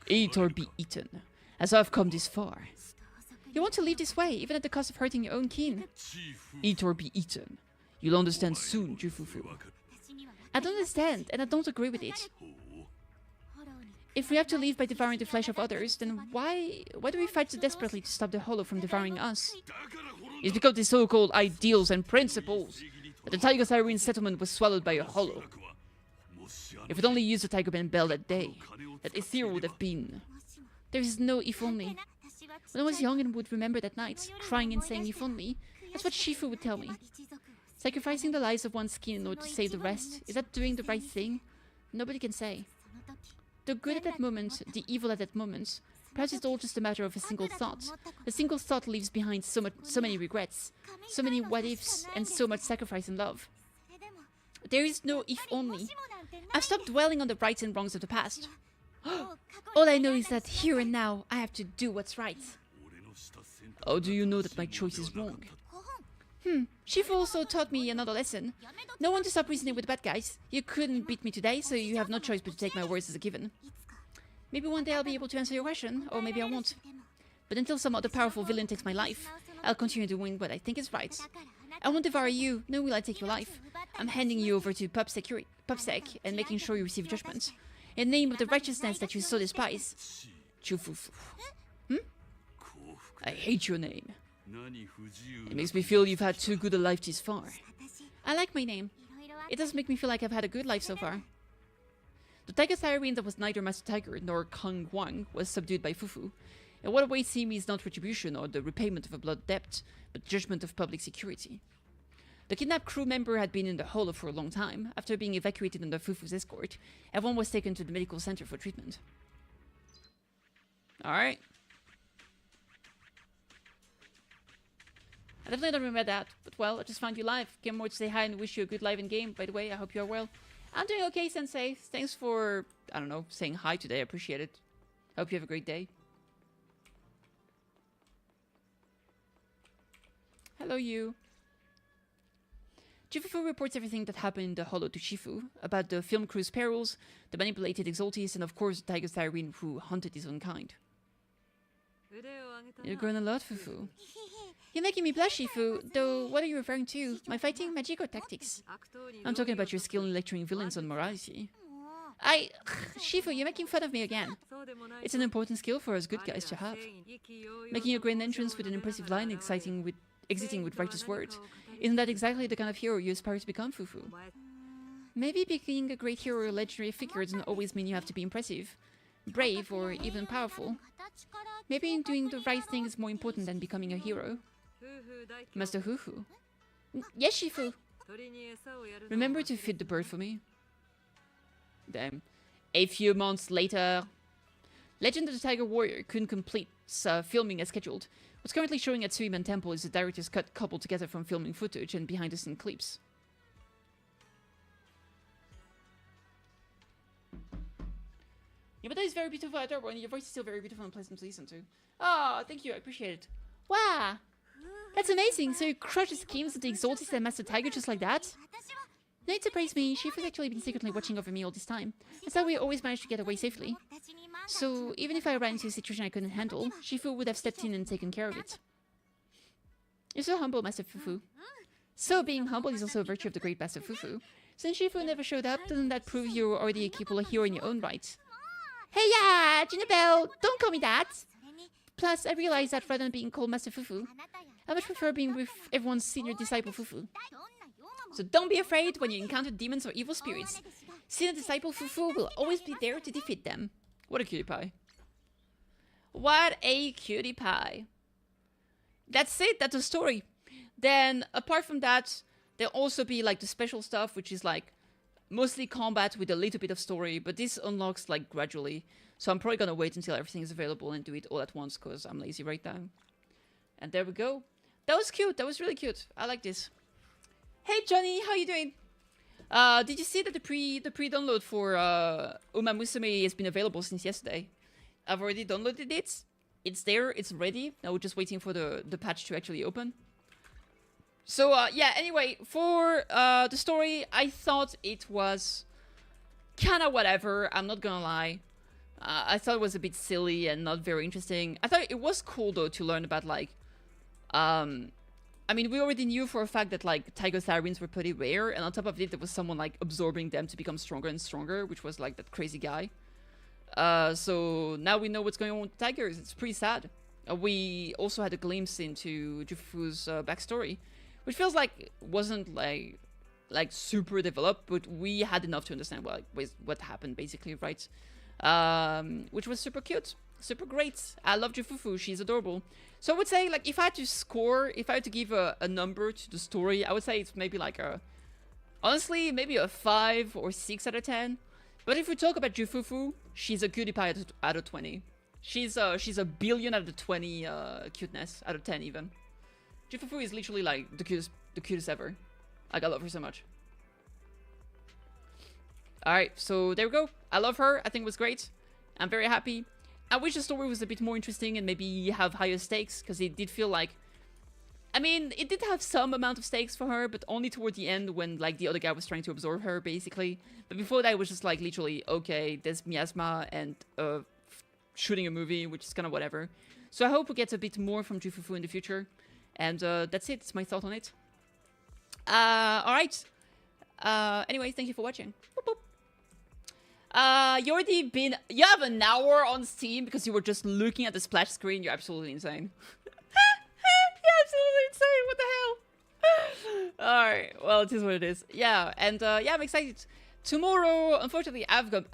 Eat or be eaten, as I've come this far. You want to live this way, even at the cost of hurting your own kin? Eat or be eaten. You'll understand soon, Fufu. I don't understand, and I don't agree with it. If we have to live by devouring the flesh of others, then why do we fight so desperately to stop the Hollow from devouring us? It's because the so-called ideals and principles that the Tiger Siren settlement was swallowed by a Hollow. If we'd only used the Tiger Bane Bell that day, that ethereal would have been. There is no if only. When I was young and would remember that night, crying and saying if only, that's what Shifu would tell me. Sacrificing the lives of one's skin in order to save the rest, is that doing the right thing? Nobody can say. The good at that moment, the evil at that moment, perhaps it's all just a matter of a single thought. A single thought leaves behind so many regrets, so many what-ifs, and so much sacrifice and love. There is no if only. I've stopped dwelling on the rights and wrongs of the past. All I know is that here and now, I have to do what's right. How do you know that my choice is wrong? Shifu also taught me another lesson. No one to stop reasoning with bad guys. You couldn't beat me today, so you have no choice but to take my words as a given. Maybe one day I'll be able to answer your question, or maybe I won't. But until some other powerful villain takes my life, I'll continue doing what I think is right. I won't devour you, nor will I take your life. I'm handing you over to PubSec and making sure you receive judgment. In the name of the righteousness that you so despise. Fufu. I hate your name. It makes me feel you've had too good a life this far. I like my name. It does make me feel like I've had a good life so far. The tiger siren that was neither Master Tiger nor Kang Wang was subdued by Fufu. And what awaits him is not retribution or the repayment of a blood debt, but judgment of public security. The kidnapped crew member had been in the hollow for a long time. After being evacuated under Fufu's escort, everyone was taken to the medical center for treatment. Alright. I definitely don't remember that, but well, I just found you live. Came more to say hi and wish you a good live in game. By the way, I hope you are well. I'm doing okay, Sensei. Thanks for, I don't know, saying hi today. I appreciate it. Hope you have a great day. Hello, you. Fufu reports everything that happened in the hollow to Shifu, about the film crew's perils, the manipulated Exaltis, and of course the tiger siren who hunted his own kind. You've grown a lot, Fufu. You're making me blush, Shifu, though what are you referring to? My fighting, magic, or tactics? I'm talking about your skill in lecturing villains on morality. Shifu, you're making fun of me again. It's an important skill for us good guys to have. Making a grand entrance with an impressive line, exiting with righteous words. Isn't that exactly the kind of hero you aspire to become, Fufu? Maybe being a great hero or legendary figure doesn't always mean you have to be impressive, brave, or even powerful. Maybe doing the right thing is more important than becoming a hero. Master Fufu. Yes, Shifu. Remember to feed the bird for me. Damn. A few months later, Legend of the Tiger Warrior couldn't complete filming as scheduled. What's currently showing at Suiman Temple is the director's cut coupled together from filming footage and behind-the-scenes clips. Yeah, but that is very beautiful, adorable, and your voice is still very beautiful and pleasant to listen to. Oh, thank you, I appreciate it. Wow! That's amazing, so you crush the schemes of the Exaltis and Master Tiger just like that? No, it surprised me. Shifu's actually been secretly watching over me all this time. That's how we always managed to get away safely. So, even if I ran into a situation I couldn't handle, Shifu would have stepped in and taken care of it. You're so humble, Master Fufu. So, being humble is also a virtue of the great Master Fufu. Since Shifu never showed up, doesn't that prove you're already a capable hero in your own right? Hey yeah, Jinabelle, don't call me that! Plus, I realize that rather than being called Master Fufu, I much prefer being with everyone's senior disciple Fufu. So don't be afraid when you encounter demons or evil spirits. Senior disciple Fufu will always be there to defeat them. What a cutie pie. What a cutie pie. That's it, that's the story. Then, apart from that, there'll also be like the special stuff, which is like mostly combat with a little bit of story, but this unlocks like gradually. So I'm probably gonna wait until everything is available and do it all at once, because I'm lazy right now. And there we go. That was cute, that was really cute. I like this. Hey Johnny, how you doing? Did you see that the pre-download for Uma Musume has been available since yesterday? I've already downloaded it. It's there, it's ready. Now we're just waiting for the patch to actually open. So yeah, anyway, for the story, I thought it was kind of whatever, I'm not gonna lie. I thought it was a bit silly and not very interesting. I thought it was cool though to learn about like, I mean, we already knew for a fact that like tiger sirens were pretty rare, and on top of it, there was someone like absorbing them to become stronger and stronger, which was like that crazy guy. So now we know what's going on with tigers. It's pretty sad. We also had a glimpse into Jufu's backstory, which feels like wasn't like super developed, but we had enough to understand what happened basically, right? Which was super cute. super great. I love Fufu. She's adorable. So I would say, like, if I had to score, if I had to give a number to the story, I would say it's maybe like a, honestly, maybe a 5 or 6 out of 10. But if we talk about Fufu, she's a cutie pie out of 20. She's a billion out of 20 cuteness, out of 10 even. Fufu is literally like the cutest ever. Like, I love her so much. Alright, so there we go. I love her. I think it was great. I'm very happy. I wish the story was a bit more interesting and maybe have higher stakes, because it did feel like, I mean, it did have some amount of stakes for her, but only toward the end when, like, the other guy was trying to absorb her, basically. But before that, it was just, like, literally, okay, there's miasma and shooting a movie, which is kind of whatever. So I hope we get a bit more from Fufu in the future. And that's it. It's my thought on it. Alright. Anyway, thank you for watching. Boop, boop. You have an hour on Steam because you were just looking at the splash screen. You're absolutely insane. You're absolutely insane. What the hell? Alright, well, it is what it is. Yeah, and yeah, I'm excited. Tomorrow, unfortunately, I've got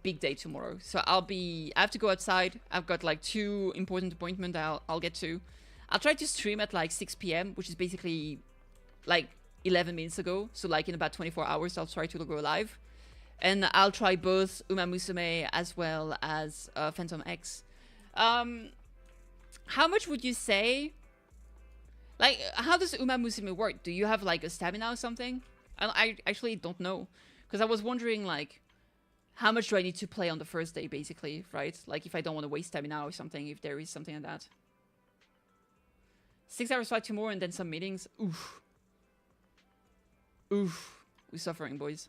big day tomorrow. So I have to go outside. I've got like 2 important appointments I'll get to. I'll try to stream at like 6 p.m., which is basically like 11 minutes ago. So like in about 24 hours, I'll try to go live. And I'll try both Uma Musume as well as Phantom X. How much would you say? Like, how does Uma Musume work? Do you have like a stamina or something? I actually don't know. Because I was wondering, like, how much do I need to play on the first day, basically, right? Like, if I don't want to waste stamina or something, if there is something like that. 6 hours flight tomorrow and then some meetings. Oof. Oof. We're suffering, boys.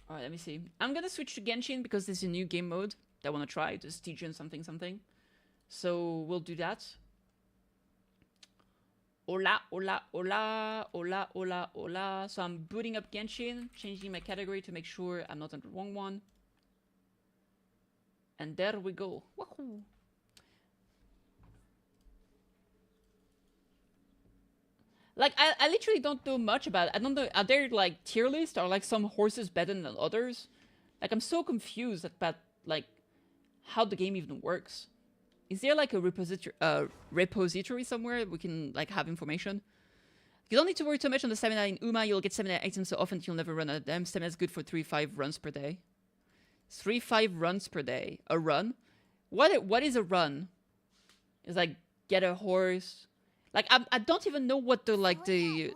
Alright, let me see. I'm gonna switch to Genshin because there's a new game mode that I want to try. The Stygian something something. So we'll do that. Hola, hola, hola, hola, hola, hola. So I'm booting up Genshin, changing my category to make sure I'm not on the wrong one. And there we go. Woohoo! Like, I literally don't know much about it. I don't know, are there, like, tier lists? Are, like, some horses better than others? Like, I'm so confused about, like, how the game even works. Is there, like, a repository somewhere we can, like, have information? You don't need to worry too much on the stamina in Uma. You'll get stamina items so often you'll never run out of them. Stamina is good for 3-5 runs per day. 3-5 runs per day. A run? What is a run? It's like, get a horse... Like, I don't even know what the, like, the...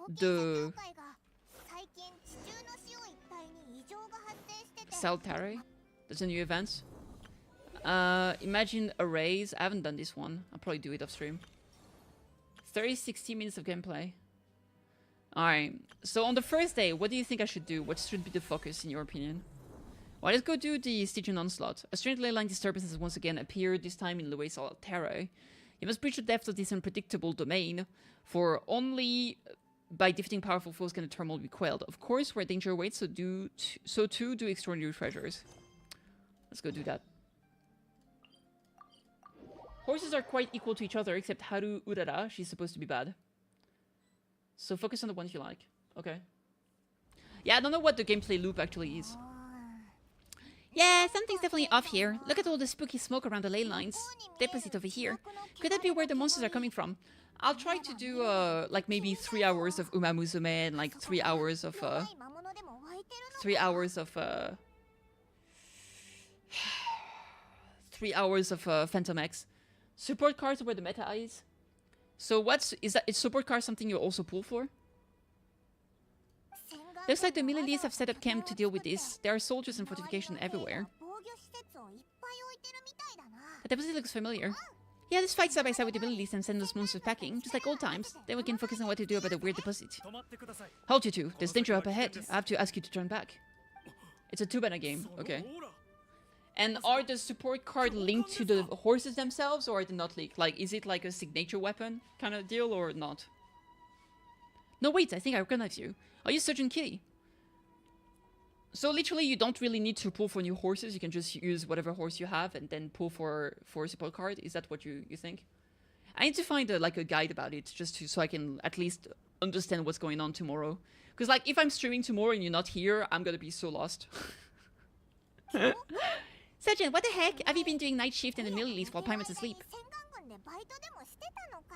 Saltare? That's a new event. Imagine arrays. I haven't done this one. I'll probably do it off stream. 60 minutes of gameplay. Alright. So on the first day, what do you think I should do? What should be the focus, in your opinion? Well, let's go do the Stygian Onslaught. A strange ley line disturbance has once again appeared, this time in Luis Saltare. You must breach the depth of this unpredictable domain, for only by defeating powerful foes can the turmoil be quelled. Of course, where danger awaits, so too do extraordinary treasures. Let's go do that. Horses are quite equal to each other, except Haru Urara, she's supposed to be bad. So focus on the ones you like. Okay. Yeah, I don't know what the gameplay loop actually is. Yeah, something's definitely off here. Look at all the spooky smoke around the ley lines. Deposit over here. Could that be where the monsters are coming from? I'll try to do, like, maybe 3 hours of Uma Musume and, like, 3 hours of, 3 hours of, 3 hours of, Phantom X. Support cards are where the meta is. So is support card something you also pull for? Looks like the Millilies have set up camp to deal with this. There are soldiers and fortification everywhere. The deposit looks familiar. Yeah, let's fight side by side with the Millilies and send those monsters packing, just like old times. Then we can focus on what to do about the weird deposit. Halt, you two. There's danger up ahead. I have to ask you to turn back. It's a 2-banner game. Okay. And are the support card linked to the horses themselves, or are they not linked? Like, is it like a signature weapon kind of deal, or not? No, wait, I think I recognize you. Are you Surgeon Kitty? So literally, you don't really need to pull for new horses. You can just use whatever horse you have and then pull for a support card. Is that what you think? I need to find like a guide about it, just so I can at least understand what's going on tomorrow. Because like if I'm streaming tomorrow and you're not here, I'm gonna be so lost. Sergeant, what the heck? Have you been doing night shift in the middle east while Paimon's asleep?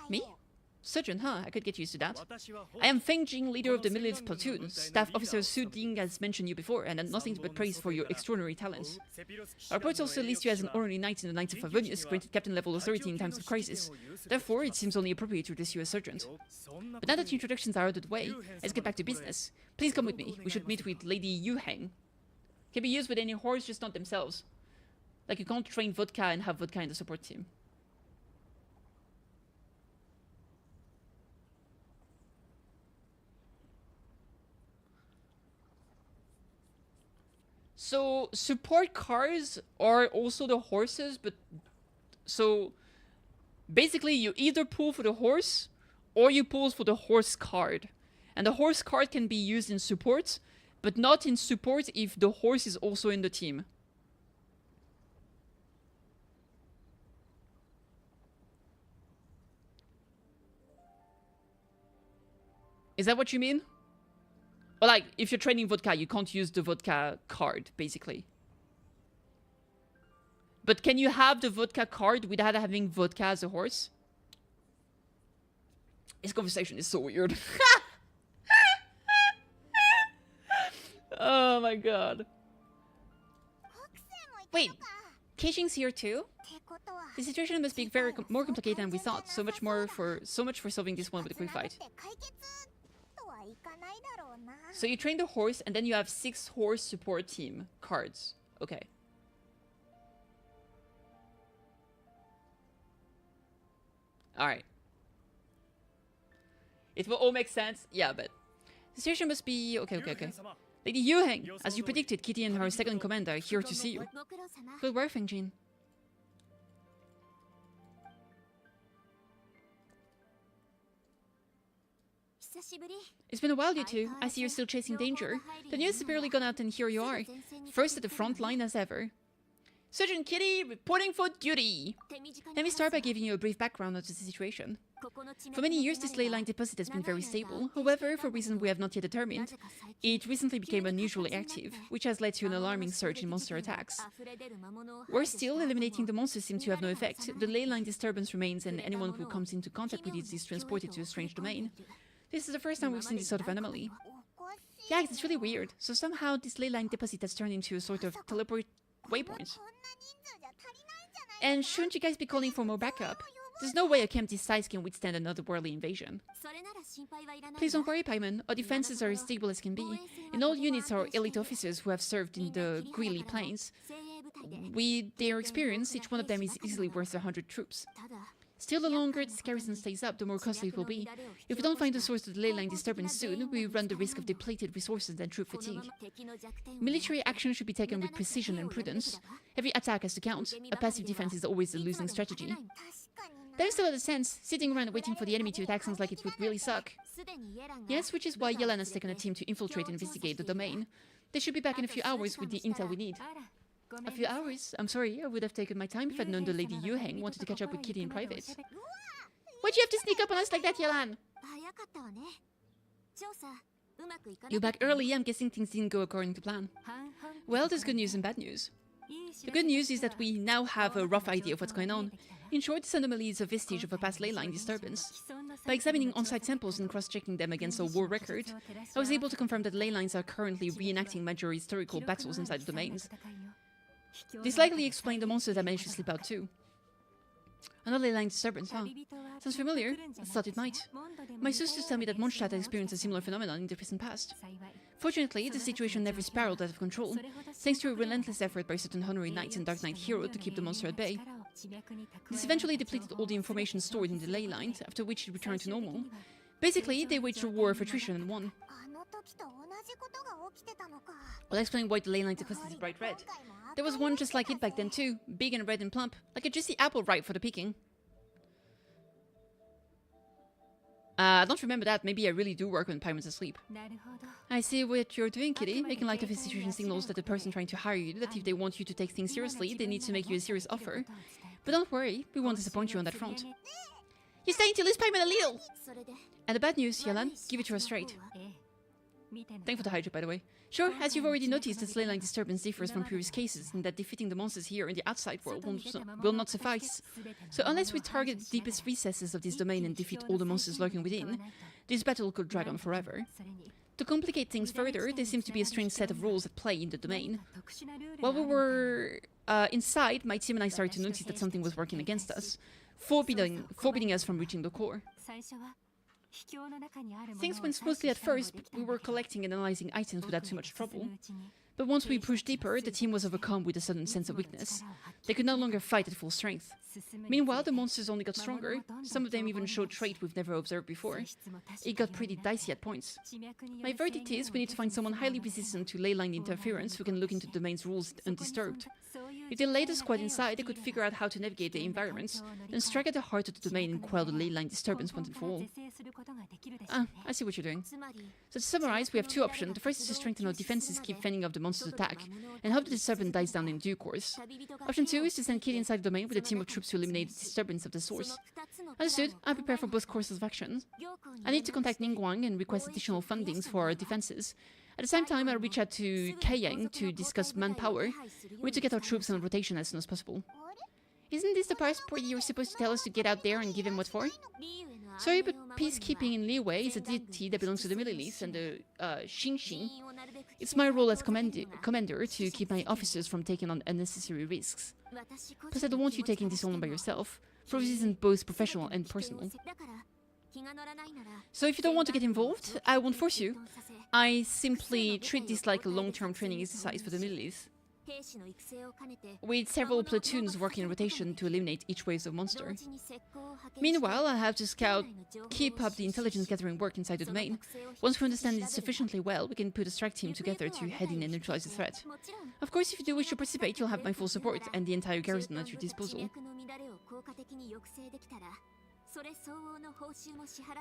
Me? Sergeant, huh? I could get used to that. I am Feng Jing, leader of the Middle East platoon. Staff Officer Su Ding has mentioned you before, and had nothing but praise for your extraordinary talents. Our reports also list you as an honorary knight in the Knights of Favonius, granted captain-level authority in times of crisis. Therefore, it seems only appropriate to address you as Sergeant. But now that the introductions are out of the way, let's get back to business. Please come with me. We should meet with Lady Yuheng. Can be used with any horse, just not themselves. Like, you can't train vodka and have vodka in the support team. So, support cars are also the horses, but... So, basically you either pull for the horse, or you pull for the horse card. And the horse card can be used in support, but not in support if the horse is also in the team. Is that what you mean? Or like, if you're training vodka, you can't use the vodka card, basically. But can you have the vodka card without having vodka as a horse? This conversation is so weird. Oh my god. Wait, Keijing's here too? The situation must be very more complicated than we thought. So much for solving this one with a quick fight. So you train the horse, and then you have 6 horse support team cards. Okay. Alright. It will all make sense. Yeah, but... The situation must be... Okay. Lady Yuheng, as you predicted, Kitty and her second in command are here to see you. Good work, Feng Jin. It's been a while, you two. I see you're still chasing danger. The news has barely gone out and here you are. First at the front line as ever. Sergeant Kitty, reporting for duty! Let me start by giving you a brief background of the situation. For many years, this ley line deposit has been very stable. However, for reasons we have not yet determined, it recently became unusually active, which has led to an alarming surge in monster attacks. Worse still, eliminating the monsters seemed to have no effect. The ley line disturbance remains, and anyone who comes into contact with it is transported to a strange domain. This is the first time we've seen this sort of anomaly. Yeah, it's really weird. So somehow this ley line deposit has turned into a sort of teleport waypoint. And shouldn't you guys be calling for more backup? There's no way a camp this size can withstand another worldly invasion. Please don't worry, Paimon. Our defenses are as stable as can be. And all units are elite officers who have served in the Wiggly Plains. With their experience, each one of them is easily worth 100 troops. Still, the longer this garrison stays up, the more costly it will be. If we don't find the source of the ley line disturbance soon, we run the risk of depleted resources and troop fatigue. Military action should be taken with precision and prudence. Every attack has to count. A passive defense is always a losing strategy. That makes a lot of sense. Sitting around waiting for the enemy to attack sounds like it would really suck. Yes, which is why Yelan has taken a team to infiltrate and investigate the domain. They should be back in a few hours with the intel we need. A few hours? I'm sorry, I would have taken my time if I'd known the Lady Yuheng wanted to catch up with Kitty in private. Why'd you have to sneak up on us like that, Yelan? You're back early. I'm guessing things didn't go according to plan. Well, there's good news and bad news. The good news is that we now have a rough idea of what's going on. In short, this anomaly is a vestige of a past ley line disturbance. By examining on-site samples and cross-checking them against a war record, I was able to confirm that ley lines are currently reenacting major historical battles inside the domains. This likely explained the monsters that managed to slip out too. Another ley line disturbance, huh? Sounds familiar. I thought it might. My sisters tell me that Mondstadt has experienced a similar phenomenon in the recent past. Fortunately, the situation never spiraled out of control, thanks to a relentless effort by certain honorary knights and dark knight hero to keep the monster at bay. This eventually depleted all the information stored in the ley lines, after which it returned to normal. Basically, they waged a war of attrition and won. I'll explain why the ley line deposit is bright red. There was one just like it back then too, big and red and plump, like a juicy apple ripe for the picking. I don't remember that. Maybe I really do work when Paimon's asleep. I see what you're doing, Kitty. Making light of his situation signals that the person trying to hire you, that if they want you to take things seriously, they need to make you a serious offer. But don't worry, we won't disappoint you on that front. He's starting to lose payment a little. And the bad news, Yelan, give it to us straight. Thank for the hydrate, by the way. Sure, as you've already noticed, this leyline disturbance differs from previous cases in that defeating the monsters here in the outside world will not suffice. So unless we target the deepest recesses of this domain and defeat all the monsters lurking within, this battle could drag on forever. To complicate things further, there seems to be a strange set of rules at play in the domain. While we were inside, my team and I started to notice that something was working against us, forbidding us from reaching the core. Things went smoothly at first, but we were collecting and analyzing items without too much trouble. But once we pushed deeper, the team was overcome with a sudden sense of weakness. They could no longer fight at full strength. Meanwhile, the monsters only got stronger. Some of them even showed traits we've never observed before. It got pretty dicey at points. My verdict is we need to find someone highly resistant to leyline interference who can look into the domain's rules undisturbed. If they lay the squad inside, they could figure out how to navigate the environment, then strike at the heart of the domain and quell the leyline disturbance once and for all. Ah, I see what you're doing. So to summarize, we have two options. The first is to strengthen our defenses, keep fending off the monster's attack, and hope the disturbance dies down in due course. Option 2 is to send Kitty inside the domain with a team of troops to eliminate the disturbance of the source. Understood, I'm prepared for both courses of action. I need to contact Ningguang and request additional fundings for our defenses. At the same time, I'll reach out to Kaiyang to discuss manpower. We need to get our troops on rotation as soon as possible. Isn't this the passport you're supposed to tell us to get out there and give him what for? Sorry, but peacekeeping in Liyue is a deity that belongs to the Millilies and the Xingxing. It's my role as commander to keep my officers from taking on unnecessary risks. Plus, I don't want you taking this on by yourself, for reasons both professional and personal. So if you don't want to get involved, I won't force you. I simply treat this like a long-term training exercise for the Millilies, with several platoons working in rotation to eliminate each wave of monster. Meanwhile, I have to keep up the intelligence gathering work inside the domain. Once we understand it sufficiently well, we can put a strike team together to head in and neutralize the threat. Of course, if you do wish to participate, you'll have my full support and the entire garrison at your disposal.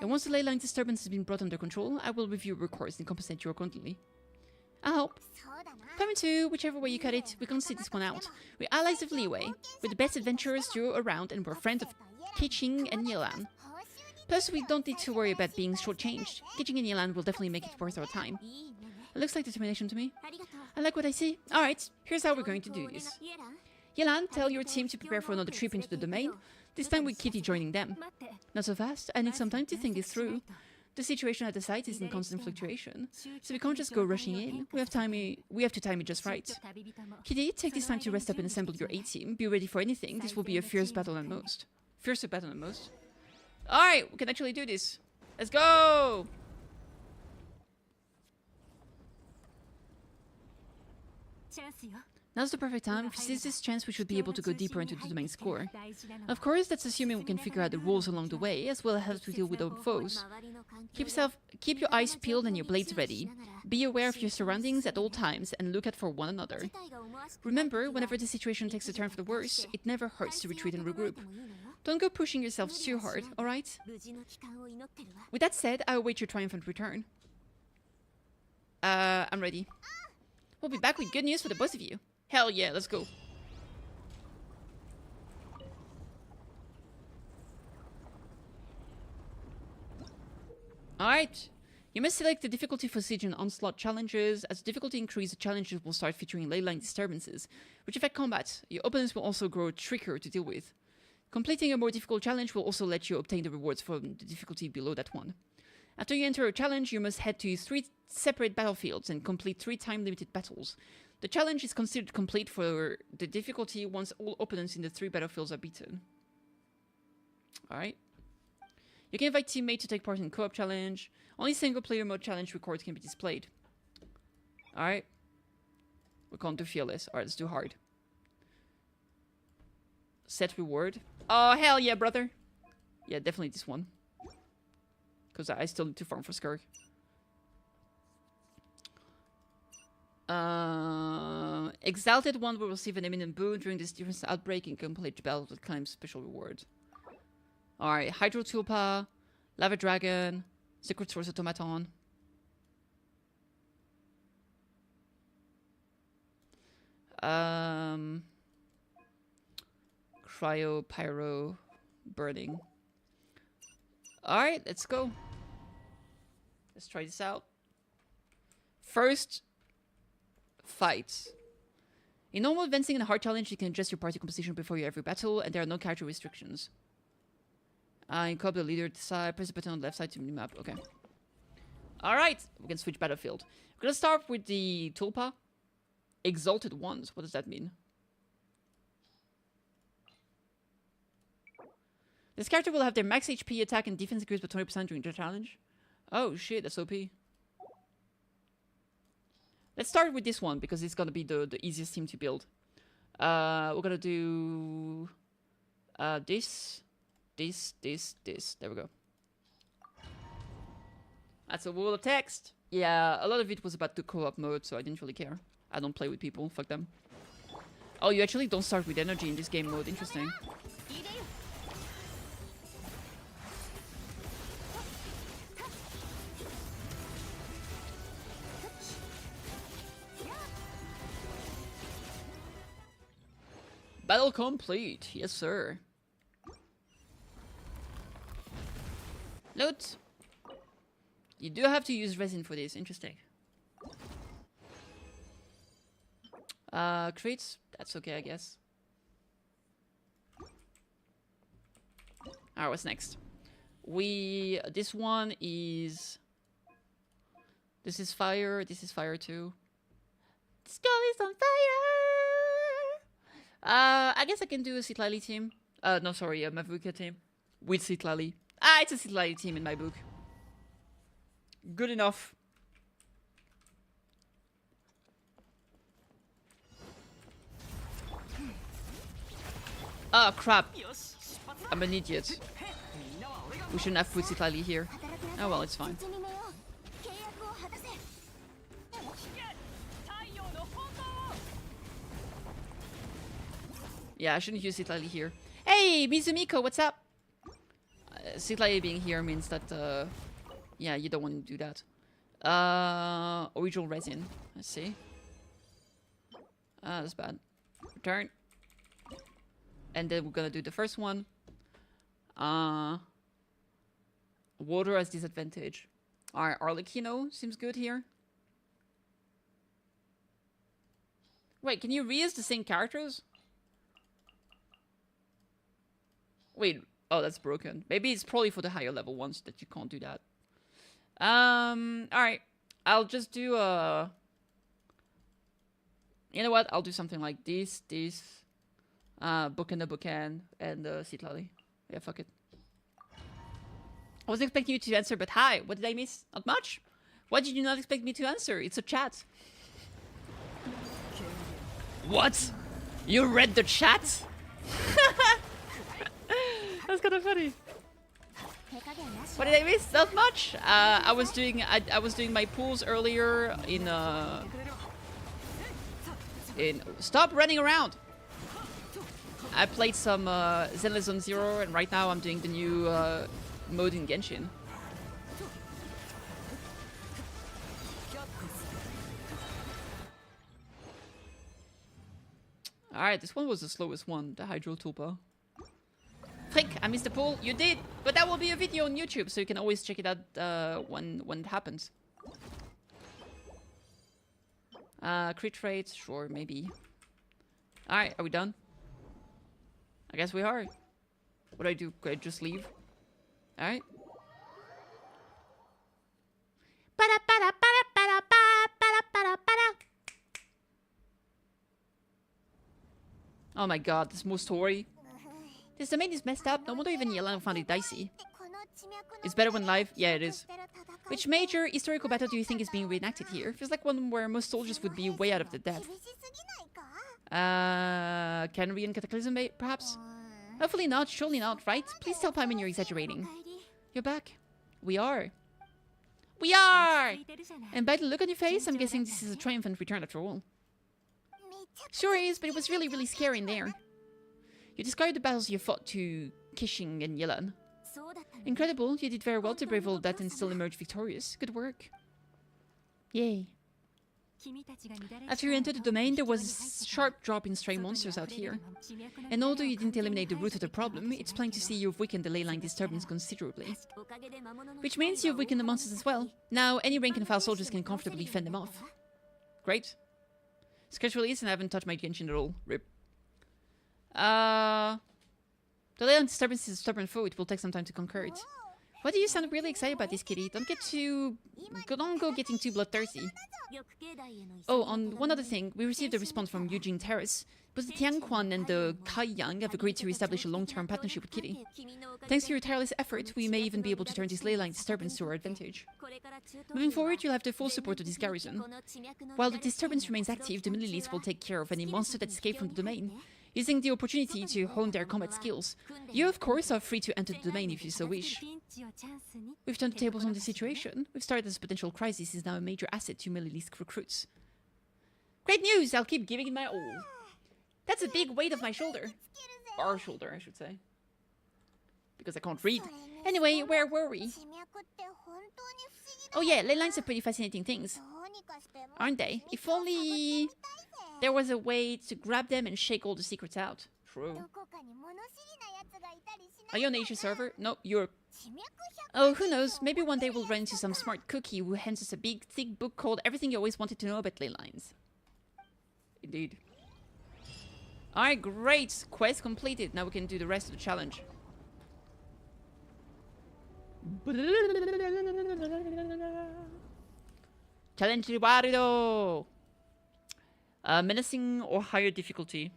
And once the leyline disturbance has been brought under control, I will review records and compensate you accordingly. I hope. Payment 2, whichever way you cut it, we can see this one out. We're allies of Liyue. We're the best adventurers duo around, and we're friends of Keqing and Yelan. Plus, we don't need to worry about being shortchanged. Keqing and Yelan will definitely make it worth our time. It looks like determination to me. I like what I see. Alright, here's how we're going to do this. Yelan, tell your team to prepare for another trip into the domain, this time with Kitty joining them. Not so fast, I need some time to think this through. The situation at the site is in constant fluctuation, so we can't just go rushing in. We have to time it just right. Kitty, take this time to rest up and assemble your A-team. Be ready for anything. This will be a fiercer battle than most. Alright, we can actually do this. Let's go! Now's the perfect time. If we seize this chance, we should be able to go deeper into the domain's core. Of course, that's assuming we can figure out the rules along the way, as well as how to deal with our foes. Keep your eyes peeled and your blades ready. Be aware of your surroundings at all times, and look out for one another. Remember, whenever the situation takes a turn for the worse, it never hurts to retreat and regroup. Don't go pushing yourselves too hard, alright? With that said, I await your triumphant return. I'm ready. We'll be back with good news for the both of you. Hell yeah, let's go. Alright. You must select the difficulty for Siege and Onslaught challenges. As the difficulty increases, the challenges will start featuring leyline disturbances, which affect combat. Your opponents will also grow trickier to deal with. Completing a more difficult challenge will also let you obtain the rewards from the difficulty below that one. After you enter a challenge, you must head to 3 separate battlefields and complete 3 time-limited battles. The challenge is considered complete for the difficulty once all opponents in the 3 battlefields are beaten. Alright. You can invite teammates to take part in co-op challenge. Only single-player mode challenge records can be displayed. Alright. We can't do fearless. Alright, let's do hard. Set reward. Oh, hell yeah, brother. Yeah, definitely this one. Because I still need to farm for Skirk. Exalted one will receive an imminent boon during this different outbreak and complete the battle with claim special reward. Alright, Hydro Tulpa, Lava Dragon, Secret Source Automaton. Cryo, Pyro, Burning. Alright, let's go. Let's try this out. First fight. In normal advancing in a hard challenge, you can adjust your party composition before every battle, and there are no character restrictions. You call the leader to the side, press the button on the left side to map. Okay. Alright, we can switch battlefield. We're gonna start with the Tulpa. Exalted Ones. What does that mean? This character will have their max HP, attack, and defense increased by 20% during the challenge. Oh shit, that's OP. Let's start with this one because it's gonna be the easiest team to build. We're gonna do this. There we go. That's a wall of text. Yeah, a lot of it was about the co-op mode, so I didn't really care. I don't play with people. Fuck them. Oh, you actually don't start with energy in this game mode. Interesting. Battle complete. Yes, sir. Loot. You do have to use resin for this. Interesting. Crates. That's okay, I guess. Alright, what's next? This one is... This is fire. This is fire too. The skull is on fire! I guess I can do a Sitlali team. No, sorry, a Mavuka team. With Sitlali. Ah, it's a Sitlali team in my book. Good enough. Oh, crap. I'm an idiot. We shouldn't have put Sitlali here. Oh, well, it's fine. Yeah, I shouldn't use Sitlali here. Hey, Mizumiko, what's up? Sitlali being here means that, yeah, you don't want to do that. Original resin. Let's see. That's bad. Return. And then we're gonna do the first one. Water as disadvantage. Alright, Arlecchino seems good here. Wait, can you reuse the same characters? Wait, oh, that's broken. Maybe it's probably for the higher level ones that you can't do that. Alright. I'll just do you know what? I'll do something like this, Bookend, and Sitlali. Yeah, fuck it. I wasn't expecting you to answer, but hi, what did I miss? Not much? Why did you not expect me to answer? It's a chat. What? You read the chat? That's kind of funny. What did I miss? Not much. I was doing my pools earlier in stop running around. I played some Zenless Zone Zero, and right now I'm doing the new mode in Genshin. Alright, this one was the slowest one, the Hydro Tulpa. Frick, I missed the pool. You did, but that will be a video on YouTube, so you can always check it out when it happens. Crit rate, sure, maybe. Alright, are we done? I guess we are. What do I do? Could I just leave? Alright. Oh my god, this more story. This domain is messed up. No wonder even Yelena found it dicey. It's better when live? Yeah, it is. Which major historical battle do you think is being reenacted here? Feels like one where most soldiers would be way out of the depth. Canary and Cataclysm, perhaps? Hopefully not, surely not, right? Please tell Paimon you're exaggerating. You're back. We are. We are! And by the look on your face, I'm guessing this is a triumphant return after all. Sure is, but it was really, really scary in there. You described the battles you fought to Kishing and Yelan. Incredible, you did very well to brave all that and still emerge victorious. Good work. Yay. After you entered the domain, there was a sharp drop in stray monsters out here. And although you didn't eliminate the root of the problem, it's plain to see you've weakened the ley line disturbance considerably. Which means you've weakened the monsters as well. Now, any rank and file soldiers can comfortably fend them off. Great. Sketch release, and I haven't touched my Genshin at all. RIP. The ley line disturbance is a stubborn foe. It will take some time to conquer it. Why do you sound really excited about this, Kitty? Don't go getting too bloodthirsty. Oh, on one other thing, we received a response from Eugene Terrace. Both the Tianquan and the Kaiyang have agreed to establish a long-term partnership with Kitty. Thanks to your tireless effort, we may even be able to turn this ley line disturbance to our advantage. Moving forward, you'll have the full support of this garrison. While the disturbance remains active, the Millilies will take care of any monster that escaped from the domain, using the opportunity to hone their combat skills. You, of course, are free to enter the domain if you so wish. We've turned the tables on the situation. We've started as a potential crisis is now a major asset to Millilies recruits. Great news! I'll keep giving it my all. That's a big weight off my shoulder. Our shoulder, I should say. Because I can't read. Anyway, where were we? Oh yeah, ley lines are pretty fascinating things. Aren't they? If only there was a way to grab them and shake all the secrets out. True. Are you on the Asia server? No, Europe. Oh, who knows? Maybe one day we'll run into some smart cookie who hands us a big, thick book called Everything You Always Wanted to Know About Ley Lines. Indeed. Alright, great! Quest completed. Now we can do the rest of the challenge. Challenge rewarded! Menacing or higher difficulty.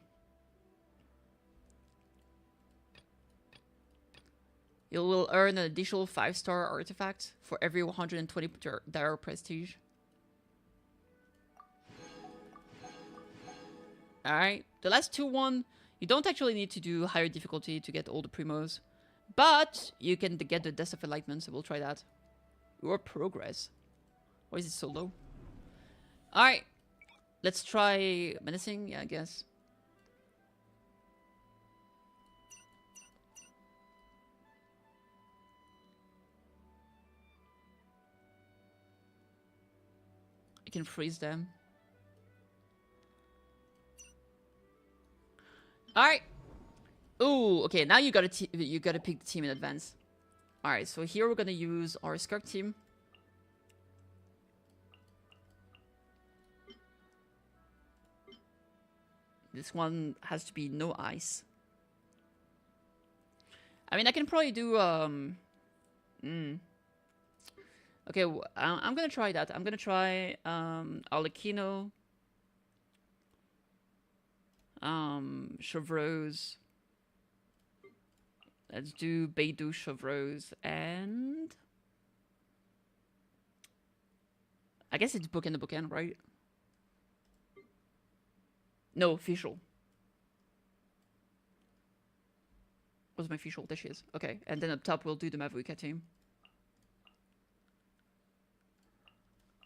You will earn an additional 5-star artifact for every 120 dire prestige. Alright, the last one, you don't actually need to do higher difficulty to get all the primos. But you can get the Death of Enlightenment, so we'll try that. Your progress. Why is it so low? Alright, let's try menacing, yeah, I guess. I can freeze them. Alright. Ooh, okay, now you gotta pick the team in advance. Alright, so here we're gonna use our Skirk team. This one has to be no ice. I mean, I can probably do, Okay, I'm gonna try that. I'm gonna try, Arlecchino. Chevreuse. Let's do Beidou, Chevreuse, and... I guess it's bookend to bookend, right? No, official. What's my official? There she is. Okay, and then up top we'll do the Mavuika team.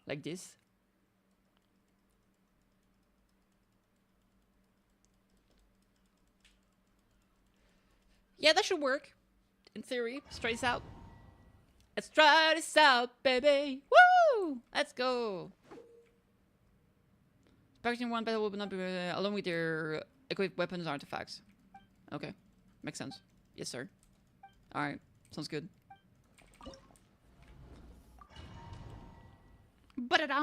Like this. Yeah, that should work. In theory. Let's try this out. Let's try this out, baby. Woo! Let's go. Sparking one battle will not be along with their equipped weapons and artifacts. Okay. Makes sense. Yes, sir. Alright. Sounds good. Ba-da-da!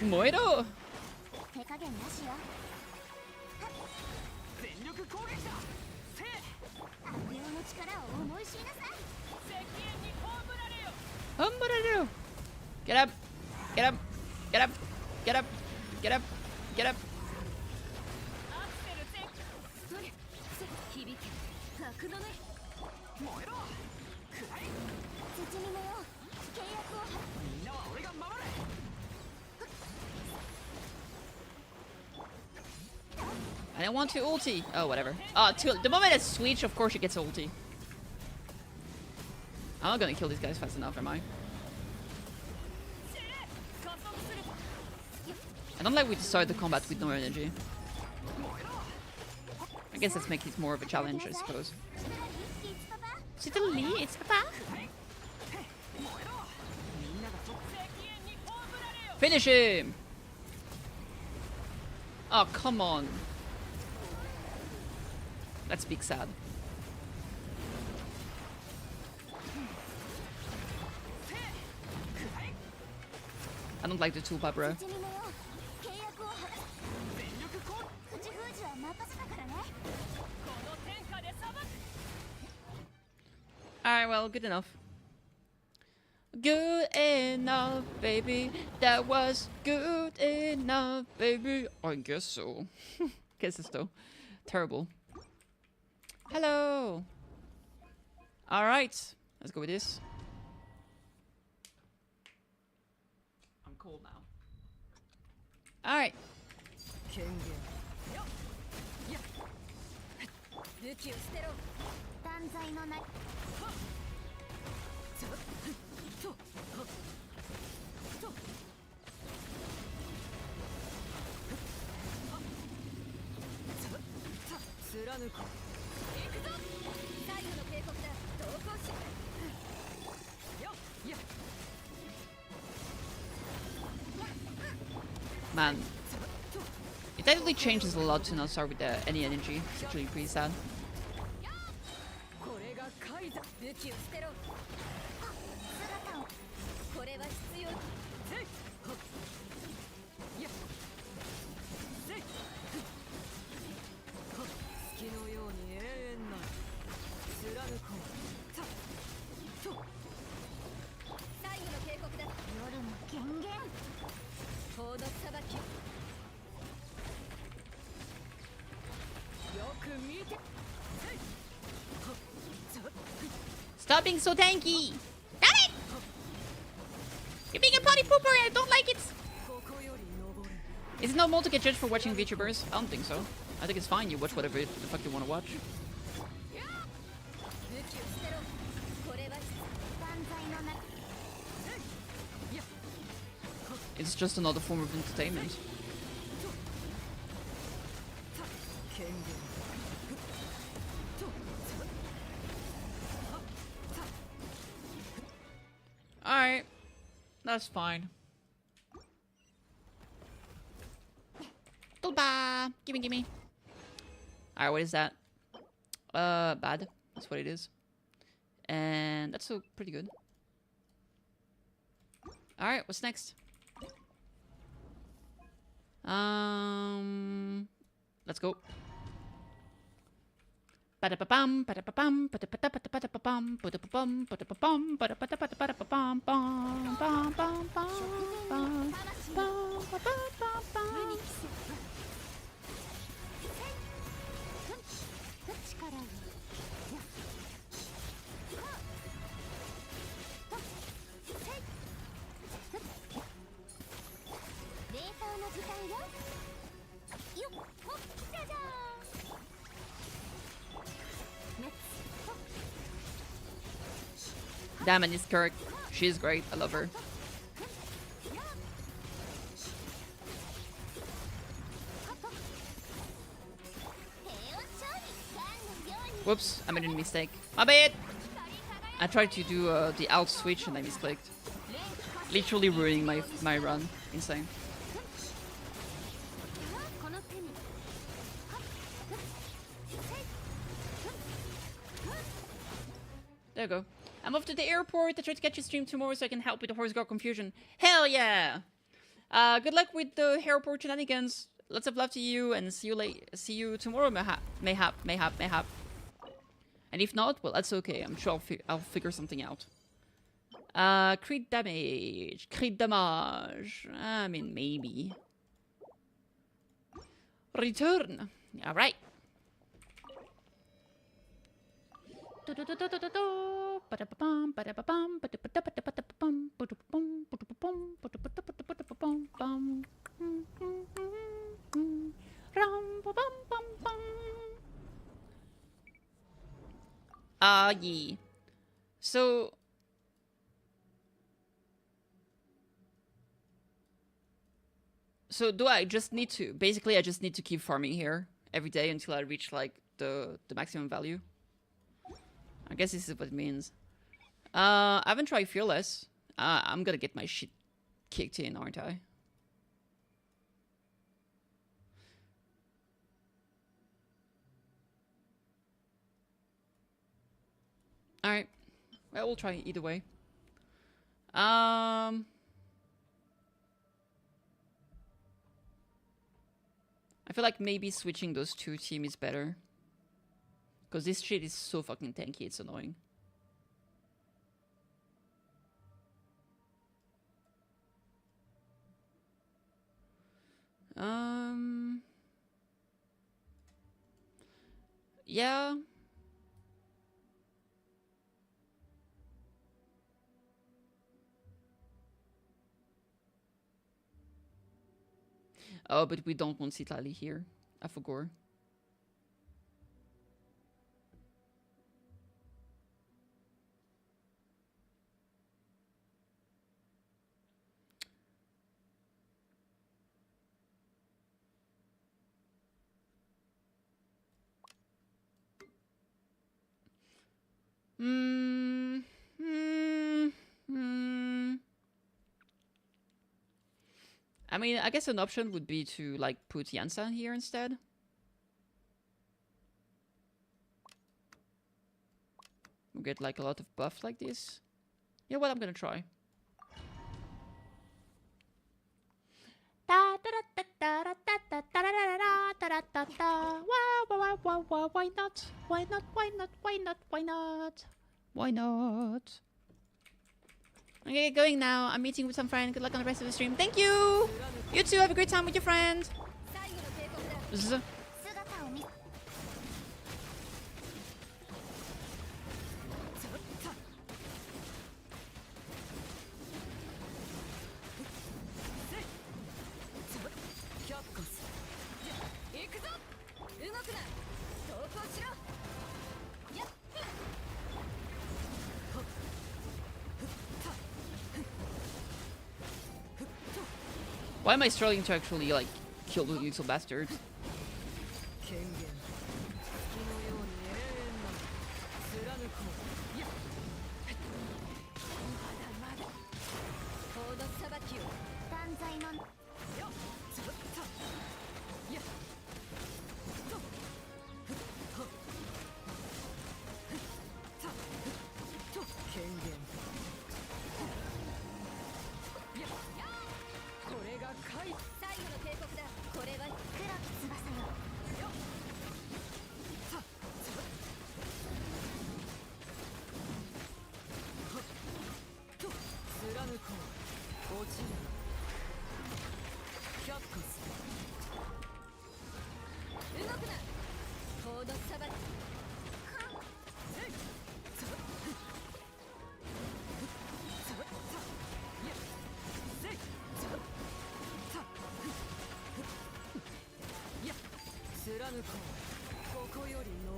Moiro! Get up! Get up! Get up! Get up! Get up! Get up! I don't want to ulti. Oh, whatever. The moment I switch, of course she gets ulti. I'm not gonna kill these guys fast enough, am I? I don't like we start the combat with no energy. guess let's make it more of a challenge, I suppose. C'est Lee, it's Papa. Finish him! Oh, come on. That's big sad. I don't like the toolbar, bro. Alright, well, good enough. Good enough, baby. That was good enough, baby. I guess so. Guess it's though. Terrible. Hello. Alright. Let's go with this. I'm cold now. Alright. Man, it definitely changes a lot to not start with any energy. It's actually pretty sad. Stop being so tanky! Damn it! You're being a potty pooper and I don't like it! Is it normal to get judged for watching VTubers? I don't think so. I think it's fine, you watch whatever the fuck you want to watch. It's just another form of entertainment. Alright. That's fine. Tulpa! Gimme, gimme. Alright, what is that? Bad. That's what it is. And that's so pretty good. Alright, what's next? Let's go. Ba-da-ba-bum, ba-da-ba-bum, ba-da-ba-da-ba-da-ba-bum, ba-da-ba-bum, ba-da-ba-bum, ba-da-ba-da-ba-da-ba-bum, bum, bum, bum, bum, bum, bum, ba-ba-ba-bum. Damn, and this Kirk. She's great. I love her. Whoops, I made a mistake. My bad! I tried to do the alt switch and I misclicked. Literally ruining my run. Insane. There you go. I'm off to the airport. I try to catch a stream tomorrow so I can help with the horse girl confusion. Hell yeah! Good luck with the airport shenanigans. Lots of love to you and see you see you tomorrow, mayhap. And if not, well, that's okay. I'm sure I'll figure something out. Crit damage. Crit damage. I mean, maybe. Return. Alright. Yeah. So do I just need to... Basically, I just need to keep farming here every day until I reach, like, the maximum value. I guess this is what it means. I haven't tried Fearless. I'm gonna get my shit kicked in, aren't I? Alright. Well, we'll try either way. I feel like maybe switching those two teams is better. Because this shit is so fucking tanky, it's annoying. Yeah. Oh, but we don't want Citlali here. I forgot. I mean, I guess an option would be to like put Yansan here instead. We'll get like a lot of buff like this. You know what? I'm gonna try. Why not? Why not? Why not? Why not? Why not? Why not? Okay, going now. I'm meeting with some friend. Good luck on the rest of the stream. Thank you! You too, have a great time with your friend. Z. Why am I struggling to actually, like, kill the little bastard?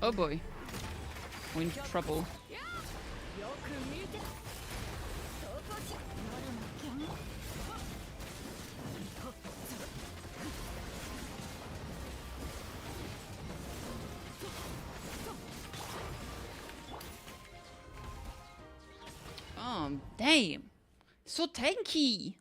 Oh boy. We're in trouble. Damn. So tanky.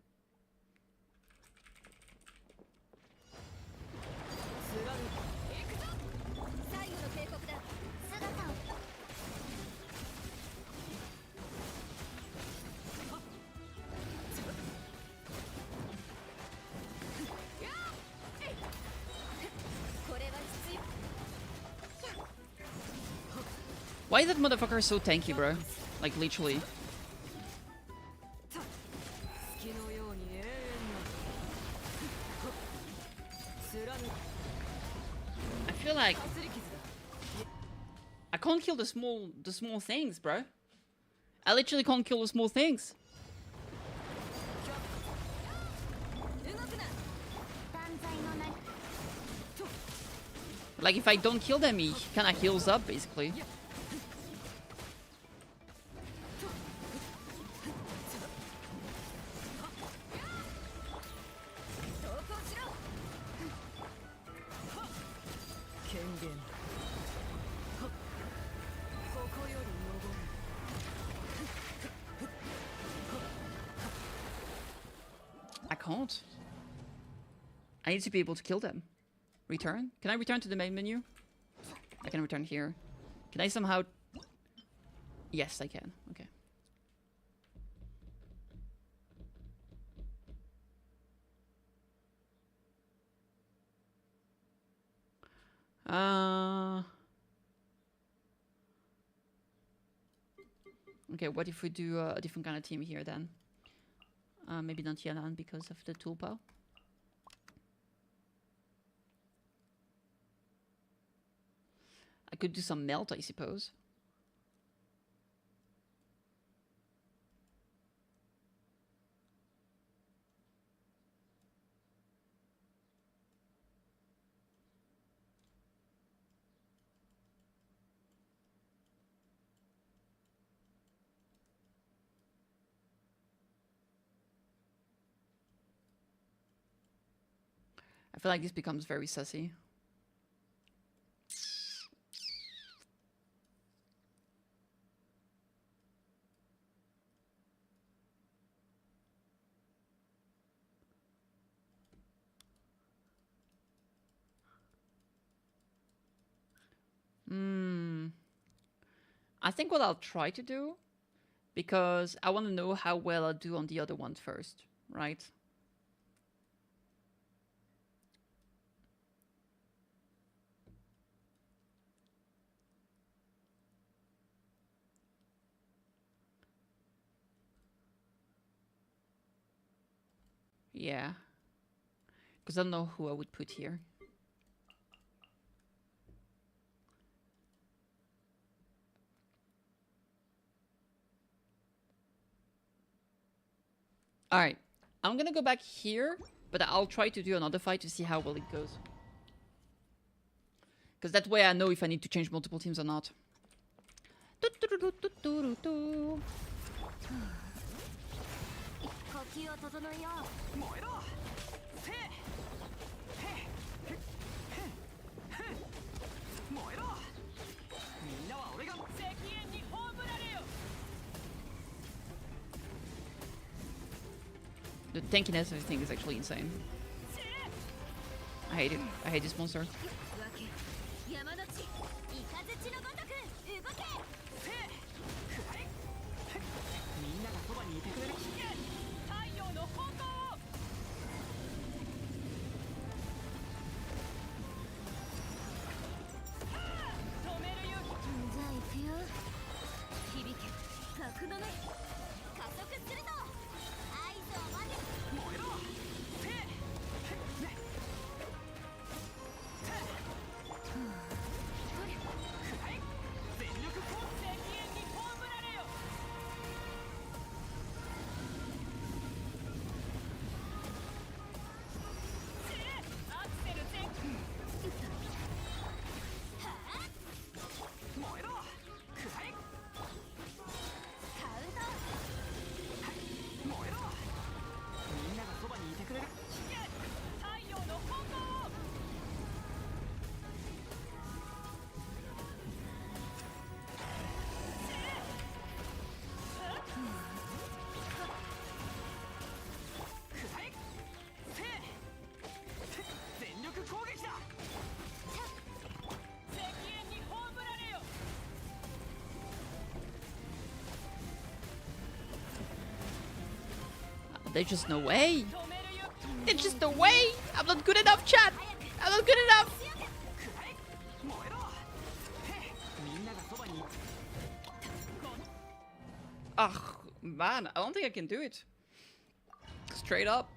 Why is that motherfucker so tanky, bro? Like, literally. I feel like I can't kill the small things, bro. I literally can't kill the small things. Like, if I don't kill them, he kinda heals up, basically. can't. I need to be able to kill them. Return? Can I return to the main menu? I can return here. Can I somehow... Yes, I can. Okay. Okay, what if we do a different kind of team here then? Maybe not Yalan because of the toolpath. I could do some melt, I suppose. I feel like this becomes very sussy. I think what I'll try to do, because I want to know how well I'll do on the other one first, right? Yeah. Because I don't know who I would put here. Alright. I'm gonna go back here, but I'll try to do another fight to see how well it goes. Because that way I know if I need to change multiple teams or not. The tankiness of this thing is actually insane. I hate it. I hate this monster. There's just no way. There's just no way. I'm not good enough, chat. I'm not good enough. Ugh, man, I don't think I can do it. Straight up.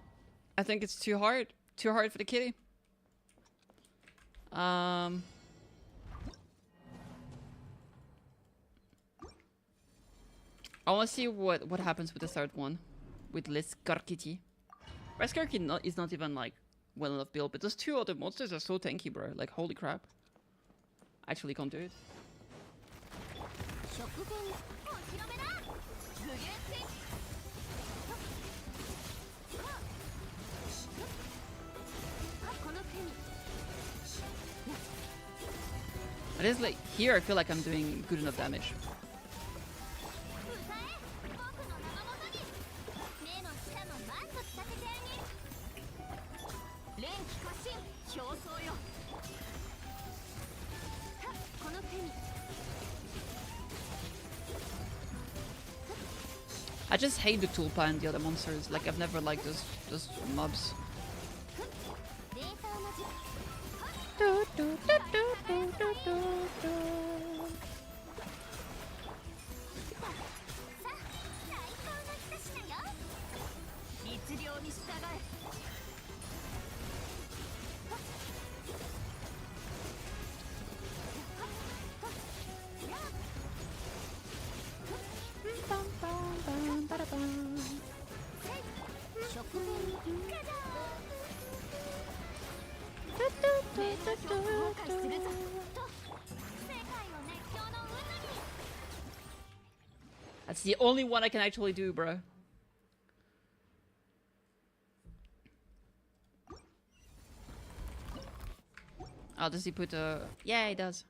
I think it's too hard. Too hard for the kitty. I want to see what happens with the third one. With Leskarkiti. Reskarkiti is not even like well enough built, but those two other monsters are so tanky, bro. Like, holy crap. I actually can't do it. It is like, here I feel like I'm doing good enough damage. I just hate the tulpa and the other monsters. Like I've never liked those mobs. That's the only one I can actually do, bro. Oh, does he put a... Yeah, he does.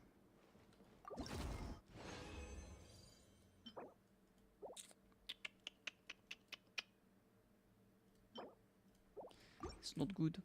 It's not good.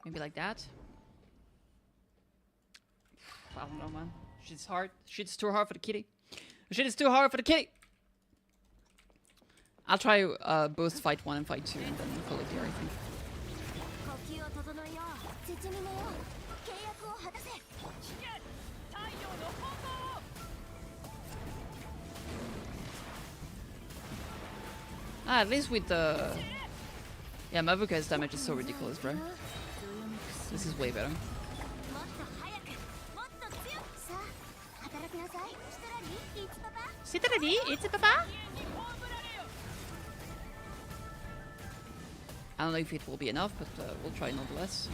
Maybe like that. I don't know, man. Shit's hard. Shit's too hard for the kitty. Shit is too hard for the kitty. I'll try both fight 1 and fight 2 and then call it here, I think. Ah, at least with the... Yeah, Mabuka's damage is so ridiculous, bro. This is way better. I don't know if it will be enough, but we'll try nonetheless.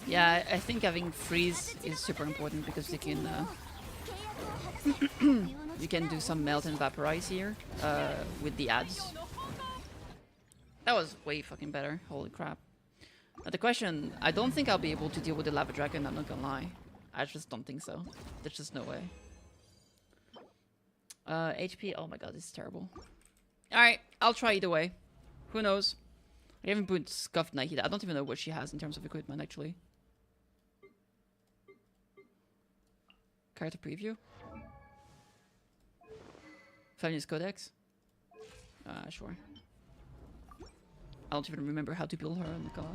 Yeah, I think having freeze is super important because you can you can do some melt and vaporize here with the ads. That was way fucking better. Holy crap. The question, I don't think I'll be able to deal with the lava dragon, I'm not gonna lie. I just don't think so. There's just no way. HP, oh my god, this is terrible. Alright, I'll try either way. Who knows? I haven't put Scuffed Nike. I don't even know what she has in terms of equipment, actually. Character preview? Family's Codex? Sure. I don't even remember how to build her on the car.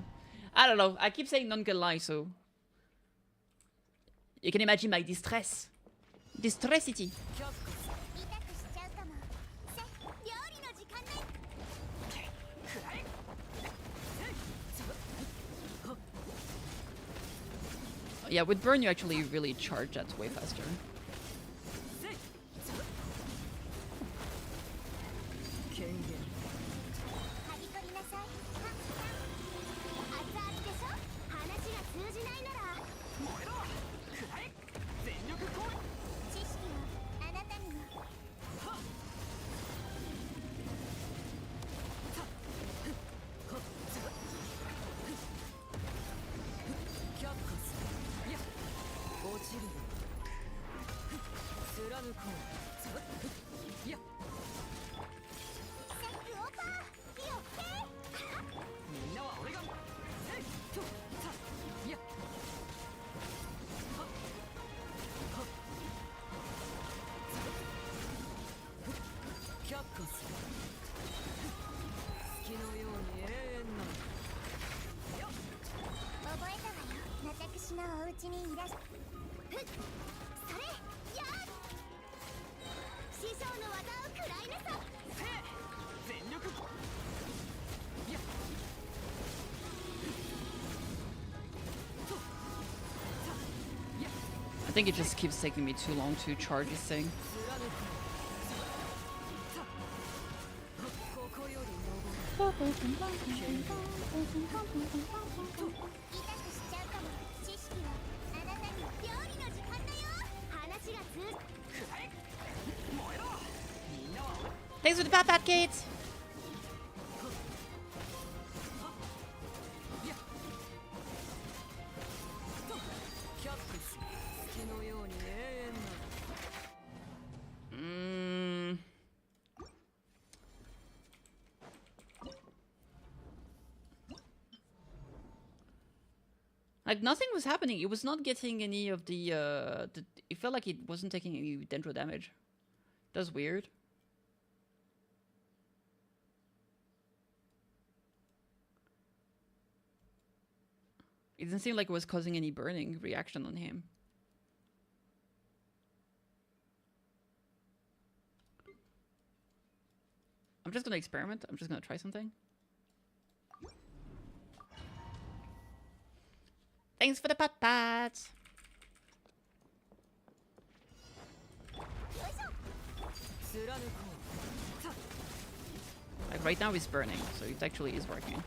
I don't know. I keep saying non gonna lie, so... You can imagine my distress. Distressity. Yeah, with burn you actually really charge that way faster. じないなら燃えろくらえ全力攻撃知識はあなたにも却下するいや落ちる貫こういやセックオーパー火を吹けみんなは俺がセッとさいやはっはっ却下する月のように永遠なのよ覚えたわよ私のお家にいらっしゃふっそれやー師匠の技を食らいなさせ全力いやとさいや I think it just keeps taking me too long to charge this thing. 貫くさここより登る権限痛くしちゃうかも知識はあなたに料理の時間だよ話が通じくらえ燃えろみんなは Thanks for the pat, Kate. いやと却下する月のように永遠な Like nothing was happening. It was not getting any of the it felt like it wasn't taking any dendro damage. That's weird. It didn't seem like it was causing any burning reaction on him. I'm just gonna experiment. I'm just gonna try something. Thanks for the pat pats. Like right now it's burning, so it actually is working.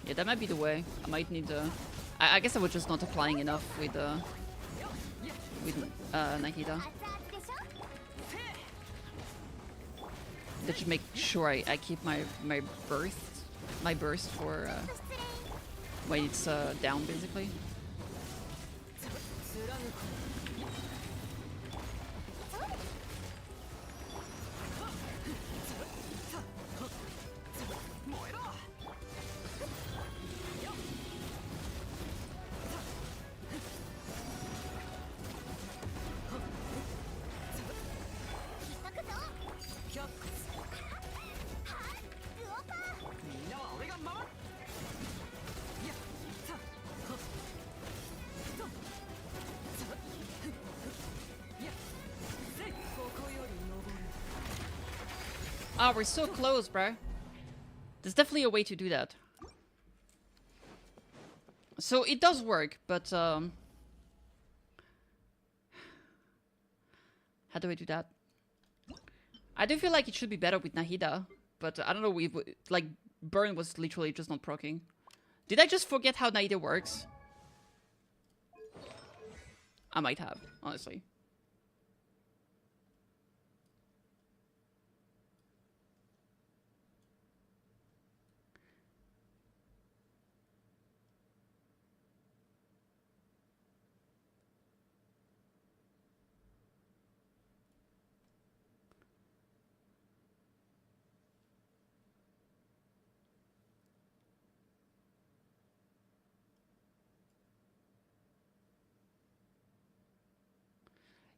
Yeah, that might be the way. I might need to... I guess I was just not applying enough with Nahida. That should make sure I keep my burst for when it's down, basically. Oh, we're so close, bro. There's definitely a way to do that. So it does work, but how do I do that? I do feel like it should be better with Nahida, but I don't know if like burn was literally just not proccing. Did I just forget how Nahida works? I might have, honestly.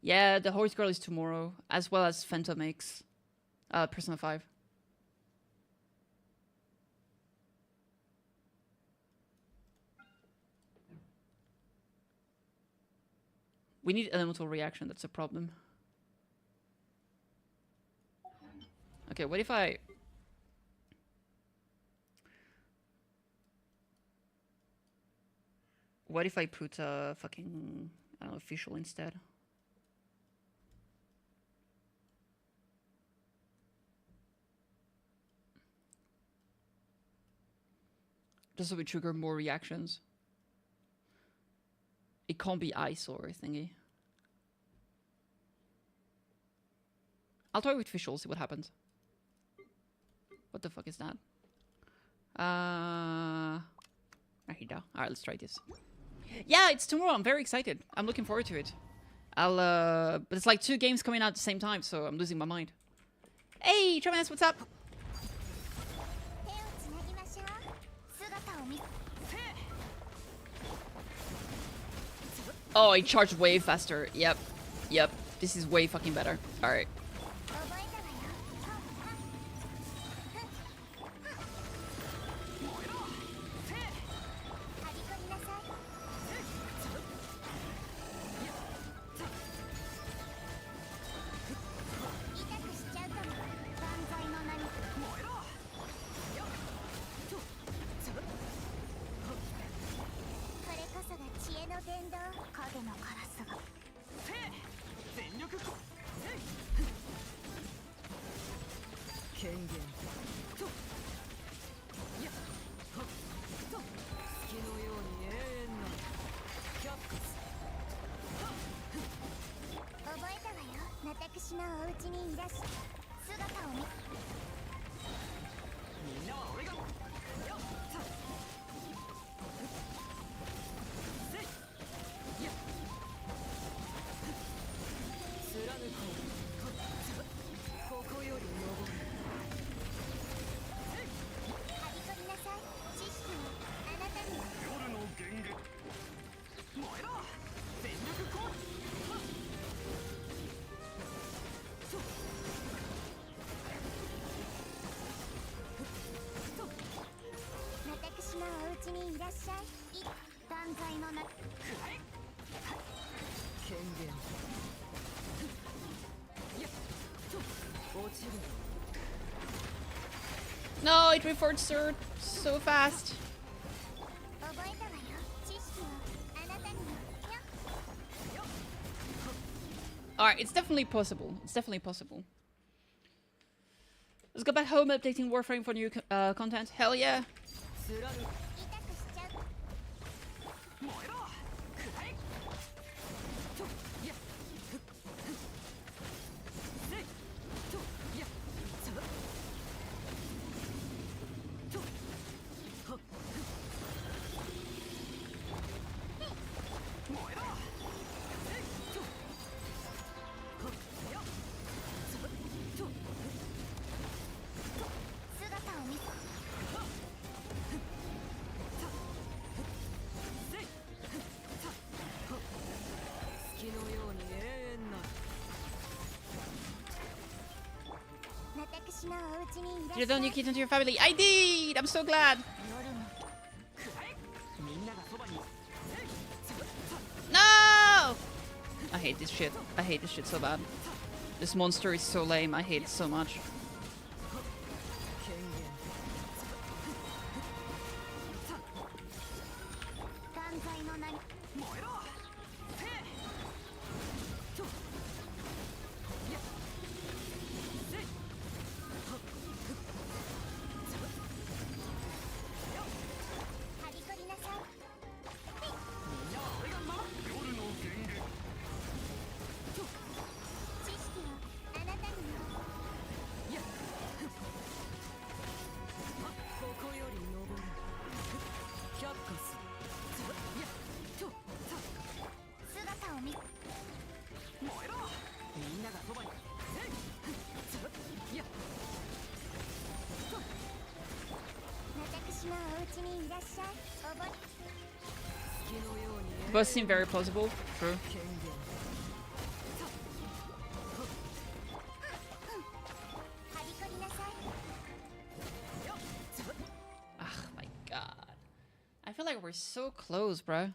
Yeah, the Horse Girl is tomorrow, as well as Phantom X, Persona 5. We need elemental reaction, that's a problem. Okay, what if I... What if I put a fucking, I don't know, official instead? Just so we trigger more reactions. It can't be ice or thingy. I'll try with official, see what happens. What the fuck is that? Here you go. Alright, let's try this. Yeah, it's tomorrow. I'm very excited. I'm looking forward to it. But it's like 2 games coming out at the same time, so I'm losing my mind. Hey, Travis, what's up? Oh, it charged way faster. Yep. Yep. This is way fucking better. Alright. No, it reforged her so fast. Alright, it's definitely possible. It's definitely possible. Let's go back home updating Warframe for new content. Hell yeah. You don't new kids into your family. I did! I'm so glad. No! I hate this shit. I hate this shit so bad. This monster is so lame. I hate it so much. Both seem very plausible. True. like we're so close, bruh.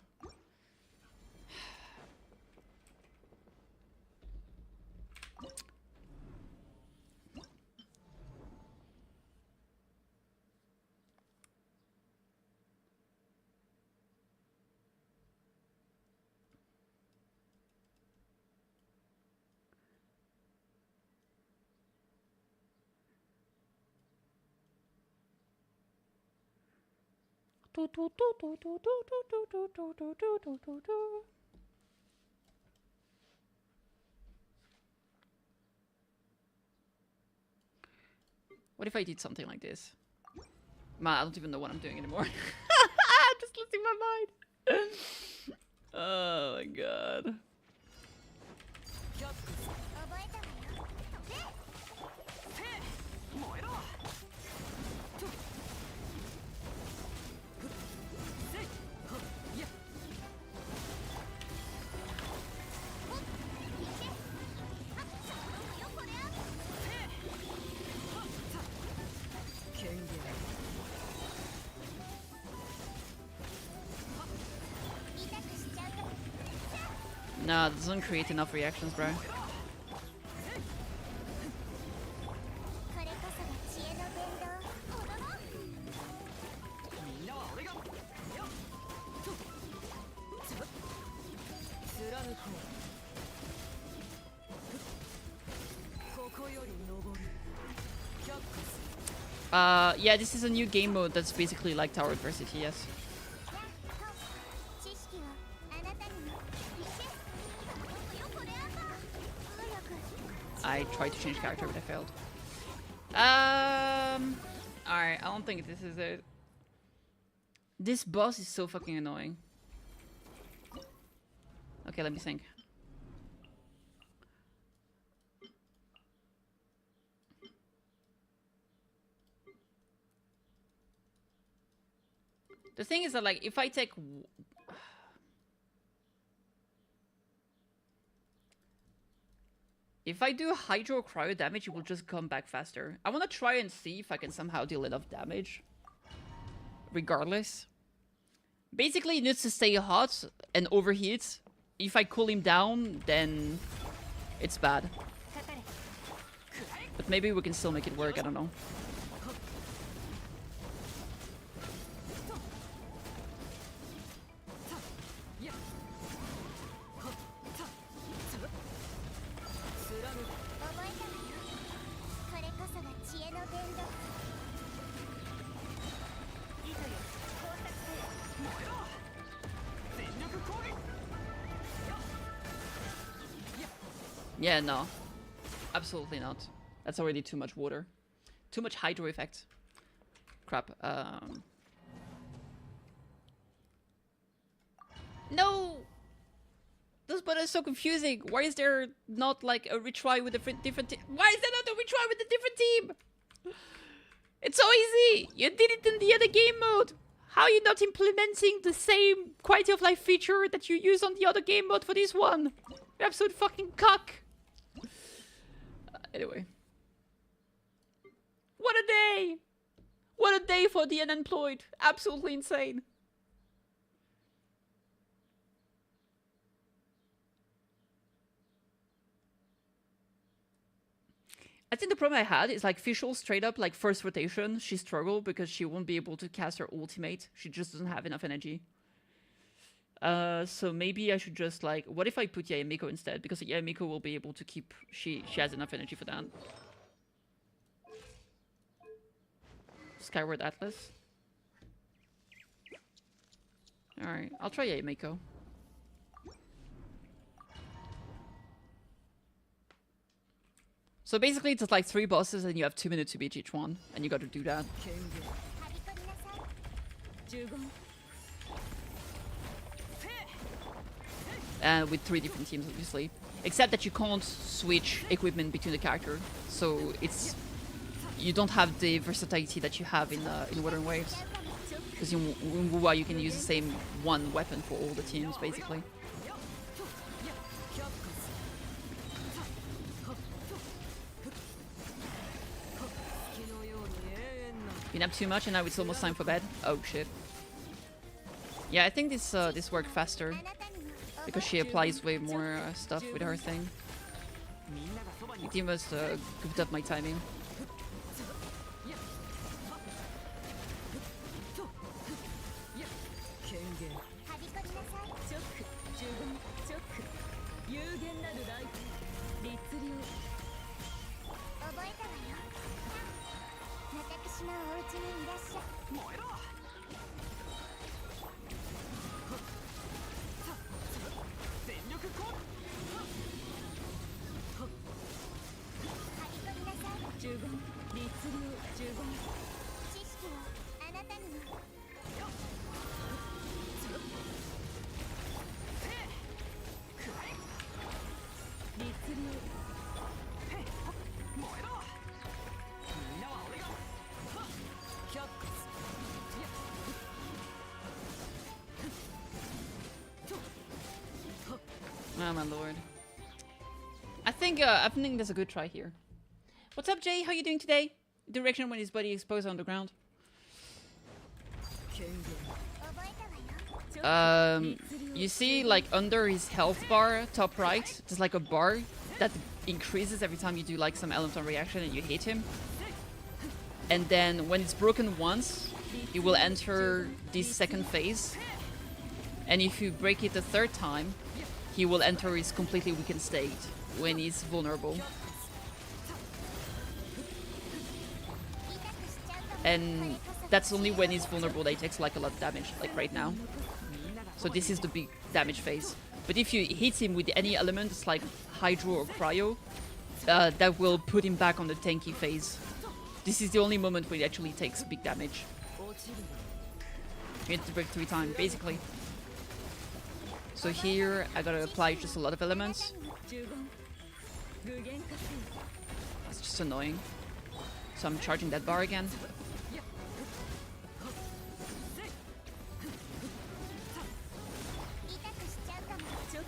What if I did something like this? Man, I don't even know what I'm doing anymore. I'm just losing my mind. Oh my god. 覚えたわよ燃えろ Nah, it doesn't create enough reactions, bro. これこそが知恵の伝道踊ろう みんなは俺がよっと貫こうここより登る却下す Yeah, this is a new game mode that's basically like Tower Adversity, yes. 知識をあなたにもいけよこれあんた早く I tried to change character, but I failed. Alright, I don't think this is it. This boss is so fucking annoying. Okay, let me think. The thing is that, like, if I take... If I do Hydro Cryo damage, it will just come back faster. I want to try and see if I can somehow deal enough damage. Regardless. Basically, he needs to stay hot and overheat. If I cool him down, then it's bad. But maybe we can still make it work, I don't know. Yeah, no. Absolutely not. That's already too much water. Too much hydro effect. Crap. No! This button is so confusing. Why is there not like a retry with a different team? Why is there not a retry with a different team? It's so easy! You did it in the other game mode! How are you not implementing the same quality of life feature that you use on the other game mode for this one? You absolute fucking cock! Anyway. What a day! What a day for the unemployed! Absolutely insane. I think the problem I had is like Fischl straight up like first rotation, she struggled because she won't be able to cast her ultimate. She just doesn't have enough energy. So maybe I should just like, what if I put Yaemiko instead? Because Yaemiko will be able to keep, she has enough energy for that. Skyward Atlas. Alright, I'll try Yaemiko. So basically it's like 3 bosses and you have 2 minutes to beat each one. And you gotta do that. With 3 different teams, obviously. Except that you can't switch equipment between the character. So it's... You don't have the versatility that you have in Wuthering Waves. Because in Wuwa you can use the same one weapon for all the teams, basically. Been up too much and now it's almost time for bed. Oh shit. Yeah, I think this worked faster あなたにも because she applies way more stuff with her thing. みんながそばに It must goofed up my timing. 権限はびこりなさいチョック呪言チョック有限なるライト律流覚えたわよ私のお家にいらっしゃい燃えろ全力攻はびこりなさい撃呪言律流呪言知識をあなたにも律流燃えろみんなは俺が却下す Oh my lord. I think there's a good try here. What's up, Jay? How you doing today? Direction when his body exposed on the ground. 権限 覚えたわよ You see, like under his health bar, top right, there's like a bar that increases every time you do like some elemental reaction and you hit him. And then when it's broken once, he will enter this second phase. And if you break it the third time, he will enter his completely weakened state when he's vulnerable. 痛くしちゃうかも And that's only when he's vulnerable that he takes like a lot of damage, like right now. So this is the big damage phase. But if you hit him with any elements like Hydro or Cryo, that will put him back on the tanky phase. This is the only moment where he actually takes big damage. 落ちる You have to break 3 times, basically. So here, I gotta apply just a lot of elements. 呪言具現化せよ It's just annoying. So I'm charging that bar again. 痛くしちゃうかもチョック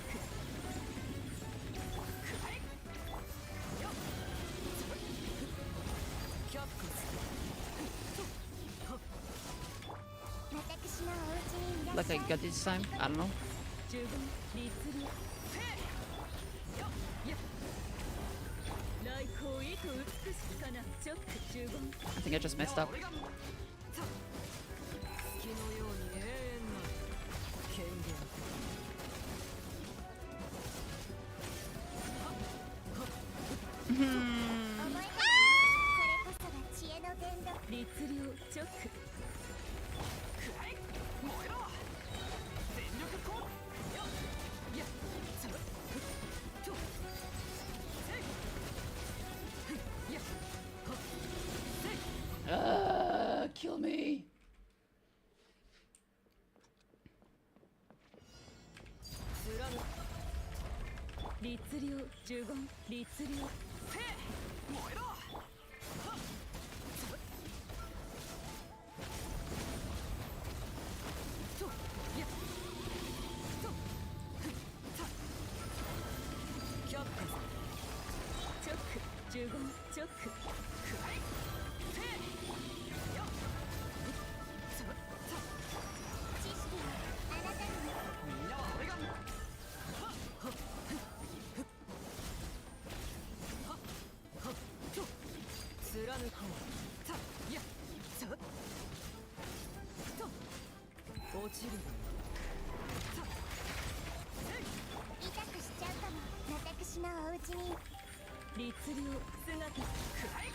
却下す 私のお家にいらっ Like しゃ I い got this time. I don't know. 呪言律流来光意図美しきかなチョック呪言 I think I just messed up. 俺が月のように永遠な権限 覚えたわよこれこそが知恵の伝道律流チョック燃えろ全力攻やっつぶとせいやっせい Kill me. 貫く律流呪言律流せい燃えろはっつぶとやっとた却下チョック呪言チョックくらいせいよっつぶた知識をあなたにもみんなは俺が貫こうたやさと落ちるさ痛くしちゃうかも私のお家に律流姿くらい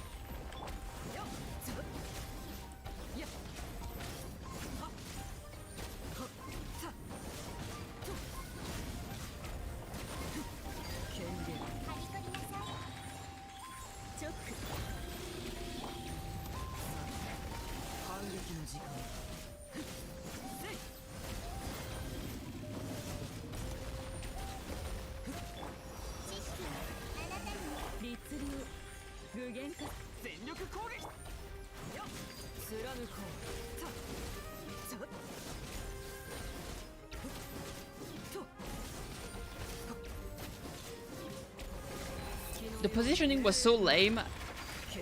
よつぶやははさと権限はびこりなさいチョック反撃の時間せい知識をあなたにも律流具現化全力攻撃よっ貫こうたさと The positioning was so lame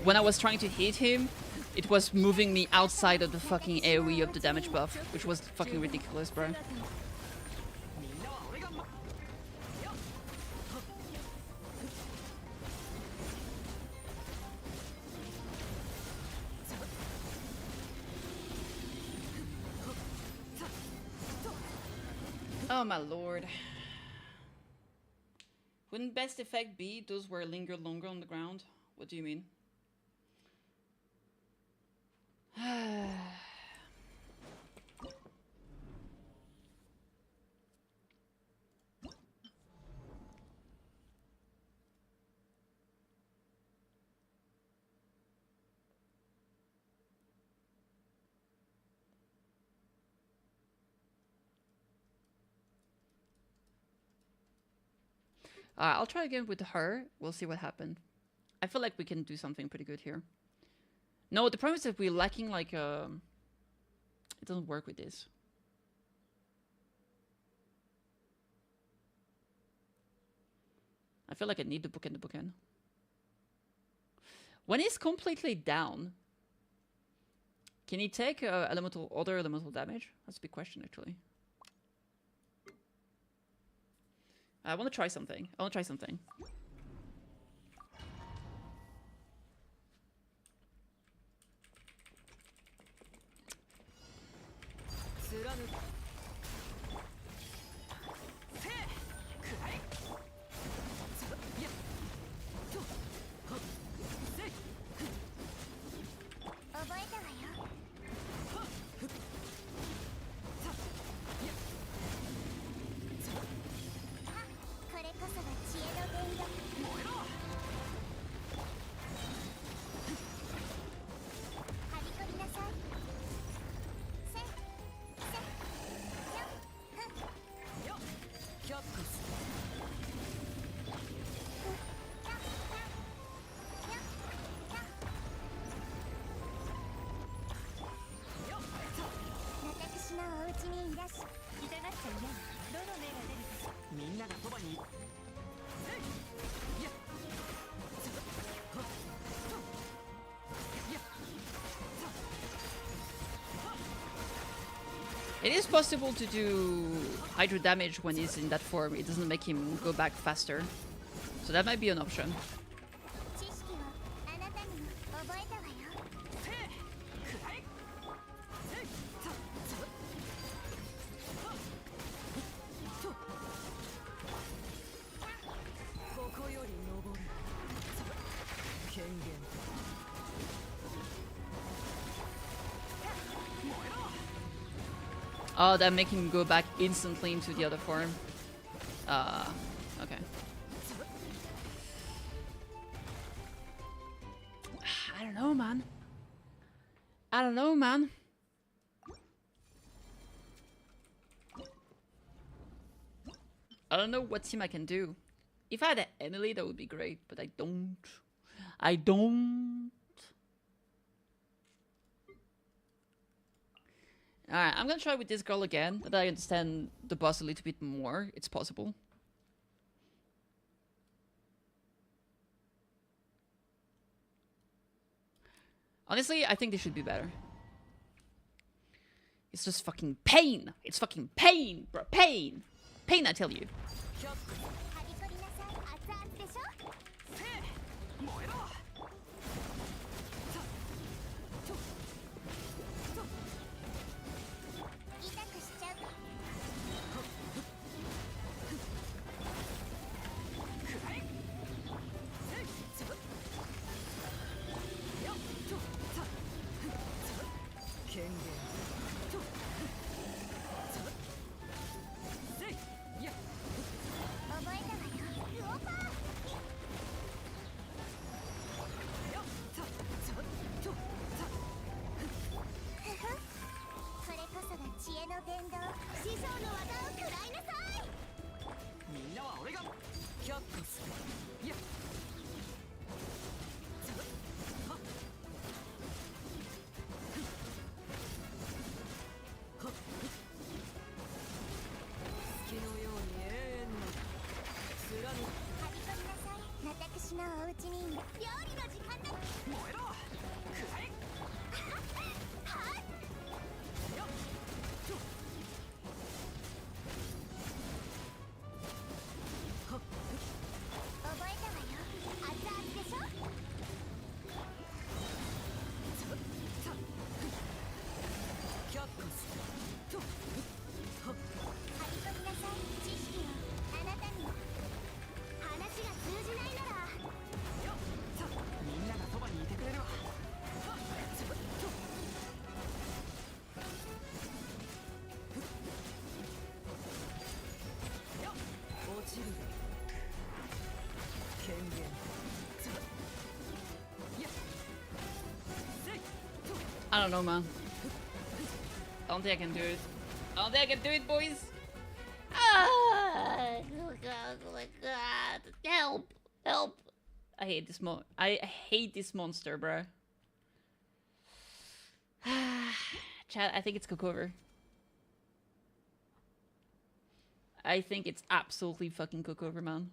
when I was trying to hit him it was moving me outside of the fucking AoE of the damage buff, which was fucking ridiculous, bro. Oh my lord. Wouldn't best effect be those were linger longer on the ground? What do you mean? I'll try again with her. We'll see what happens. I feel like we can do something pretty good here. No, the problem is that we're lacking like it doesn't work with this. I feel like I need the bookend. When he's completely down, can he take other elemental damage? That's a big question, actually. I want to try something. It is possible to do hydro damage when he's in that form. It doesn't make him go back faster. So that might be an option. Oh, that make him go back instantly into the other form. Okay. I don't know, man. I don't know what team I can do. If I had an Emily, that would be great, but I don't. Alright, I'm gonna try with this girl again, that I understand the boss a little bit more. It's possible. Honestly, I think they should be better. It's just fucking pain! It's fucking pain, bro! Pain! Pain, I tell you. I don't know, man. I don't think I can do it. I don't think I can do it, boys. Oh my god. Help. Help. I hate this I hate this monster, bro. Chat, I think it's cookover. I think it's absolutely fucking cookover, man.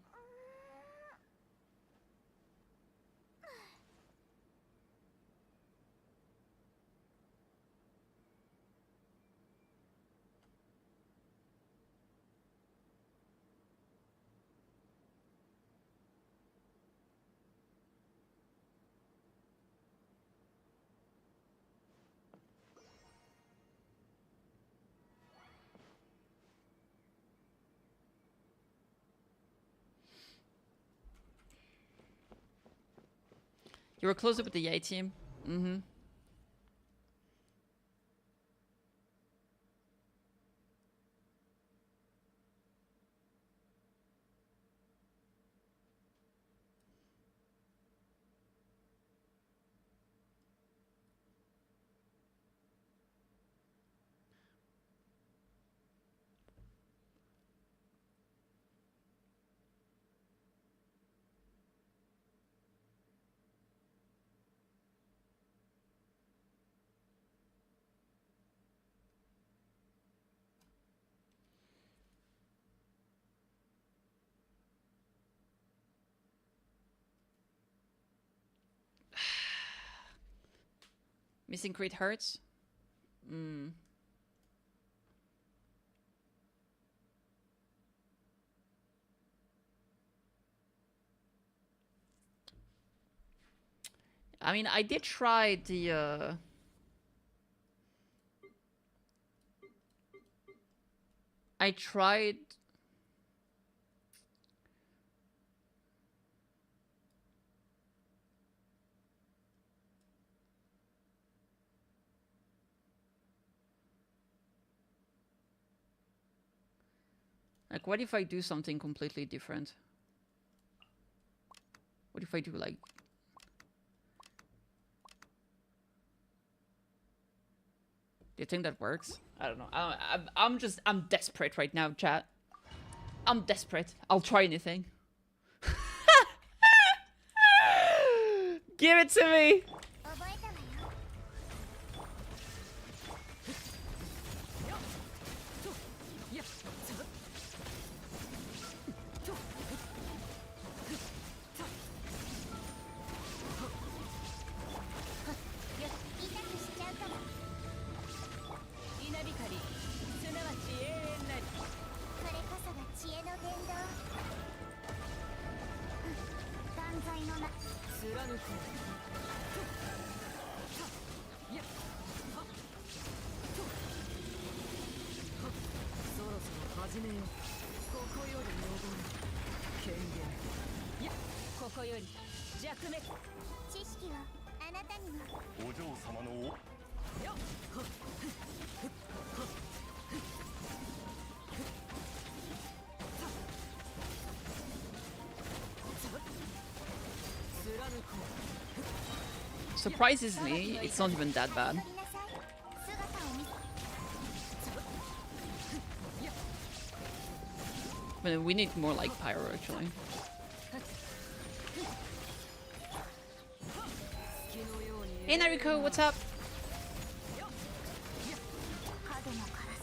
You were closer with the Yay team. Mm-hmm. Missing crit hurts. I mean, I did try the I tried like, what if I do something completely different? What if I do like... Do you think that works? I don't know. I'm desperate right now, chat. I'm desperate. I'll try anything. Give it to me! 覚えたわよ 痛くしちゃうかも 稲光すなわち永遠なり これこそが知恵の伝道断罪のな 貫くそろそろ始めようここより登る権限いやここより弱滅知識をあなたにも お嬢様のよっ貫こう Surprisingly, it's not even that bad. 取りなさい姿を見せ But we need more like pyro, actually. Hey Nariko, what's up? 角のカラス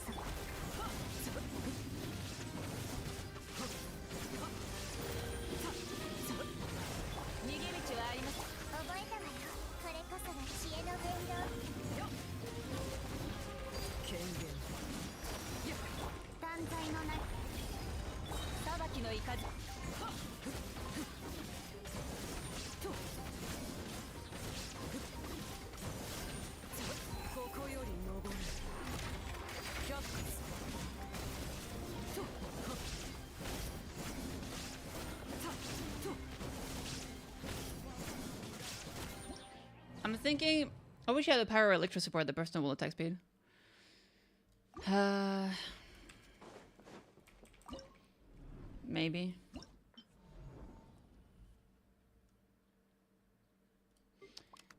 逃げ道はあります覚えたわよこれこそが知恵の伝道権限断罪のな裁きの雷ここより登る百発 I'm thinking... I wish I had a pyro electro support that bursts double attack speed. Maybe.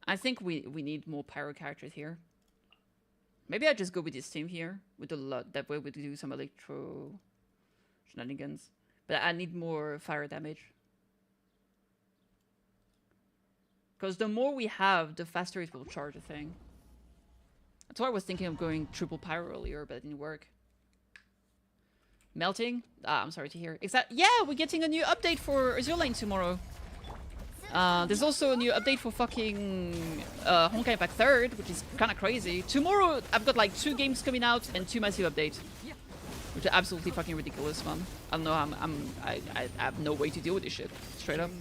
I think we need more pyro characters here. Maybe I just go with this team here with the lot. That way we do some electro shenanigans. But I need more fire damage. Because the more we have, the faster it will charge the thing. That's why I was thinking of going triple pyro earlier, but it didn't work. Melting? Ah, I'm sorry to hear. Yeah, we're getting a new update for Azure Lane tomorrow. There's also a new update for fucking Honkai Impact 3rd, which is kind of crazy. Tomorrow, I've got like 2 games coming out and 2 massive updates. Which are absolutely fucking ridiculous, man. I don't know, I have no way to deal with this shit. Straight up.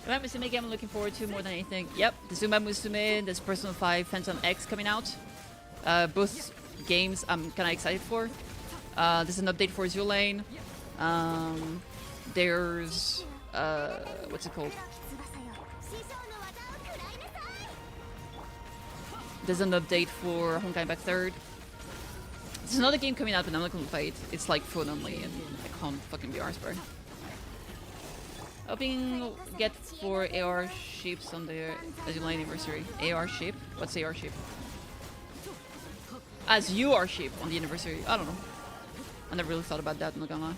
Zuma Musume game I'm looking forward to more than anything. Yep, the Zuma Musume, there's Persona 5 Phantom X coming out. Both games I'm kind of excited for. There's an update for Azure Lane. There's... what's it called? There's an update for Honkai Impact 3rd. There's another game coming out, but I'm not gonna play it. It's like phone only, and I can't fucking be arsed, bro. Hoping get 4 AR ships on the Azure Lane anniversary. AR ship? What's AR ship? As you are ship on the anniversary. I don't know. I never really thought about that, I'm not gonna lie.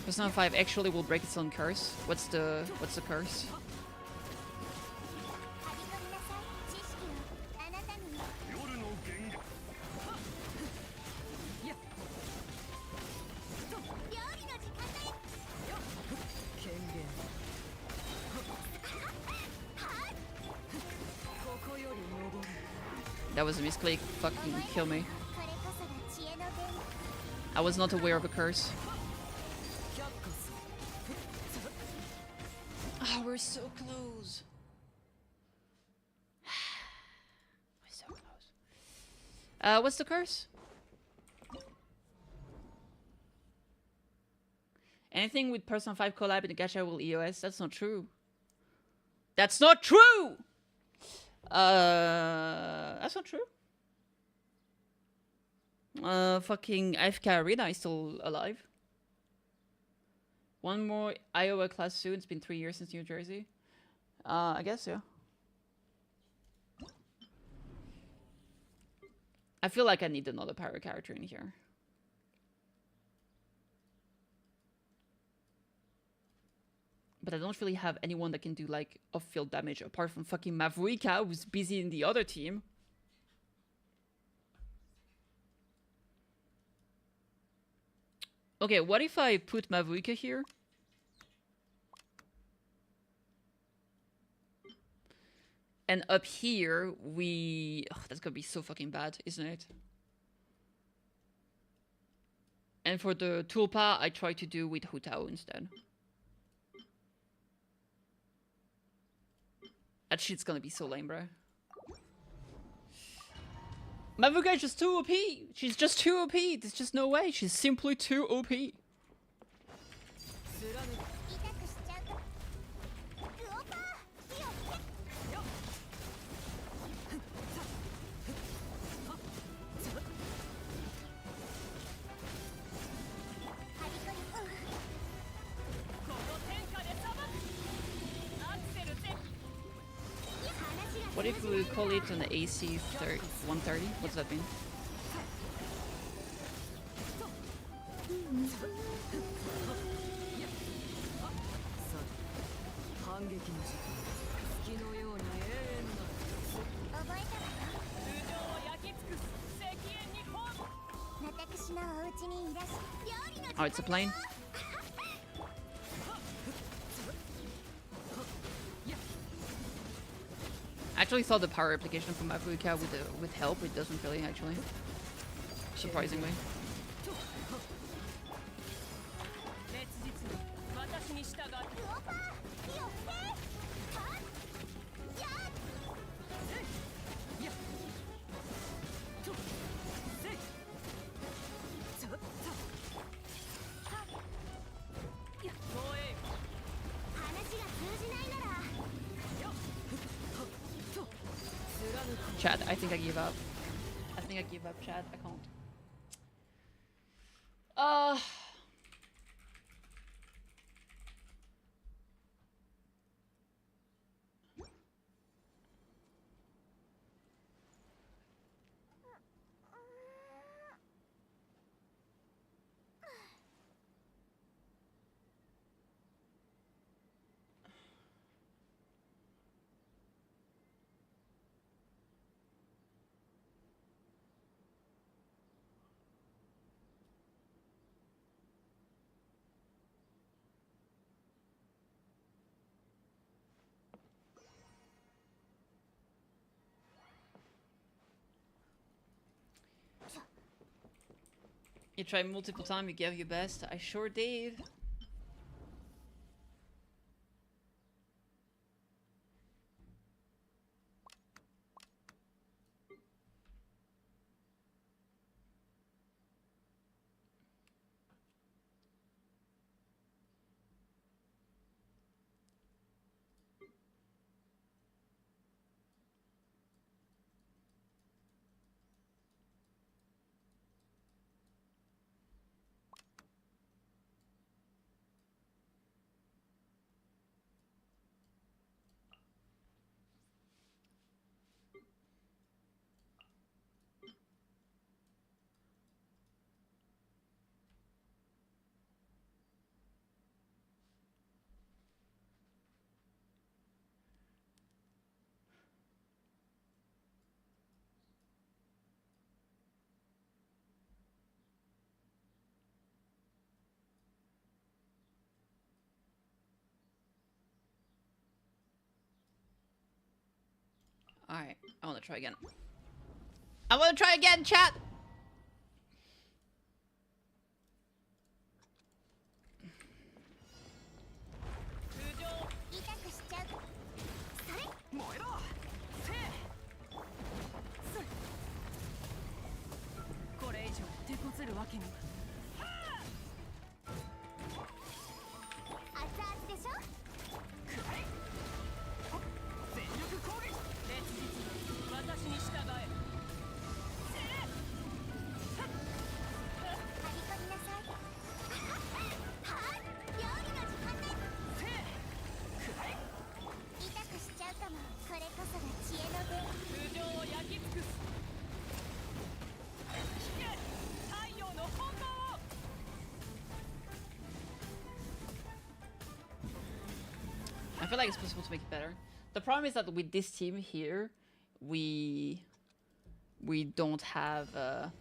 Persona 5 actually will break its own curse. What's the curse? That was a misclick. Fucking kill me. I was not aware of a curse. Oh, we're so close. We're so close. What's the curse? Anything with Persona 5 collab in the gacha will EOS. That's not true. That's not true! That's not true. Fucking AFK Arena is still alive. One more Iowa class soon. It's been 3 years since New Jersey. I guess, yeah. I feel like I need another pyro character in here. But I don't really have anyone that can do like off-field damage apart from fucking Mavuika, who's busy in the other team. Okay, what if I put Mavuika here? And up here, we... Oh, that's gonna be so fucking bad, isn't it? And for the Tulpa, I try to do with Hutao instead. That shit's gonna be so lame, bro. Mavuka is just too OP! She's just too OP! There's just no way! She's simply too OP! What if we call it an AC 130? What does that mean? Oh, it's a plane? I actually thought the power application from Mavuika with help, it doesn't really actually. Surprisingly. Chat, I think I give up. I think I give up, chat. I can't. You tried multiple times, you gave your best. I sure did. Alright, I wanna try again. I wanna try again, chat! I feel like it's possible to make it better. The problem is that with this team here, we don't have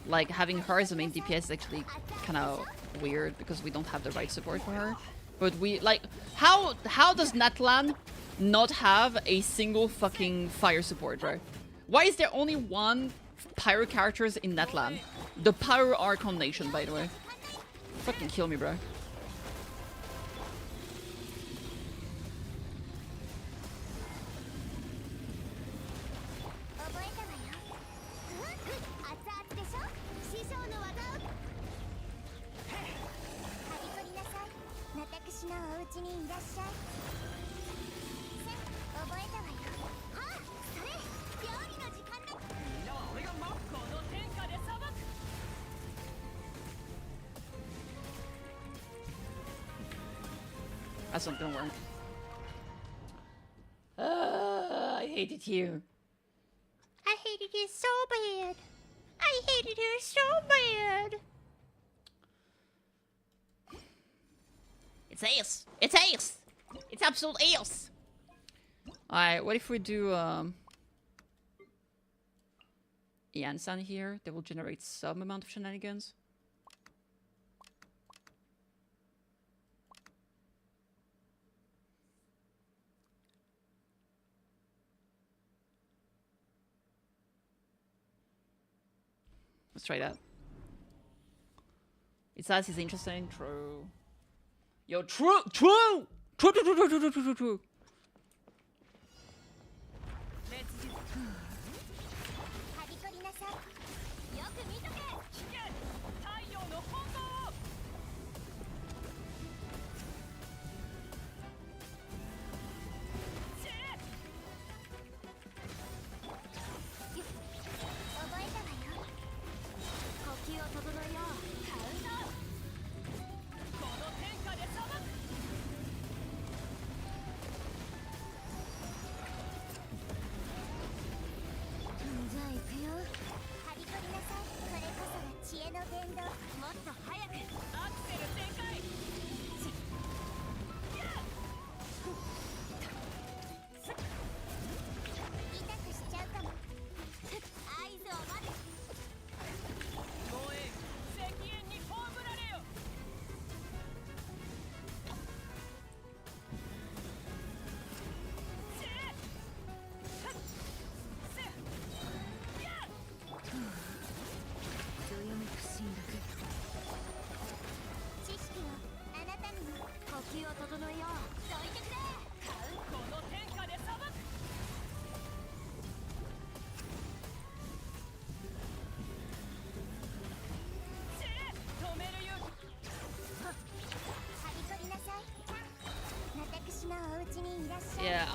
like having her as a main DPS is actually kind of weird because we don't have the right support for her. But we like how does Natlan not have a single fucking fire support, bro? Why is there only one pyro characters in Natlan? The Pyro Archon Nation, by the way. Fucking kill me, bro. That's not gonna work. I hated you. I hated you so bad. I hated you so bad. It's ace. It's ace. It's absolute ace. Alright, what if we do Yansan here? That will generate some amount of shenanigans. Let's try that. It says it's interesting. True. Yo, true! True! True, true, true, true, true, true, true, true.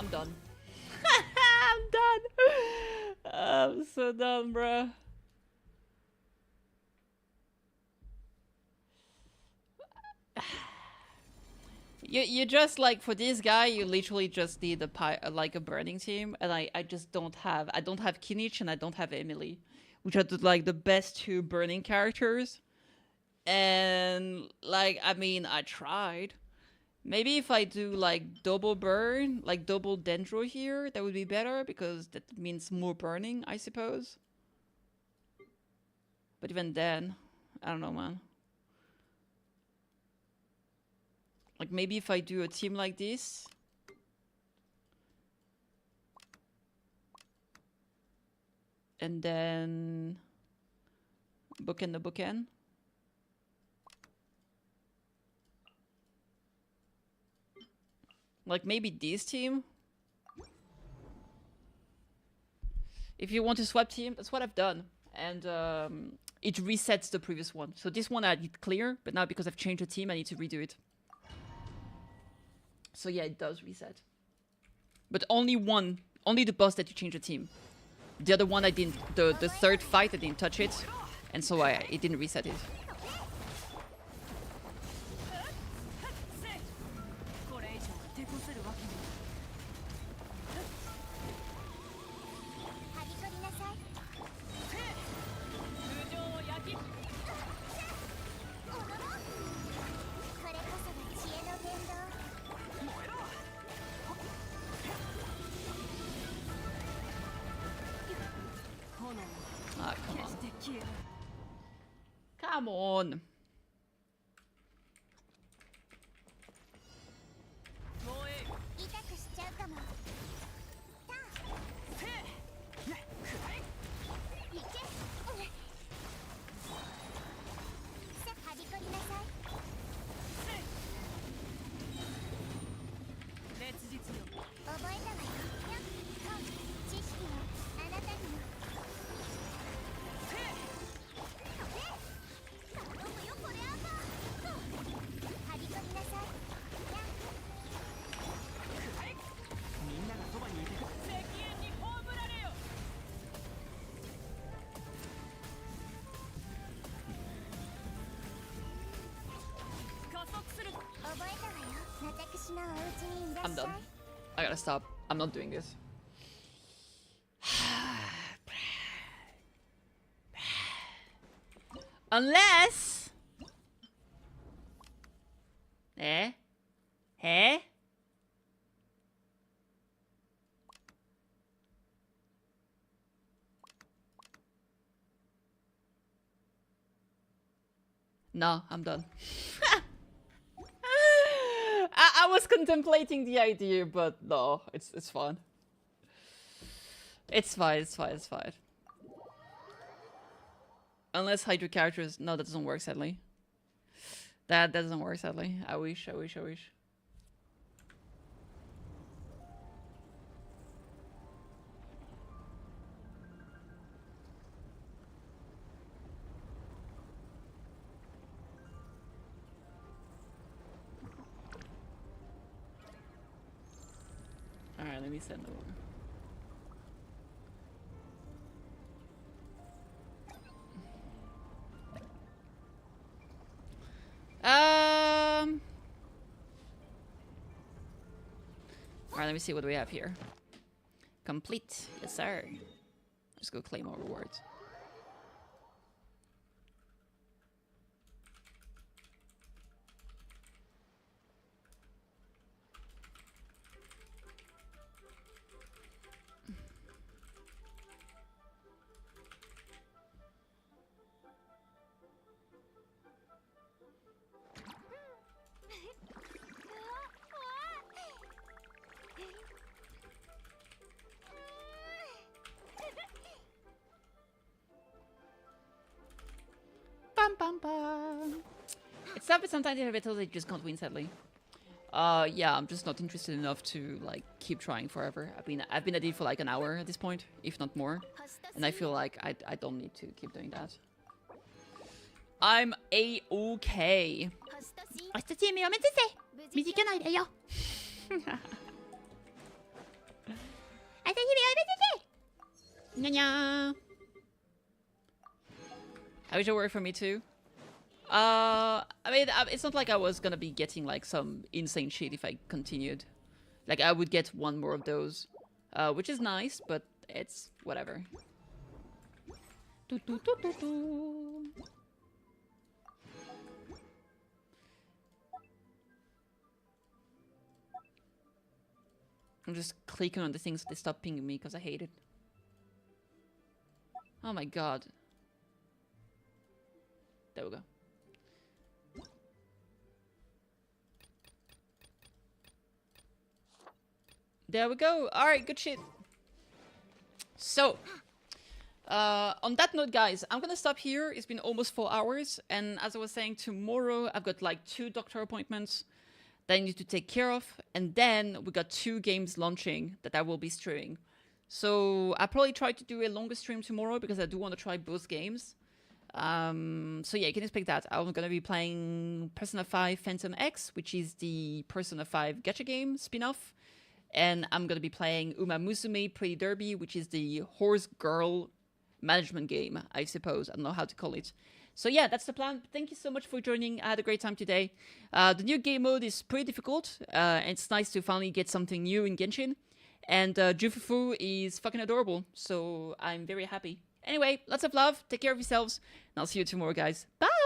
I'm done. I'm done. I'm so done, bruh. You just like for this guy, you literally just need a burning team, and I don't have Kinich and I don't have Emily, which are like the best two burning characters. And like I mean, I tried. Maybe if I do like double burn, like double dendro here, that would be better because that means more burning, I suppose. But even then, I don't know, man. Like maybe if I do a team like this. And then bookend the bookend. Like maybe this team. If you want to swap team, that's what I've done. And it resets the previous one. So this one I did clear, but now because I've changed the team, I need to redo it. So yeah, it does reset. But only the boss that you change the team. The other one I didn't, the third fight I didn't touch it. And so it didn't reset it. Ah, come on. Come on. I'm done. I gotta stop. I'm not doing this. Unless... Eh? No, I'm done. I was contemplating the idea, but no, it's fine. It's fine. Unless hydro characters, no, that doesn't work sadly. That doesn't work sadly. I wish. Alright, let me send over. Alright, let me see what we have here. Complete. Yes, sir. Just go claim our rewards. It's tough, but sometimes you have battles that you just can't win, sadly. Yeah, I'm just not interested enough to like keep trying forever. I've been at it for like an hour at this point, if not more, and I feel like I don't need to keep doing that. I'm A-okay. お一チームを目指せ短いでよ Nya. I wish it worked for me too. I mean, it's not like I was gonna be getting like some insane shit if I continued. Like I would get one more of those, which is nice, but it's whatever. Do, do, do, do, do. I'm just clicking on the things they stop pinging me because I hate it. Oh my god. There we go. There we go. Alright, good shit. So, on that note, guys, I'm gonna stop here. It's been almost 4 hours. And as I was saying, tomorrow I've got like 2 doctor appointments that I need to take care of. And then we got 2 games launching that I will be streaming. So I'll probably try to do a longer stream tomorrow because I do want to try both games. So yeah, you can expect that. I'm gonna be playing Persona 5 Phantom X, which is the Persona 5 gacha game spin-off. And I'm gonna be playing Uma Musume Pretty Derby, which is the horse girl management game, I suppose. I don't know how to call it. So yeah, that's the plan. Thank you so much for joining. I had a great time today. The new game mode is pretty difficult. And it's nice to finally get something new in Genshin. And Fufu is fucking adorable. So I'm very happy. Anyway, lots of love. Take care of yourselves. And I'll see you tomorrow, guys. Bye!